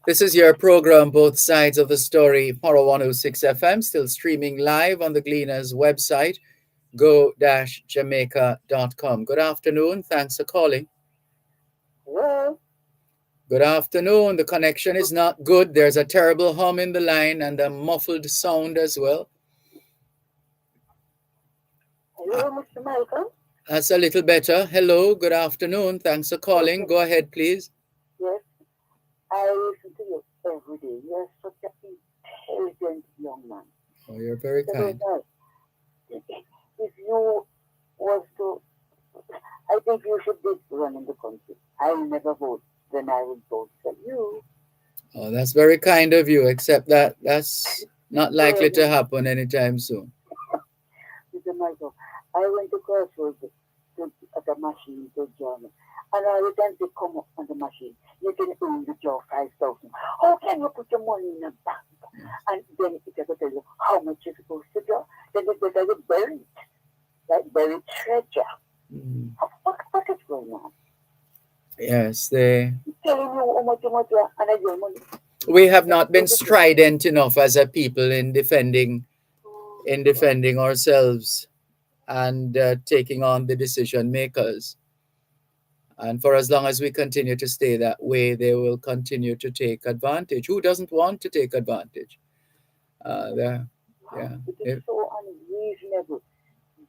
This is your program, Both Sides of the Story, Power 106 FM, still streaming live on the Gleaners website, go-jamaica.com. Good afternoon. Thanks for calling. Hello? Good afternoon. The connection is not good. There's a terrible hum in the line and a muffled sound as well. Hello, Mr. Malcolm? That's a little better. Hello. Good afternoon. Thanks for calling. Okay. Go ahead, please. Yes, I listen to you every day. You're such an intelligent young man. Oh, you're very So kind. if you was to, I think you should be running the country. I'll never vote. Then I would vote for you. Oh, that's very kind of you, except that that's not likely to happen anytime soon. Mr. Michael, I went to Crossroads at the machine to Germany. And all the time they come up on the machine, you can earn the job 5,000. How can you put your money in a bank? And then it will tell you how much you're supposed to draw. Then it's better you bury it, like buried treasure. Mm. What is going on? Yes, they. Telling you how much and I your money. We have not been strident enough as a people in defending ourselves and taking on the decision makers. And for as long as we continue to stay that way, they will continue to take advantage. Who doesn't want to take advantage? Yeah. It is so unreasonable.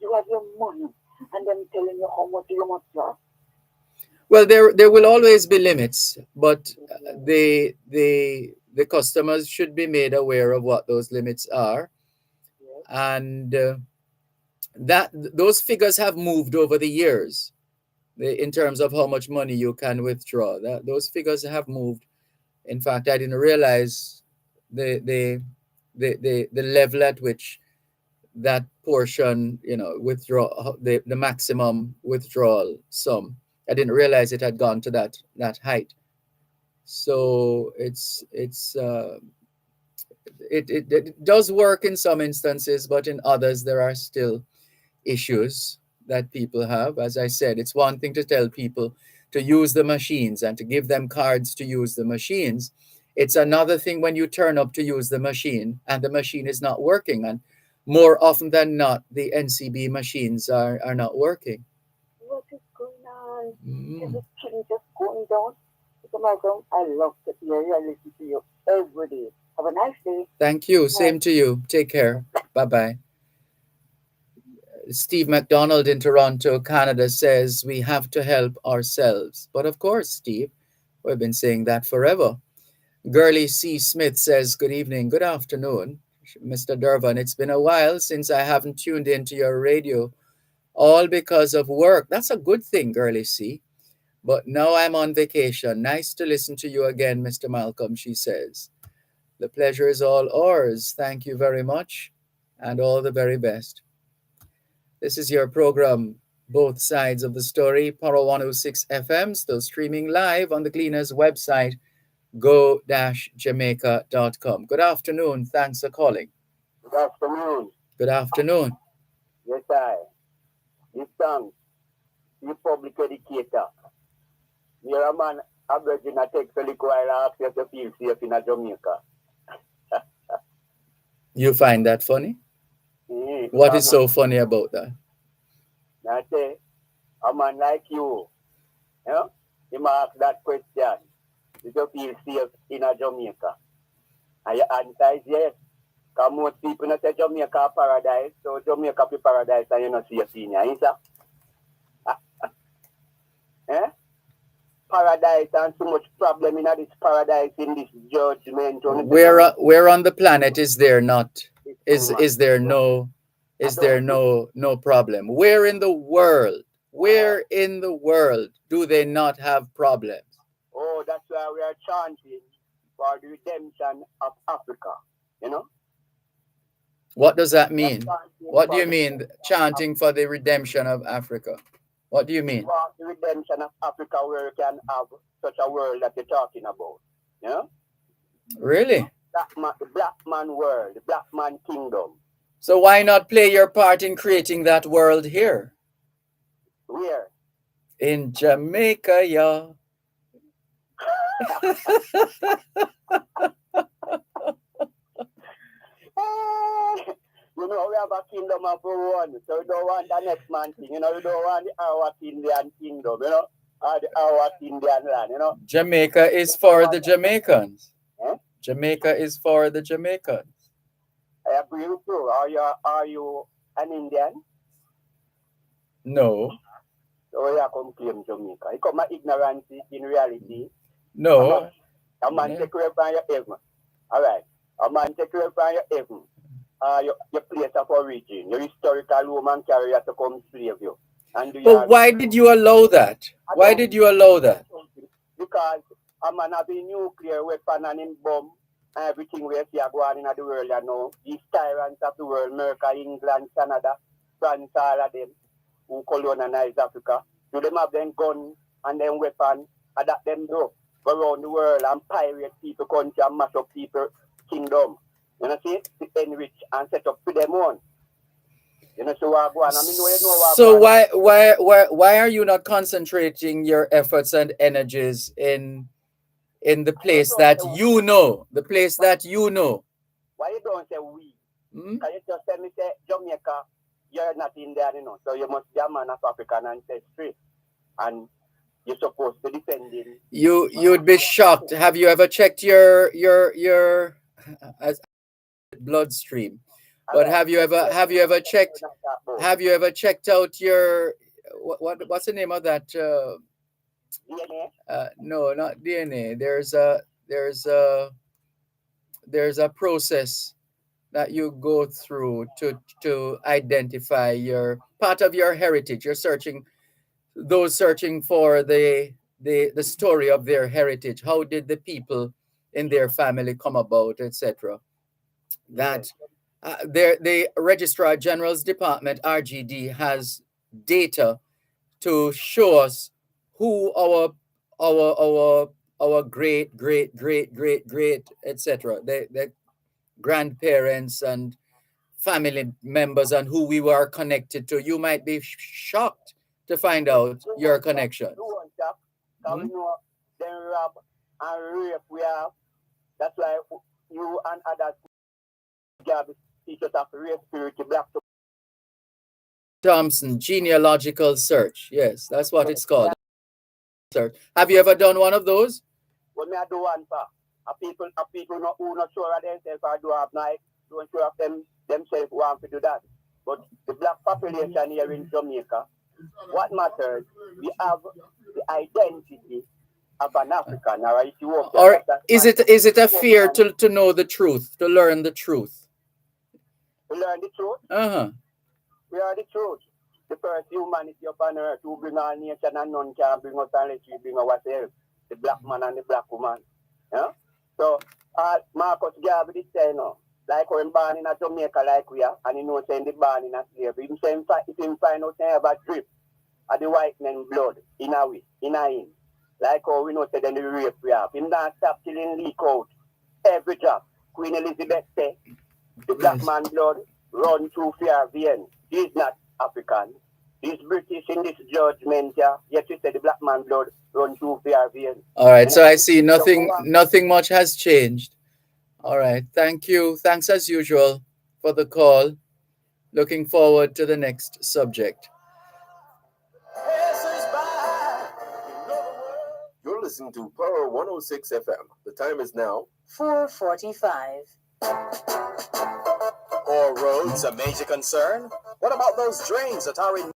You have your money, and then telling you how much you must draw. Well, there will always be limits, but the customers should be made aware of what those limits are, and that those figures have moved over the years. In terms of how much money you can withdraw, those figures have moved. In fact, I didn't realize the level at which that portion, withdraw the maximum withdrawal sum. I didn't realize it had gone to that height. So it does work in some instances, but in others there are still issues that people have. As I said, it's one thing to tell people to use the machines and to give them cards to use the machines. It's another thing when you turn up to use the machine and the machine is not working. And more often than not, the NCB machines are not working. What is going on? Mm. Is the chili just going down? Mr. Malcolm, I love to hear you. I listen to you every day. Have a nice day. Thank you. Same to you. Take care. Bye-bye. Steve McDonald in Toronto, Canada says we have to help ourselves. But of course, Steve, we've been saying that forever. Gurley C. Smith says, good evening, good afternoon, Mr. Dervan. It's been a while since I haven't tuned into your radio, all because of work. That's a good thing, Gurley C. But now I'm on vacation. Nice to listen to you again, Mr. Malcolm, she says. The pleasure is all ours. Thank you very much, and all the very best. This is your program, Both Sides of the Story, Power 106 FM, still streaming live on the Gleaner's website, go-jamaica.com. Good afternoon. Thanks for calling. Good afternoon. Good afternoon. Yes, I. This song, you public educator. You're a man, a virgin, I take a little while after you feel safe in Jamaica. You find that funny? What is so funny about that? I say, a man like you, you might ask that question. Do you feel safe in Jamaica? And your answer is yes. Because most people not say Jamaica paradise, so Jamaica be paradise and you not safe in here, is that? Paradise and so much problem in this paradise in this judgment. Where on the planet is there not? Is there no problem? Where in the world? Where in the world do they not have problems? Oh, that's why we are chanting for the redemption of Africa. What does that mean? What do you mean chanting for the redemption of Africa? What do you mean? For the redemption of Africa, where you can have such a world that you're talking about. Really? The black man world, the black man kingdom. So why not play your part in creating that world here? Where? In Jamaica, y'all. You know, we have a kingdom of our own, so we don't want the next man thing, you know, we don't want the our Indian kingdom, you know, or the our Indian land, you know. Jamaica is for the Jamaicans. Eh? Jamaica is for the Jamaicans. I agree with you. Are you an Indian? No, So you come claim Jamaica. You come ignorance in reality. no. A man take away from your heaven. All right. A man take away from your heaven. Your place of origin, your historical Roman carrier to come slave you. And do But why did you allow that? Why did you allow that? Because a man have a nuclear weapon and him bomb and everything we see go on in the world, you know. These tyrants of the world, America, England, Canada, France, all of them who colonize Africa. Do them have them gun and them weapon and that them do go around the world and pirate people country and mash up people kingdom. You know, see, to enrich and set up for them own. You know, so what go on. I mean, you know what So go why are you not concentrating your efforts and energies in the place that you know, the place that you know? Why you don't say we? Hmm? Can you just tell me, say, Jamaica, you're not Indian, you know, so you must be a man of African ancestry. And you're supposed to defend him. You'd be shocked. Have you ever checked your bloodstream? But have you ever checked out your what's the name of that? DNA? No, not DNA. There's a process that you go through to identify your part of your heritage. You're searching for the story of their heritage. How did the people in their family come about, etc. That the Registrar General's Department (RGD) has data to show us who our great great great great great etc. The grandparents and family members and who we were connected to. You might be shocked to find out your connection. We know then rob and rape we have. That's why you and others have teachers of rape spirit black. Thompson genealogical search. Yes, that's what it's called. Search. Have you ever done one of those? When I do one, sir, people not who not sure of themselves I do have night, don't sure of themselves want to do that. But the black population here in Jamaica, what matters, we have the identity of an African or Ethiopian. Or is it a fear to know the truth, to learn the truth? To learn the truth? Uh-huh. We are the truth. The first humanity upon earth who bring our nation and none can bring us unless we bring ourselves. The black man and the black woman. Yeah? So, Marcus Garvey did say, no, like when born in a Jamaica like we are, and he knows saying the born in a slavery. He say, if him find out they have a drip of the white man blood in a way, in a him. Like how we know say then the rape we have. Him not stop till him leak out every drop. Queen Elizabeth say, the black man blood run through fair veins. He's not African. He's British in this judgment, yeah. Yet you say the black man blood run through fair veins. All right, so I see nothing much has changed. All right, thank you. Thanks as usual for the call. Looking forward to the next subject. You're listening to Power 106 FM. The time is now 4:45. Poor roads a major concern? What about those drains that are in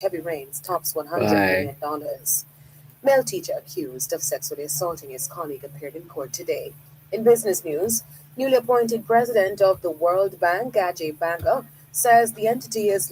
Heavy rains tops $100 Bye. million. Male teacher accused of sexually assaulting his colleague appeared in court today. In business news, newly appointed president of the World Bank, Ajay Banga, says the entity is